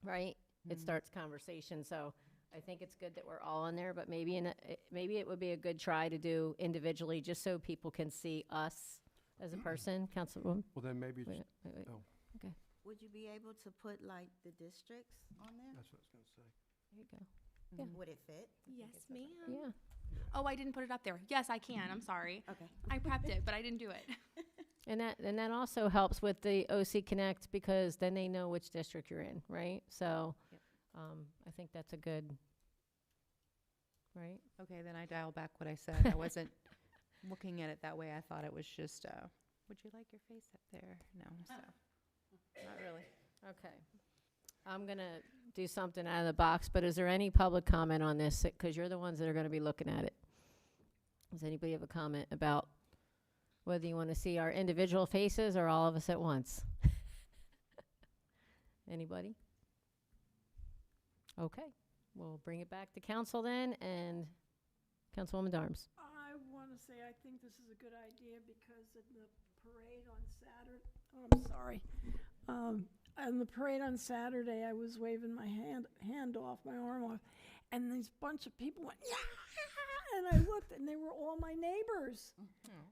right? It starts conversation, so I think it's good that we're all on there, but maybe maybe it would be a good try to do individually, just so people can see us as a person. Councilwoman? Well, then maybe Wait, it's, wait, wait. oh, Okay, Would you be able to put like the districts on there? that's what I was gonna say. there you go. Would it fit? Yes, ma'am. Yeah. Oh, I didn't put it up there. Yes, I can. I'm sorry. Okay. I prepped it, but I didn't do it. And that also helps with the OC Connect, because then they know which district you're in, right? So, I think that's a good, right? Okay, then I dial back what I said. I wasn't looking at it that way. I thought it was just, would you like your face up there? No, so, not really. Okay. I'm going to do something out of the box, but is there any public comment on this? Because you're the ones that are going to be looking at it. Does anybody have a comment about whether you want to see our individual faces or all of us at once? Anybody? Okay. We'll bring it back to council then, and Councilwoman Darms. I want to say I think this is a good idea because in the parade on Saturday, I'm sorry. On the parade on Saturday, I was waving my hand off, my arm off, and this bunch of people went, yeah! And I looked, and they were all my neighbors.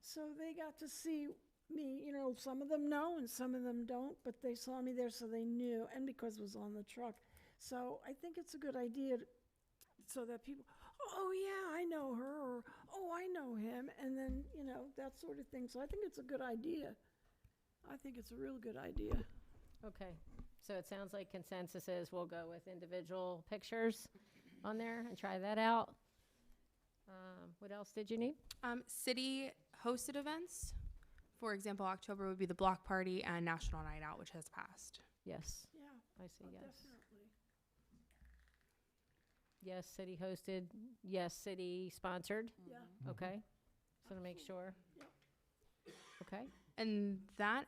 So they got to see me, some of them know and some of them don't, but they saw me there so they knew, and because it was on the truck. So I think it's a good idea so that people, oh yeah, I know her, or oh, I know him, and then, that sort of thing. So I think it's a good idea. I think it's a real good idea. Okay. So it sounds like consensus is we'll go with individual pictures on there and try that out. What else did you need? City hosted events. For example, October would be the block party and National Night Out, which has passed. Yes, Yeah, I see, yes. definitely. Yes, city hosted, yes, city sponsored, Yeah. okay? So to make sure. Okay, And that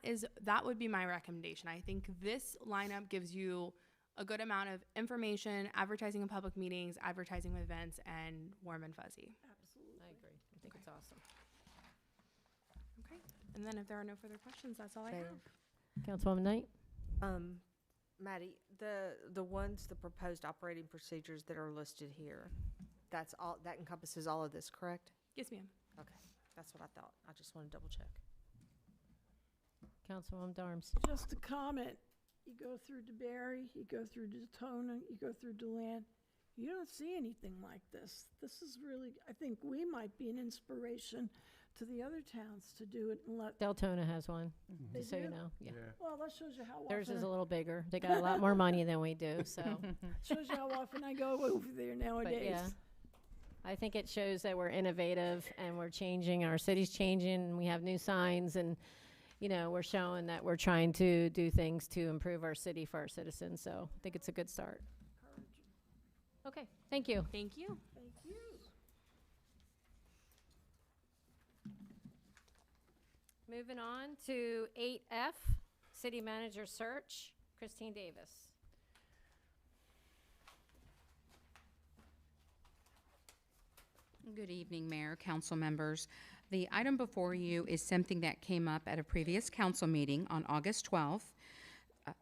would be my recommendation. I think this lineup gives you a good amount of information, advertising in public meetings, advertising events, and warm and fuzzy. Absolutely. I agree. I think it's awesome. Okay. And then if there are no further questions, that's all I Mayor. have. Councilwoman Knight? Maddie, the proposed operating procedures that are listed here, that's all, that encompasses all of this, correct? Yes, ma'am. Okay, that's what I thought. I just want to double check. Councilwoman Darms? Just a comment. You go through DeBerry, you go through Daytona, you go through DeLand. You don't see anything like this. This is really, I think we might be an inspiration to the other towns to do it and let. Deltona has one, They just so you do? know, yeah. Well, that shows you how often. Theirs is a little bigger. They got a lot more money than we do, so. Shows you how often I go over there But nowadays. yeah, I think it shows that we're innovative and we're changing, our city's changing, and we have new signs, and, you know, we're showing that we're trying to do things to improve our city for our citizens, so I think it's a good start. Okay, thank you. Thank you. Thank you. Moving on to 8F, City Manager Search, Christine Davis. Good evening, Mayor, council members. The item before you is something that came up at a previous council meeting on August 12th.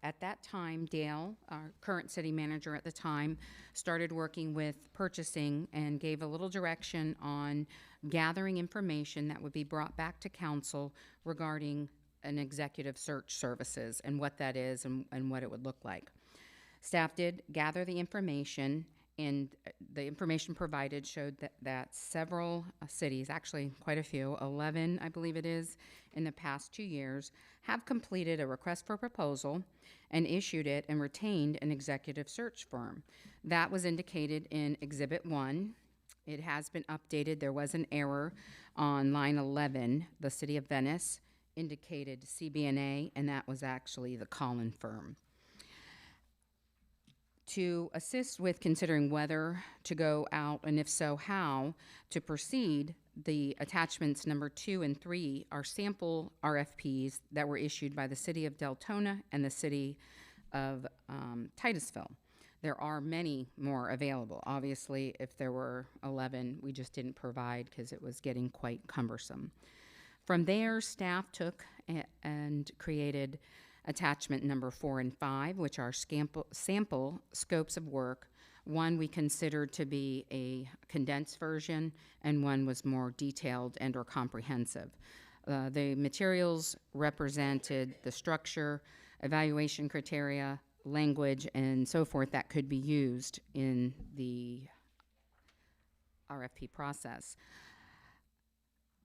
At that time, Dale, our current city manager at the time, started working with purchasing and gave a little direction on gathering information that would be brought back to council regarding an executive search services and what that is and what it would look like. Staff did gather the information, and the information provided showed that several cities, actually quite a few, 11 I believe it is, in the past 2 years, have completed a request for proposal and issued it and retained an executive search firm. That was indicated in Exhibit 1. It has been updated. There was an error on line 11. The City of Venice indicated CBNA, and that was actually the Collin firm. To assist with considering whether to go out, and if so, how to proceed, the attachments number 2 and 3 are sample RFPs that were issued by the City of Deltona and the City of Titusville. There are many more available. Obviously, if there were 11, we just didn't provide because it was getting quite cumbersome. From there, staff took and created attachment number 4 and 5, which are sample scopes of work. One we considered to be a condensed version, and one was more detailed and or comprehensive. The materials represented the structure, evaluation criteria, language, and so forth that could be used in the RFP process.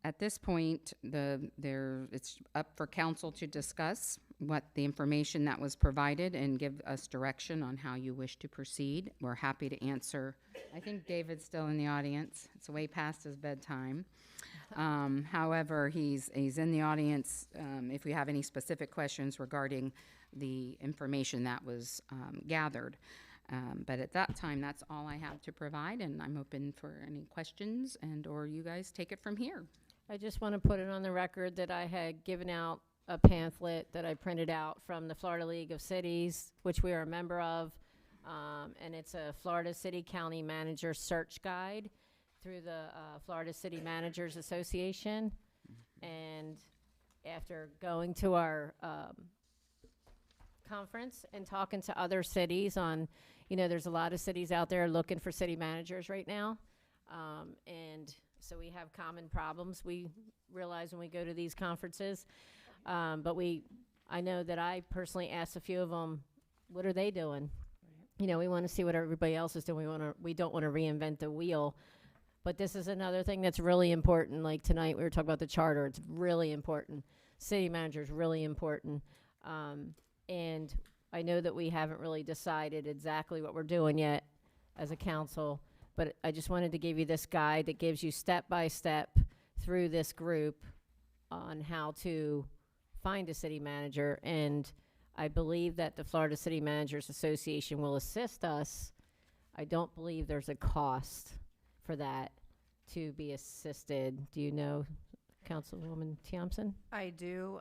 At this point, it's up for council to discuss what the information that was provided and give us direction on how you wish to proceed. We're happy to answer. I think David's still in the audience. It's way past his bedtime. However, he's in the audience if we have any specific questions regarding the information that was gathered. But at that time, that's all I have to provide, and I'm open for any questions and or you guys take it from here. I just want to put it on the record that I had given out a pamphlet that I printed out from the Florida League of Cities, which we are a member of, and it's a Florida City County Manager Search Guide through the Florida City Managers Association. And after going to our conference and talking to other cities on, you know, there's a lot of cities out there looking for city managers right now, and so we have common problems. We realize when we go to these conferences, but I know that I personally asked a few of them, what are they doing? You know, we want to see what everybody else is doing. We don't want to reinvent the wheel. But this is another thing that's really important. Like tonight, we were talking about the charter. It's really important. City manager is really important. And I know that we haven't really decided exactly what we're doing yet as a council, but I just wanted to give you this guide that gives you step by step through this group on how to find a city manager, and I believe that the Florida City Managers Association will assist us. I don't believe there's a cost for that to be assisted. Do you know, Councilwoman Thompson? I do.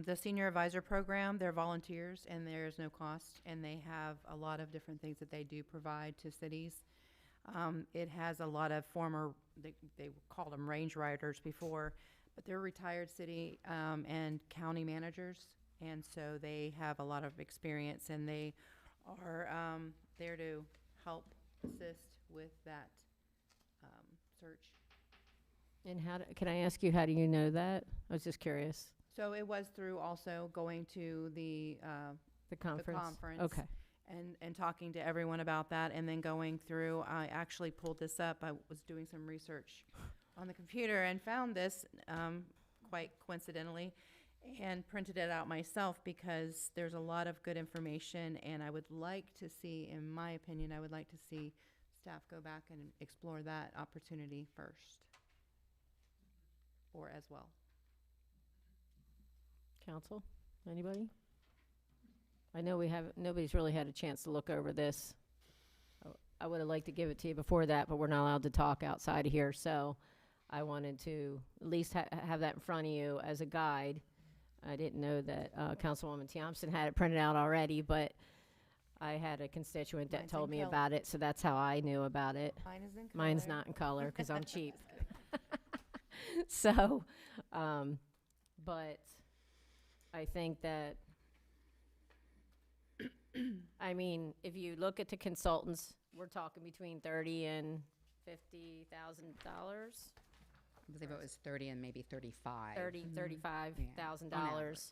The Senior Advisor Program, they're volunteers and there's no cost, and they have a lot of different things that they do provide to cities. It has a lot of former, they called them range riders before, but they're retired city and county managers, and so they have a lot of experience, and they are there to help assist with that search. And can I ask you, how do you know that? I was just curious. So it was through also going to the conference? Okay. And talking to everyone about that, and then going through, I actually pulled this up. I was doing some research on the computer and found this quite coincidentally, and printed it out myself because there's a lot of good information, and I would like to see, in my opinion, I would like to see staff go back and explore that opportunity first, or as well. Council, anybody? I know nobody's really had a chance to look over this. I would have liked to give it to you before that, but we're not allowed to talk outside of here, so I wanted to at least have that in front of you as a guide. I didn't know that Councilwoman Thompson had it printed out already, but I had a constituent that told me about it, so that's how I knew about it. Mine is in color. Mine's not in color because I'm cheap. So, but I think that, I mean, if you look at the consultants, we're talking between $30,000 and $50,000. I believe it was 30 and maybe 35. $35,000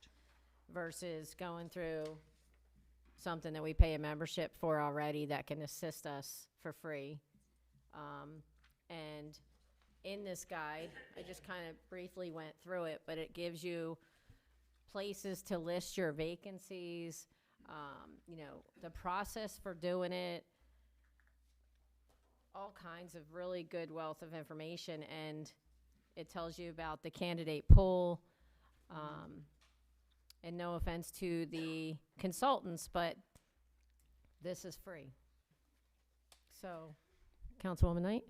versus going through something that we pay a membership for already that can assist us for free. And in this guide, I just kind of briefly went through it, but it gives you places to list your vacancies, you know, the process for doing it, all kinds of really good wealth of information, and it tells you about the candidate pool. And no offense to the consultants, but this is free. So, Councilwoman Knight?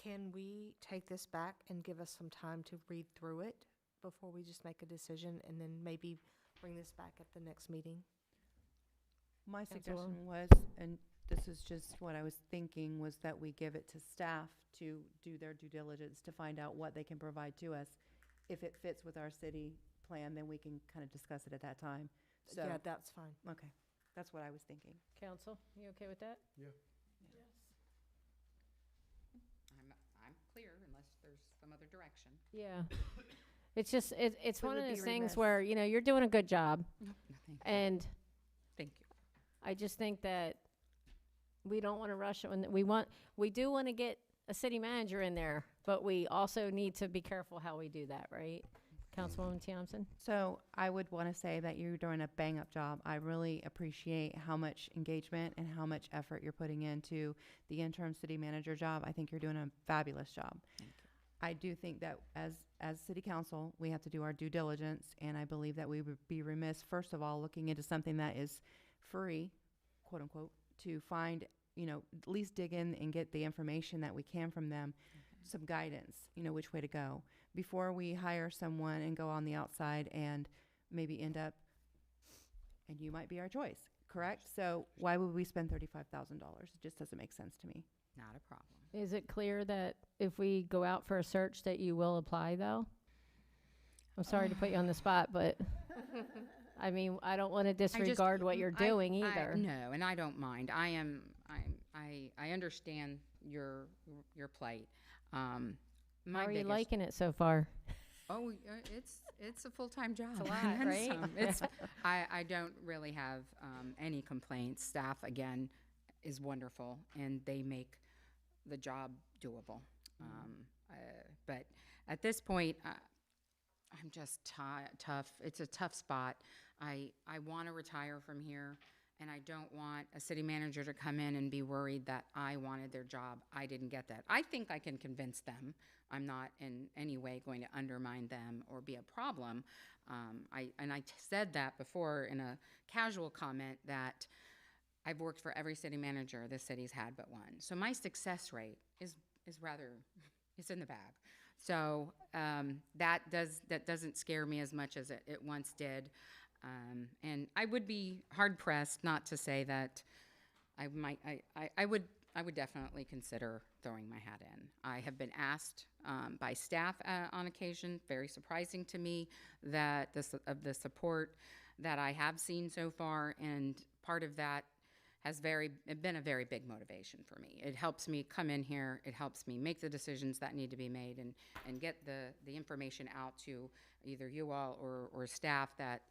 Can we take this back and give us some time to read through it before we just make a decision, and then maybe bring this back at the next meeting? My suggestion was, and this is just what I was thinking, was that we give it to staff to do their due diligence to find out what they can provide to us. If it fits with our city plan, then we can kind of discuss it at that time. So, Yeah, that's fine. okay, that's what I was thinking. Council, you okay with that? Yeah. I'm clear unless there's some other direction. Yeah. It's just, it's We one of would be those things remiss. where, you know, you're doing a good job. No, thank you. And Thank you. I just think that we don't want to rush it. We do want to get a city manager in there, but we also need to be careful how we do that, right? Councilwoman Thompson? So I would want to say that you're doing a bang-up job. I really appreciate how much engagement and how much effort you're putting into the interim city manager job. I think you're doing a fabulous job. I do think that as city council, we have to do our due diligence, and I believe that we would be remiss, first of all, looking into something that is free, quote unquote, to find, you know, at least dig in and get the information that we can from them, some guidance, you know, which way to go, before we hire someone and go on the outside and maybe end up, and you might be our choice, correct? So why would we spend $35,000? It just doesn't make sense to me. Not a problem. Is it clear that if we go out for a search that you will apply, though? I'm sorry to put you on the spot, but I mean, I don't want to disregard what you're doing either. No, and I don't mind. I understand your plight. How are you liking it so far? Oh, it's a full-time job. It's a lot, and then right? some. I don't really have any complaints. Staff, again, is wonderful, and they make the job doable. But at this point, I'm just tough. It's a tough spot. I want to retire from here, And I don't want a city manager to come in and be worried that I wanted their job. I didn't get that. I think I can convince them. I'm not in any way going to undermine them or be a problem. I said that before in a casual comment that I've worked for every city manager this city's had but one. So my success rate is rather, it's in the bag. So that doesn't scare me as much as it once did. And I would be hard pressed not to say that I would definitely consider throwing my hat in. I have been asked by staff on occasion, very surprising to me, that the support that I have seen so far, and part of that has been a very big motivation for me. It helps me come in here, it helps me make the decisions that need to be made and get the information out to either you all or staff, that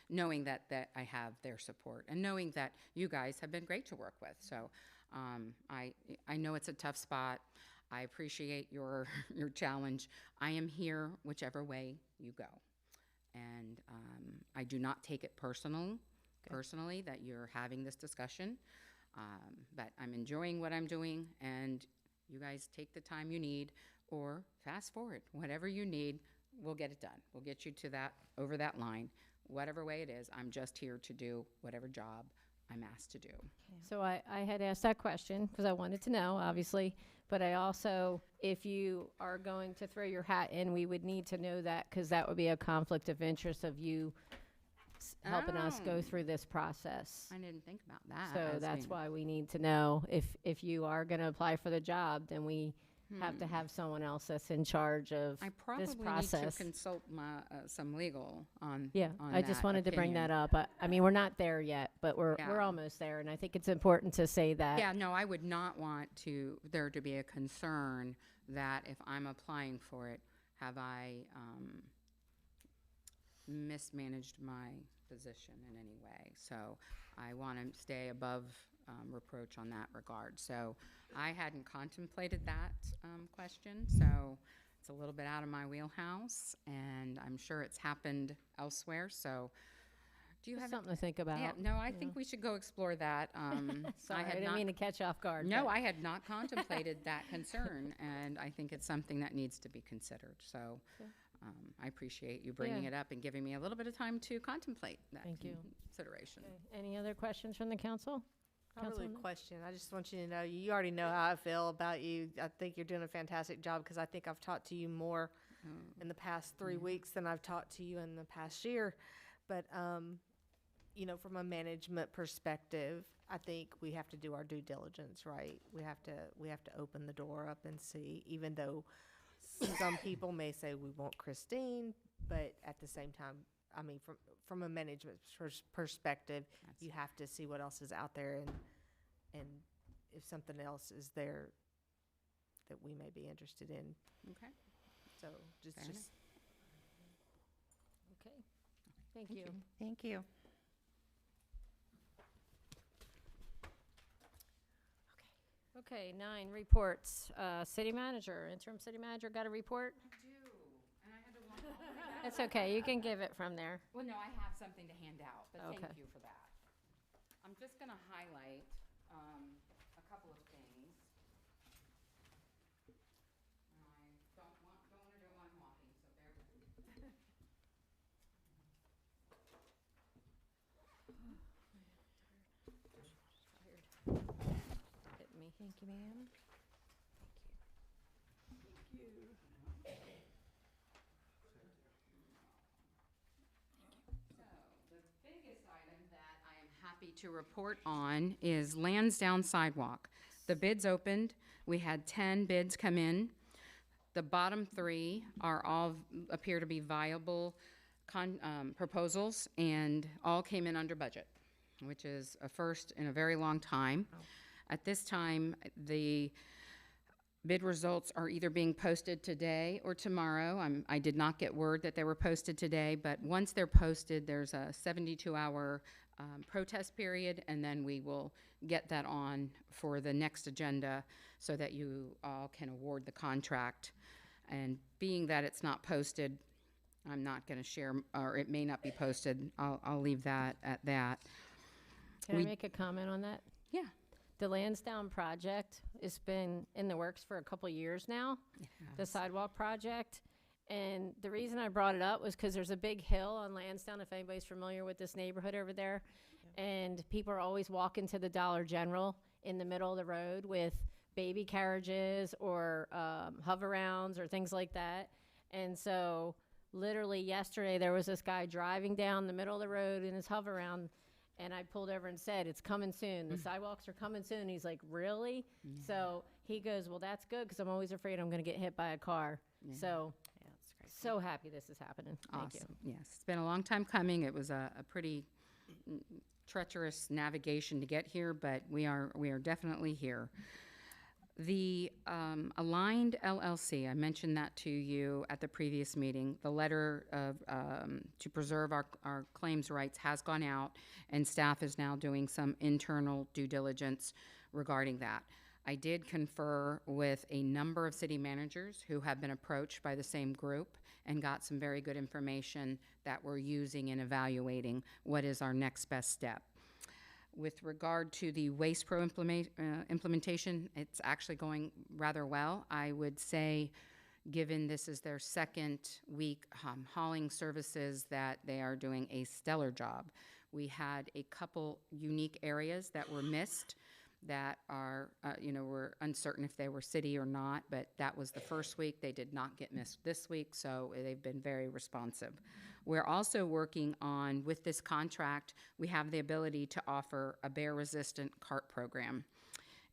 knowing that I have their support and knowing that you guys have been great to work with. So I know it's a tough spot. I appreciate your challenge. I am here whichever way you go. And I do not take it personally that you're having this discussion, but I'm enjoying what I'm doing, and you guys take the time you need or fast forward, whatever you need. We'll get it done. We'll get you to over that line, whatever way it is. I'm just here to do whatever job I'm asked to do. So I had asked that question because I wanted to know, obviously, but I also, if you are going to throw your hat in, we would need to know that, because that would be a conflict of interest of you helping us go through this process. I didn't think about that. So that's why we need to know if you are going to apply for the job, then we have to have someone else that's in charge of I probably this process. need to consult some legal on. Yeah, on I just that wanted to bring opinion. that up. I mean, we're not there yet, but we're almost there, and I think it's important to say that. Yeah, no, I would not want there to be a concern that if I'm applying for it, have I mismanaged my position in any way. So I want to stay above reproach on that regard. So I hadn't contemplated that question, so it's a little bit out of my wheelhouse, and I'm sure it's happened elsewhere. So do you Just have something to think about? Yeah, no, I think we should go explore that. Sorry, I didn't mean to catch you off guard. No, but- I had not contemplated that concern, and I think it's something that needs to be considered. So I appreciate you bringing Yeah. it up and giving me a little bit of time to contemplate that Thank you. consideration. Any other questions from the council? Not really a Councilwoman? question. I just want you to know, you already know how I feel about you. I think you're doing a fantastic job, because I think I've talked to you more in the past 3 weeks than I've talked to you in the past year. But, you know, from a management perspective, I think we have to do our due diligence, right? We have to open the door up and see, even though some people may say we want Christine, but at the same time, I mean, from a management perspective, you have to see what else is out there, and if something else is there that we may be interested in. Okay. So just Fair enough. Okay, thank you. Thank you. Okay, 9, reports. City manager, interim city manager, got a report? I do, and I had to walk all the way back. It's okay, you can give it from there. Well, no, I have something to hand out, but Okay. thank you for that. I'm just going to highlight a couple of things. And I don't want to do one walking, so bear with me. Hit me. Thank you, ma'am. The biggest item that I am happy to report on is Lansdowne Sidewalk. The bids opened. We had 10 bids come in. The bottom 3 are all appear to be viable proposals, and all came in under budget, which is a first in a very long time. At this time, the bid results are either being posted today or tomorrow. I did not get word that they were posted today, but once they're posted, there's a 72-hour protest period, and then we will get that on for the next agenda so that you all can award the contract. And being that it's not posted, I'm not going to share, or it may not be posted. I'll leave that at that. Can I We- make a comment on that? Yeah. The Lansdowne project has been in the works for a couple years now, the sidewalk project. And the reason I brought it up was because there's a big hill on Lansdowne, if anybody's familiar with this neighborhood over there. And people are always walking to the Dollar General in the middle of the road with baby carriages or hover-rounds or things like that. And so literally yesterday, there was this guy driving down the middle of the road in his hover-round, and I pulled over and said, "It's coming soon. The sidewalks are coming soon." He's like, "Really?" So he goes, "Well, that's good, because I'm always afraid I'm going to get hit by a car." So, so happy this is happening. Thank you. Awesome. Yes, it's been a long time coming. It was a pretty treacherous navigation to get here, but we are definitely here. The Aligned LLC, I mentioned that to you at the previous meeting. The letter of, to preserve our claims rights has gone out, and staff is now doing some internal due diligence regarding that. I did confer with a number of city managers who have been approached by the same group and got some very good information that we're using in evaluating what is our next best step. With regard to the Waste Pro implementation, it's actually going rather well. I would say, given this is their second week hauling services, that they are doing a stellar job. We had a couple unique areas that were missed that are, we're uncertain if they were city or not, but that was the first week. They did not get missed this week, so they've been very responsive. We're also working on, with this contract, we have the ability to offer a bear-resistant cart program.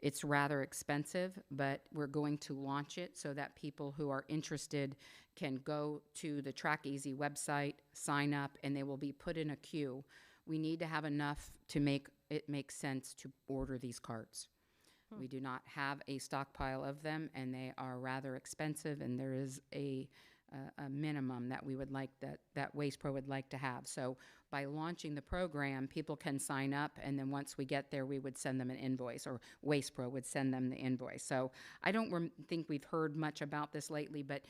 It's rather expensive, but we're going to launch it so that people who are interested can go to the Track Easy website, sign up, and they will be put in a queue. We need to have enough to make it make sense to order these carts. We do not have a stockpile of them, and they are rather expensive, and there is a minimum that we would like, that Waste Pro would like to have. So by launching the program, people can sign up, and then once we get there, we would send them an invoice, or Waste Pro would send them the invoice. So I don't think we've heard much about this lately, but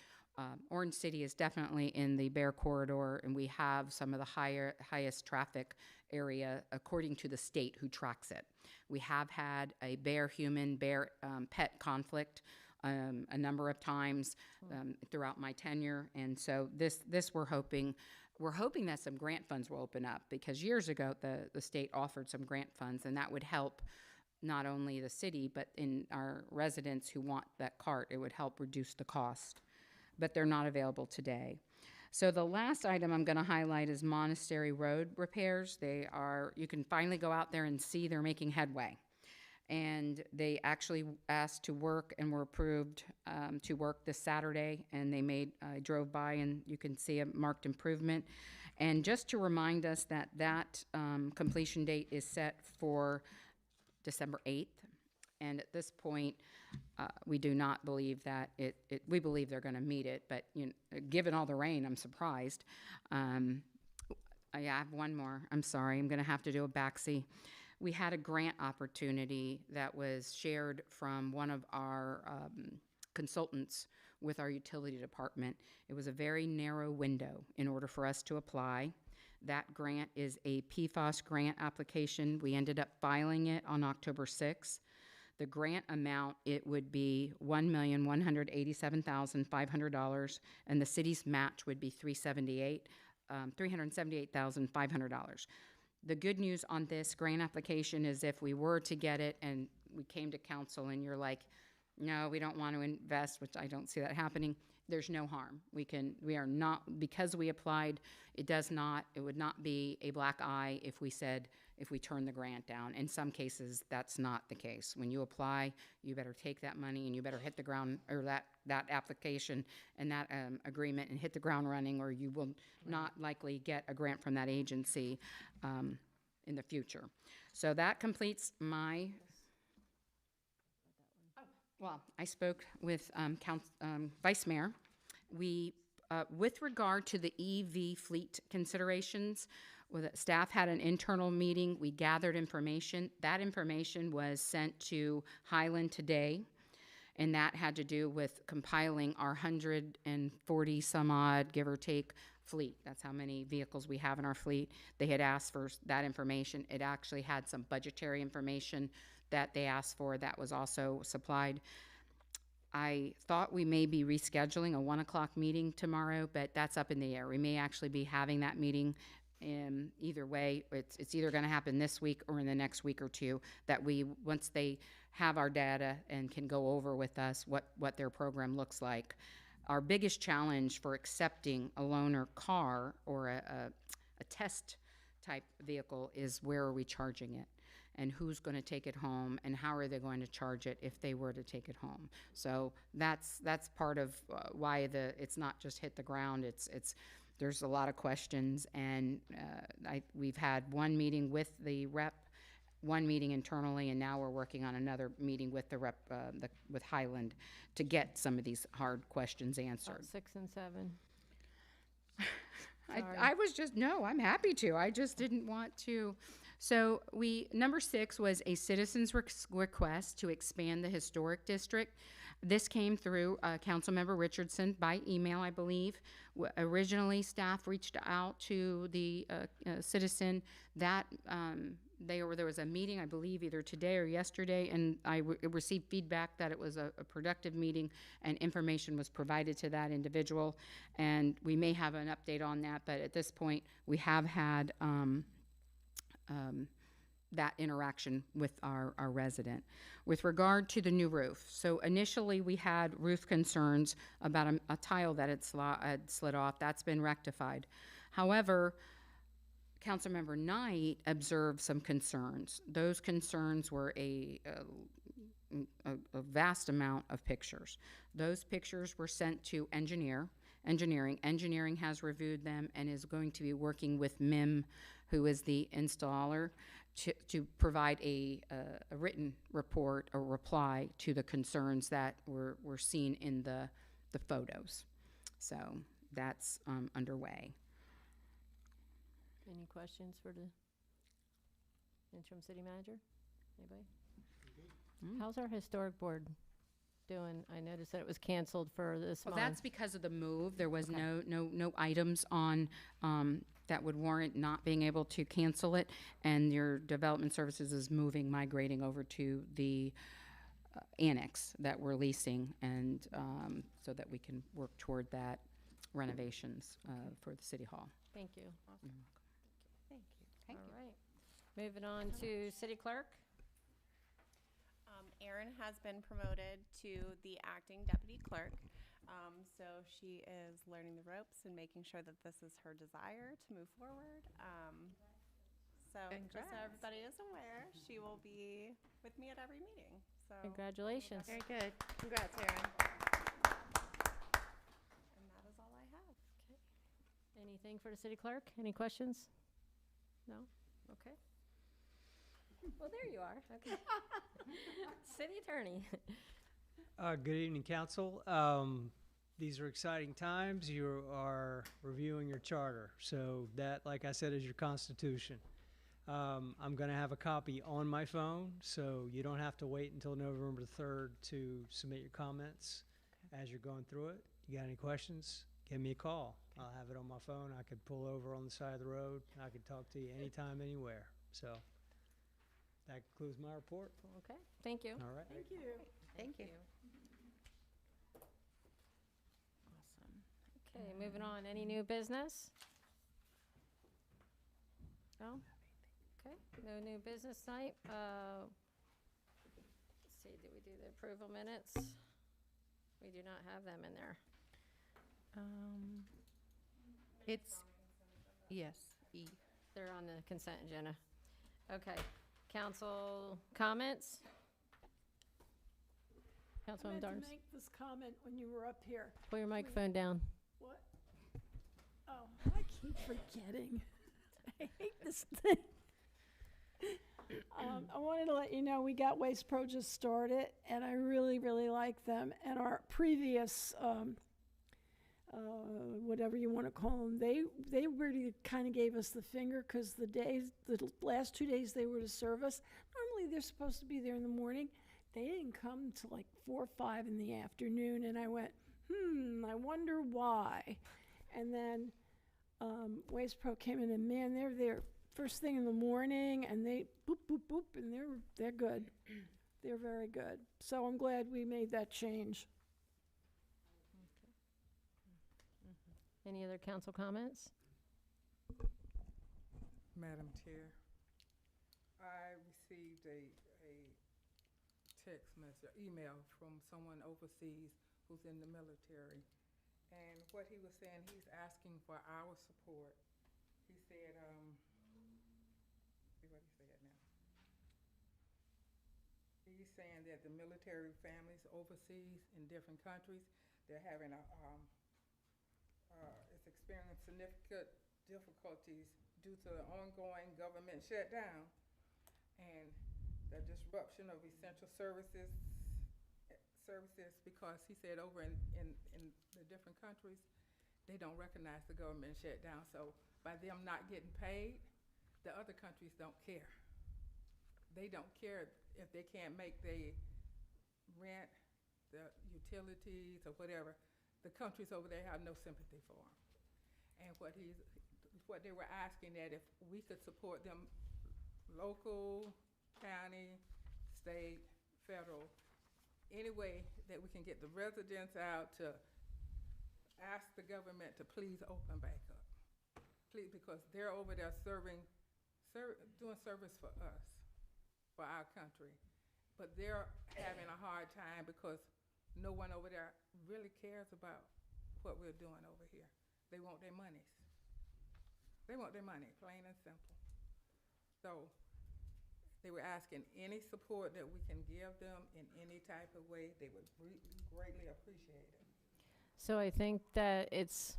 Orange City is definitely in the Bear Corridor, and we have some of the highest traffic area according to the state who tracks it. We have had a bear-human, bear-pet conflict a number of times throughout my tenure, and so this we're hoping that some grant funds will open up, because years ago the state offered some grant funds, and that would help not only the city but in our residents who want that cart. It would help reduce the cost, but they're not available today. So the last item I'm going to highlight is Monastery Road repairs. You can finally go out there and see they're making headway. And they actually asked to work and were approved to work this Saturday, and I drove by and you can see a marked improvement. And just to remind us that completion date is set for December 8th. And at this point, we do not believe that we believe they're going to meet it, but given all the rain, I'm surprised. I have one more. I'm sorry. I'm going to have to do a backseat. We had a grant opportunity that was shared from one of our consultants with our utility department. It was a very narrow window in order for us to apply. That grant is a PFAS grant application. We ended up filing it on October 6th. The grant amount, it would be $1,187,500, and the city's match would be $378,500. The good news on this grant application is if we were to get it and we came to council and you're like, no, we don't want to invest, which I don't see that happening, there's no harm. We are not, because we applied, it would not be a black eye if we turn the grant down. In some cases, that's not the case. When you apply, you better take that money and you better hit the ground, or that application and that agreement, and hit the ground running, or you will not likely get a grant from that agency in the future. So that completes my... Well, I spoke with Vice Mayor. With regard to the EV fleet considerations, staff had an internal meeting. We gathered information. That information was sent to Highland today, and that had to do with compiling our 140 some odd, give or take, fleet. That's how many vehicles we have in our fleet. They had asked for that information. It actually had some budgetary information that they asked for that was also supplied. I thought we may be rescheduling a 1 o'clock meeting tomorrow, but that's up in the air. We may actually be having that meeting. Either way, it's either going to happen this week or in the next week or two, that once they have our data and can go over with us what their program looks like. Our biggest challenge for accepting a loaner car or a test type vehicle is, where are we charging it? And who's going to take it home, and how are they going to charge it if they were to take it home? So that's part of why it's not just hit the ground. There's a lot of questions, and we've had one meeting with the rep, one meeting internally, and now we're working on another meeting with the rep, with Highland, to get some of these hard questions answered. 6 and 7. I was just, no, I'm happy to. I just didn't want to. So number 6 was a citizen's request to expand the historic district. This came through Councilmember Richardson by email, I believe. Originally, staff reached out to the citizen. That there was a meeting, I believe, either today or yesterday, and I received feedback that it was a productive meeting and information was provided to that individual. And we may have an update on that, but at this point, we have had that interaction with our resident. With regard to the new roof, so initially we had roof concerns about a tile that had slid off. That's been rectified. However, Councilmember Knight observed some concerns. Those concerns were a vast amount of pictures. Those pictures were sent to engineering. Engineering has reviewed them and is going to be working with MIM, who is the installer, to provide a written report or reply to the concerns that were seen in the photos. So that's underway. Any questions for the interim city manager? Anybody? How's our historic board doing? I noticed that it was canceled for this month. Well, that's because of the move. There was no items on that would warrant not being able to cancel it, and your development services is migrating over to the annex that we're leasing, and so that we can work toward that renovations for the city hall. Thank you. Awesome. Thank you. All right. Moving on to city clerk. Erin has been promoted to the acting deputy clerk. So she is learning the ropes and making sure that this is her desire to move forward. So just so everybody is aware, she will be with me at every meeting. So Congratulations. Very good. Congrats, Erin. And that is all I have. Anything for the city clerk? Any questions? No? Okay. Well, there you are. Okay. City attorney. Good evening, council. These are exciting times. You are reviewing your charter. So that, like I said, is your constitution. I'm going to have a copy on my phone, so you don't have to wait until November 3rd to submit your comments as you're going through it. You got any questions? Give me a call. I'll have it on my phone. I could pull over on the side of the road. I could talk to you anytime, anywhere. So that concludes my report. Okay. Thank you. All right. Thank you. Thank you. Okay, moving on. Any new business? No? Okay, no new business tonight. Let's see, did we do the approval minutes? We do not have them in there. It's, yes, E. They're on the consent agenda. Okay, council comments? I Councilwoman meant to Darnes, make this comment when you were up here. pull your microphone down. What? Oh, I keep forgetting. I hate this thing. I wanted to let you know we got Waste Pro just started, and I really, really like them. And our previous, whatever you want to call them, they really kind of gave us the finger because the last 2 days they were to serve us. Normally they're supposed to be there in the morning. They didn't come till like 4 or 5 in the afternoon, and I went, I wonder why. And then Waste Pro came in, and man, they're there first thing in the morning, and they boop, boop, boop, and they're good. They're very good. So I'm glad we made that change. Any other council comments? Madam Chair, I received a text message, email from someone overseas who's in the military. And what he was saying, he's asking for our support. He said, see what he said now. He's saying that the military families overseas in different countries, they're having it's experiencing significant difficulties due to the ongoing government shutdown and the disruption of essential services because he said over in the different countries, they don't recognize the government shutdown. So by them not getting paid, the other countries don't care. They don't care if they can't make the rent, the utilities, or whatever. The countries over there have no sympathy for them. And what they were asking that if we could support them, local, county, state, federal, any way that we can get the residents out to ask the government to please open back up. Please, because they're over there doing service for us, for our country. But they're having a hard time because no one over there really cares about what we're doing over here. They want their monies. They want their money, plain and simple. So they were asking any support that we can give them in any type of way. They would greatly appreciate it. So I think that it's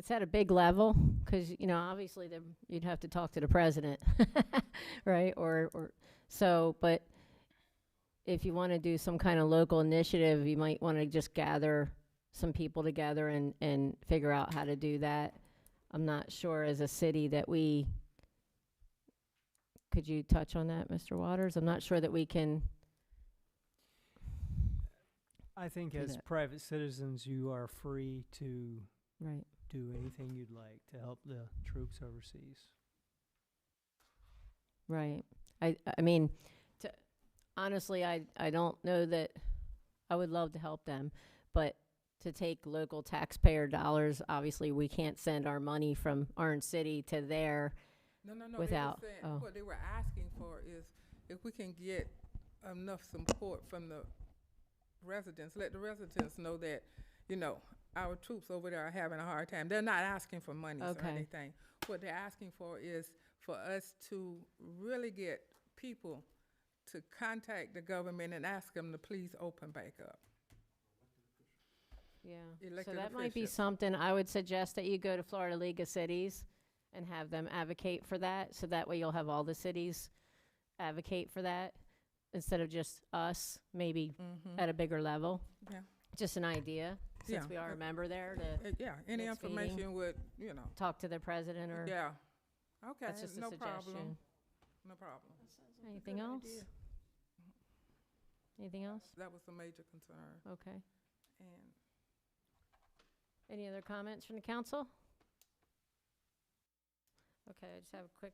at a big level because, you know, obviously you'd have to talk to the president, right? Or so, but if you want to do some kind of local initiative, you might want to just gather some people together and figure out how to do that. I'm not sure as a city that could you touch on that, Mr. Waters? I'm not sure that we can. I think do as that. private citizens, you are free to Right. do anything you'd like to help the troops overseas. Right. I mean, honestly, I don't know that I would love to help them, but to take local taxpayer dollars, obviously we can't send our money from Orange City to there No. without. They were saying, what they were asking for is if we can get enough support from the residents, let the residents know that, you know, our troops over there are having a hard time. They're not asking for money or anything. What they're asking for is for us to really get people to contact the government and ask them to please open back up. Yeah. So Elected that might be officials. something I would suggest that you go to Florida League of Cities and have them advocate for that. So that way you'll have all the cities advocate for that instead of just us, maybe at a bigger level. Yeah. Just an idea, since Yeah. we are a member there to Yeah, any next information meeting, would, you know. talk to the president or. Yeah. Okay, That's just a no suggestion. problem. No problem. Anything else? idea. Anything else? That was a major concern. Okay. And Any other comments from the council? Okay, I just have a quick,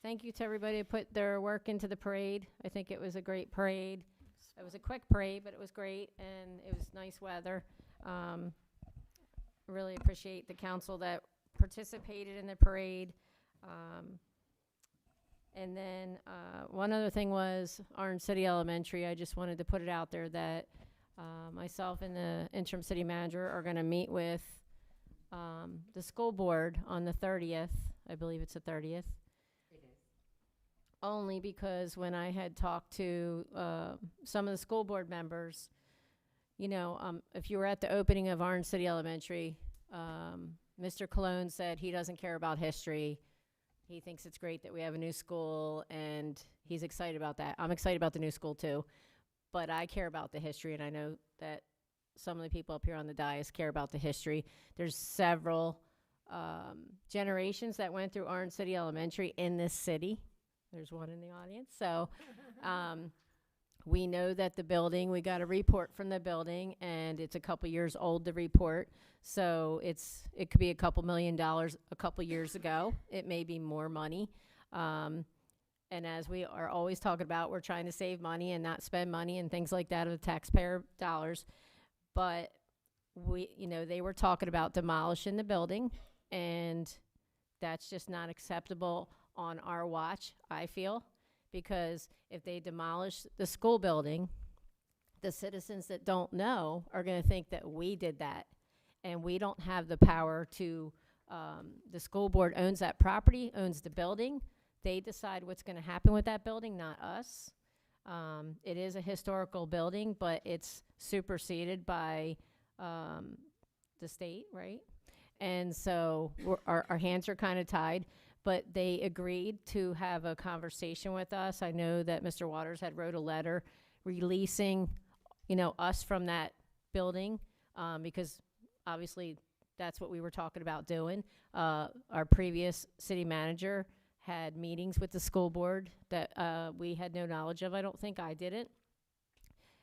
thank you to everybody who put their work into the parade. I think it was a great parade. It was a quick parade, but it was great, and it was nice weather. Really appreciate the council that participated in the parade. And then one other thing was Orange City Elementary. I just wanted to put it out there that myself and the interim city manager are going to meet with the school board on the 30th. I believe it's the 30th. It is. Only because when I had talked to some of the school board members, you know, if you were at the opening of Orange City Elementary, Mr. Cologne said he doesn't care about history. He thinks it's great that we have a new school, and he's excited about that. I'm excited about the new school, too. But I care about the history, and I know that some of the people up here on the dais care about the history. There's several generations that went through Orange City Elementary in this city. There's one in the audience. So We know that the building, we got a report from the building, and it's a couple years old, the report. So it could be a couple $1 million a couple years ago. It may be more money. And as we are always talking about, we're trying to save money and not spend money and things like that of the taxpayer dollars. But they were talking about demolishing the building, and that's just not acceptable on our watch, I feel, because if they demolish the school building, the citizens that don't know are going to think that we did that, and we don't have the power to, the school board owns that property, owns the building. They decide what's going to happen with that building, not us. It is a historical building, but it's superseded by the state, right? And so our hands are kind of tied, but they agreed to have a conversation with us. I know that Mr. Waters had wrote a letter releasing, us from that building, because obviously that's what we were talking about doing. Our previous city manager had meetings with the school board that we had no knowledge of. I don't think I didn't.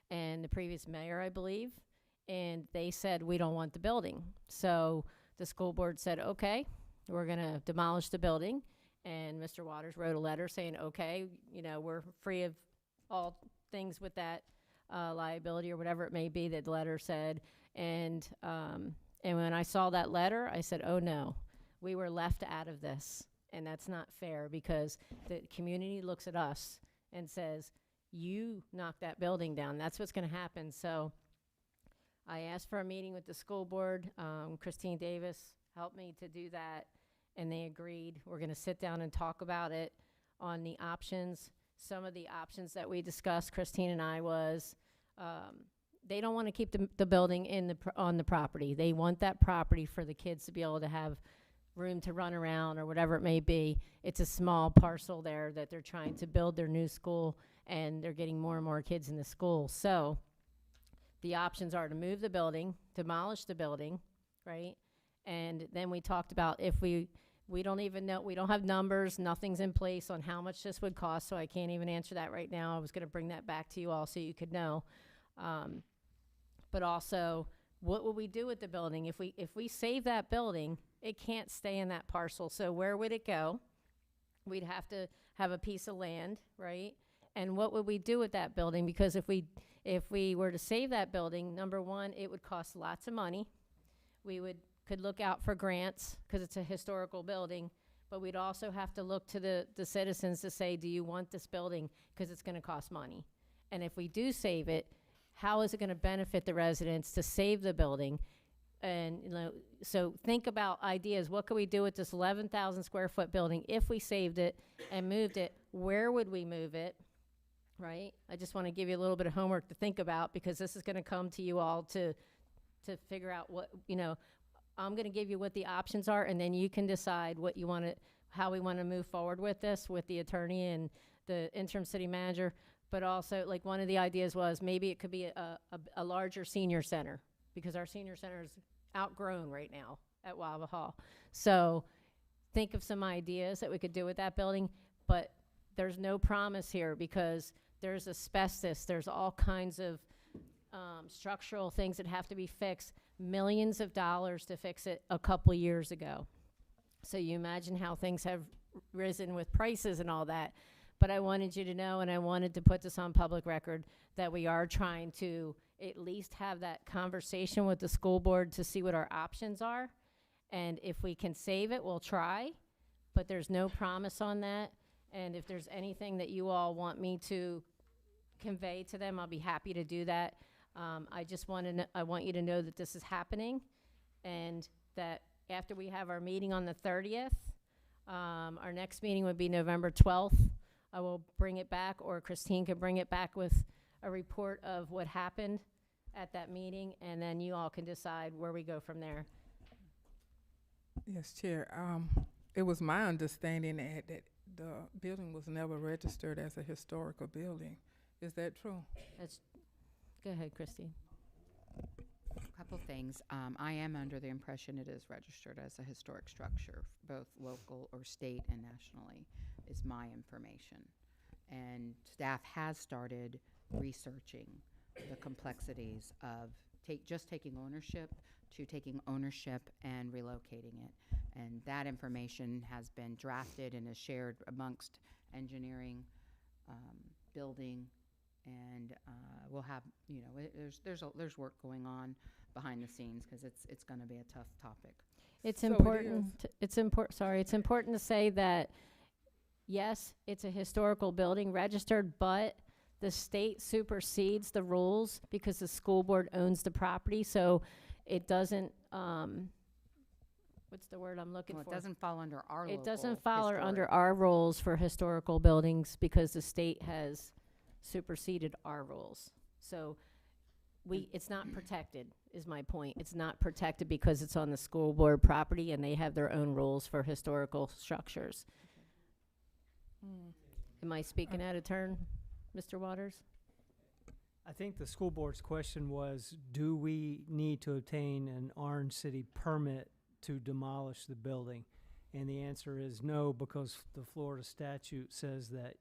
And the previous mayor, I believe. And they said, we don't want the building. So the school board said, okay, we're going to demolish the building. And Mr. Waters wrote a letter saying, okay, we're free of all things with that liability or whatever it may be that the letter said. And when I saw that letter, I said, oh no, we were left out of this. And that's not fair, because the community looks at us and says, you knocked that building down. That's what's going to happen. So I asked for a meeting with the school board. Christine Davis helped me to do that, and they agreed. We're going to sit down and talk about it on the options. Some of the options that we discussed, Christine and I, was they don't want to keep the building on the property. They want that property for the kids to be able to have room to run around or whatever it may be. It's a small parcel there that they're trying to build their new school, and they're getting more and more kids in the school. So the options are to move the building, demolish the building, right? And then we talked about if we don't even know, we don't have numbers, nothing's in place on how much this would cost, so I can't even answer that right now. I was going to bring that back to you all so you could know. But also, what will we do with the building? If we save that building, it can't stay in that parcel. So where would it go? We'd have to have a piece of land, right? And what would we do with that building? Because if we were to save that building, number one, it would cost lots of money. We could look out for grants because it's a historical building, but we'd also have to look to the citizens to say, do you want this building? Because it's going to cost money. And if we do save it, how is it going to benefit the residents to save the building? And, so think about ideas. What could we do with this 11,000 square foot building if we saved it and moved it? Where would we move it, right? I just want to give you a little bit of homework to think about, because this is going to come to you all to figure out what, I'm going to give you what the options are, and then you can decide what you want to, how we want to move forward with this with the attorney and the interim city manager. But also, like, one of the ideas was maybe it could be a larger senior center, because our senior center is outgrown right now at Wava Hall. So think of some ideas that we could do with that building, but there's no promise here, because there's asbestos, there's all kinds of structural things that have to be fixed, millions of dollars to fix it a couple years ago. So you imagine how things have risen with prices and all that. But I wanted you to know, and I wanted to put this on public record, that we are trying to at least have that conversation with the school board to see what our options are. And if we can save it, we'll try, but there's no promise on that. And if there's anything that you all want me to convey to them, I'll be happy to do that. I want you to know that this is happening, and that after we have our meeting on the 30th, our next meeting would be November 12th. I will bring it back, or Christine can bring it back with a report of what happened at that meeting, and then you all can decide where we go from there. Yes, Chair. It was my understanding that the building was never registered as a historical building. Is that true? Go ahead, Christine. A couple things. I am under the impression it is registered as a historic structure, both local or state and nationally, is my information. And staff has started researching the complexities of just taking ownership to taking ownership and relocating it. And that information has been drafted and is shared amongst engineering, building, and we'll have, you know, there's work going on behind the scenes because it's going to be a tough topic. It's So it important. is. It's important to say that yes, it's a historical building registered, but the state supersedes the rules because the school board owns the property, so it doesn't. What's the word I'm looking Well, for? it doesn't fall under our It local doesn't fall historic. under our rules for historical buildings because the state has superseded our rules. So it's not protected, is my point. It's not protected because it's on the school board property and they have their own rules for historical structures. Am I speaking out of turn, Mr. Waters? I think the school board's question was, do we need to obtain an Orange City permit to demolish the building? And the answer is no, because the Florida statute says that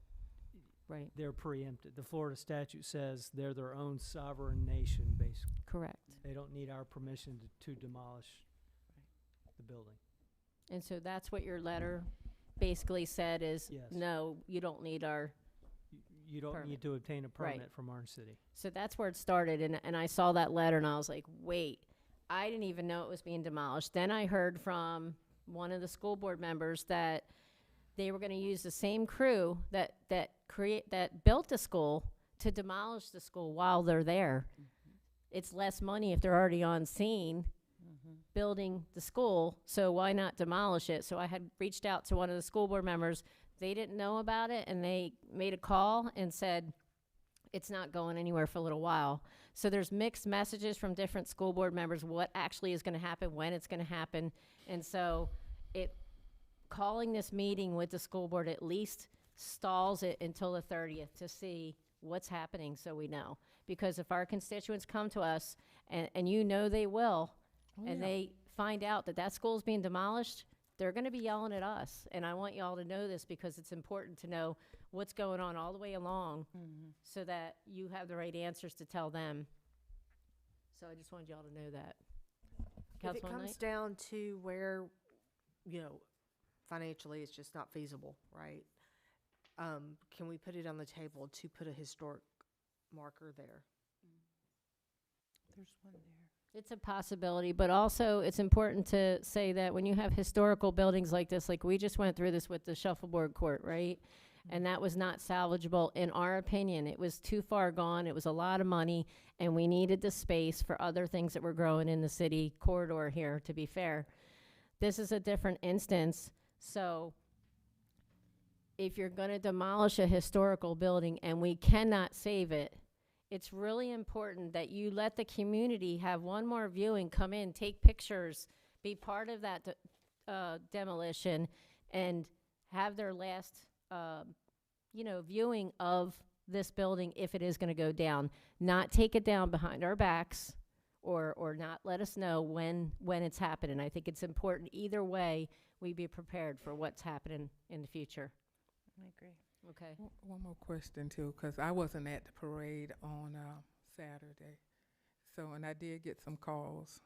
Right. they're preempted. The Florida statute says they're their own sovereign nation, basically. Correct. They don't need our permission to demolish the building. And so that's what your letter basically said is, Yes. no, you don't need our, You don't Permit. need to obtain a Right. permit from Orange City. so that's where it started. And I saw that letter and I was like, wait, I didn't even know it was being demolished. Then I heard from one of the school board members that they were going to use the same crew that built the school to demolish the school while they're there. It's less money if they're already on scene building the school, so why not demolish it? So I had reached out to one of the school board members. They didn't know about it, and they made a call and said it's not going anywhere for a little while. So there's mixed messages from different school board members what actually is going to happen, when it's going to happen. And so calling this meeting with the school board at least stalls it until the 30th to see what's happening so we know. Because if our constituents come to us, and you know they will, and they find out that that school's being demolished, they're going to be yelling at us. And I want y'all to know this because it's important to know what's going on all the way along so that you have the right answers to tell them. So I just wanted y'all to know that. If it Councilwoman comes Knight? down to where, financially it's just not feasible, right? Can we put it on the table to put a historic marker there? There's one there. It's a possibility, but also it's important to say that when you have historical buildings like this, like we just went through this with the shuffleboard court, right? And that was not salvageable in our opinion. It was too far gone. It was a lot of money, and we needed the space for other things that were growing in the city corridor here, to be fair. This is a different instance. So if you're going to demolish a historical building and we cannot save it, it's really important that you let the community have one more viewing, come in, take pictures, be part of that demolition, and have their last, viewing of this building if it is going to go down. Not take it down behind our backs or not let us know when it's happening. I think it's important either way we be prepared for what's happening in the future. I agree. Okay. One more question too, because I wasn't at the parade on Saturday. So, and I did get some calls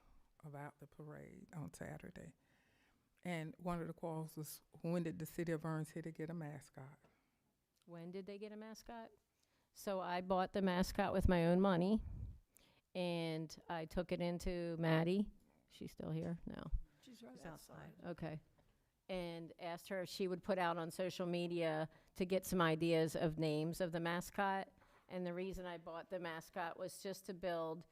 about the parade on Saturday. And one of the calls was, when did the city of Orange City get a mascot? When did they get a mascot? So I bought the mascot with my own money, and I took it into Maddie. She's still here? No. She's right outside. Okay. And asked her if she would put out on social media to get some ideas of names of the mascot. And the reason I bought the mascot was just to build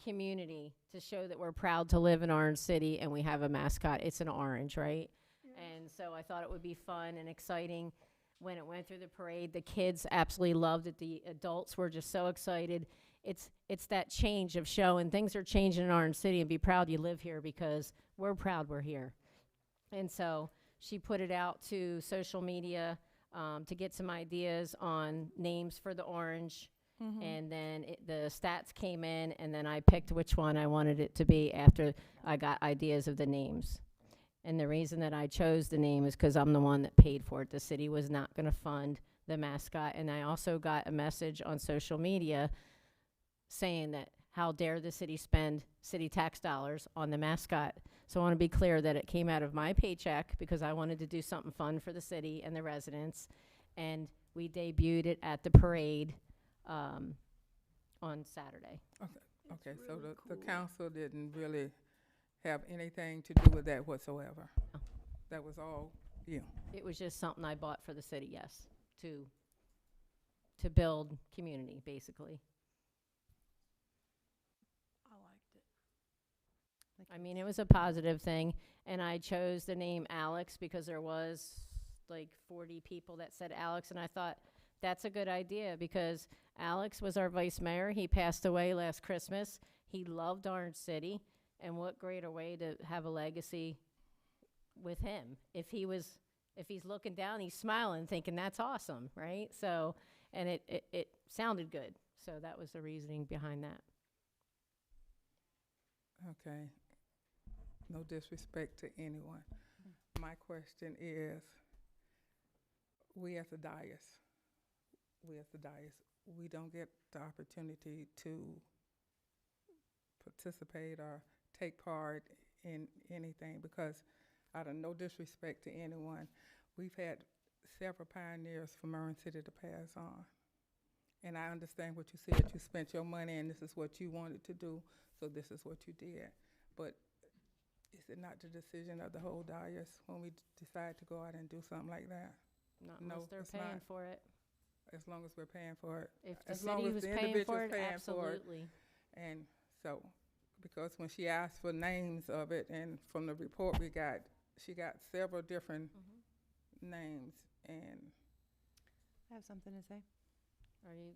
community, to show that we're proud to live in Orange City and we have a mascot. It's an orange, right? And so I thought it would be fun and exciting. When it went through the parade, the kids absolutely loved it. The adults were just so excited. It's that change of showing things are changing in Orange City, and be proud you live here because we're proud we're here. And so she put it out to social media to get some ideas on names for the orange. And then the stats came in, and then I picked which one I wanted it to be after I got ideas of the names. And the reason that I chose the name is because I'm the one that paid for it. The city was not going to fund the mascot. And I also got a message on social media saying that how dare the city spend city tax dollars on the mascot. So I want to be clear that it came out of my paycheck because I wanted to do something fun for the city and the residents. And we debuted it at the parade on Saturday. Okay, so the council didn't really have anything to do with that whatsoever? No. That was all you? It was just something I bought for the city, yes, to build community, basically. I liked it. I mean, it was a positive thing, and I chose the name Alex because there was like 40 people that said Alex, and I thought that's a good idea because Alex was our vice mayor. He passed away last Christmas. He loved Orange City, and what greater way to have a legacy with him. If he's looking down, he's smiling, thinking that's awesome, right? So, and it sounded good. So that was the reasoning behind that. Okay. No disrespect to anyone. My question is, we as the dais, we don't get the opportunity to participate or take part in anything because, out of no disrespect to anyone, we've had several pioneers from Orange City to pass on. And I understand what you said. You spent your money and this is what you wanted to do, so this is what you did. But is it not the decision of the whole dais when we decide to go out and do something like that? Not No, unless they're it's paying not. for it. As long as we're paying for it. If the As long city as was the paying individual's for it, paying for it. absolutely. And so, because when she asked for names of it, and from the report we got, she got several different names, and I have something to say. Are you,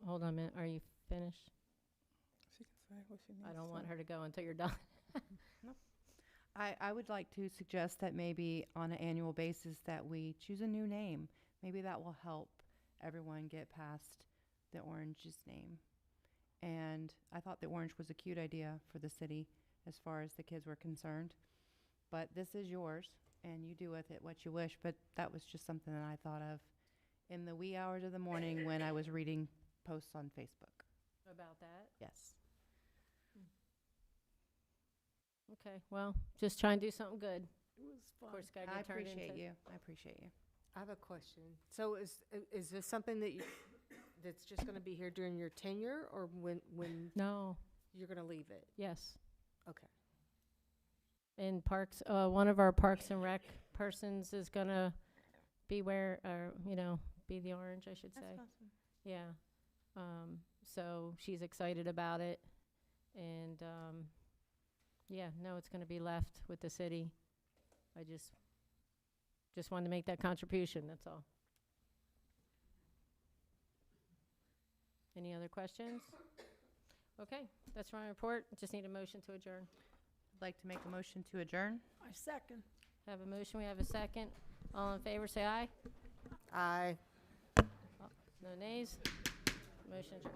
hold on a minute, are you finished? she can say what she needs I to don't want say. her to go until you're done. I would like to suggest that maybe on an annual basis that we choose a new name. Maybe that will help everyone get past the Orange's name. And I thought the Orange was a cute idea for the city as far as the kids were concerned. But this is yours, and you do with it what you wish. But that was just something that I thought of in the wee hours of the morning when I was reading posts on Facebook. About that? Yes. Okay, well, just try and do something good. It was fun. Of course, gotta I get turned appreciate into. you. I appreciate you. I have a question. So is this something that that's just gonna be here during your tenure, or when No, you're gonna leave it? yes. Okay. In Parks, one of our Parks and Rec persons is gonna be be the orange, I should say. That's awesome. Yeah. So she's excited about it. And, yeah, no, it's gonna be left with the city. I just wanted to make that contribution, that's all. Any other questions? Okay, that's my report. Just need a motion to adjourn. I'd like to make a motion to adjourn. I second. Have a motion, we have a second. All in favor, say aye. Aye. No nays? Motion adjourned.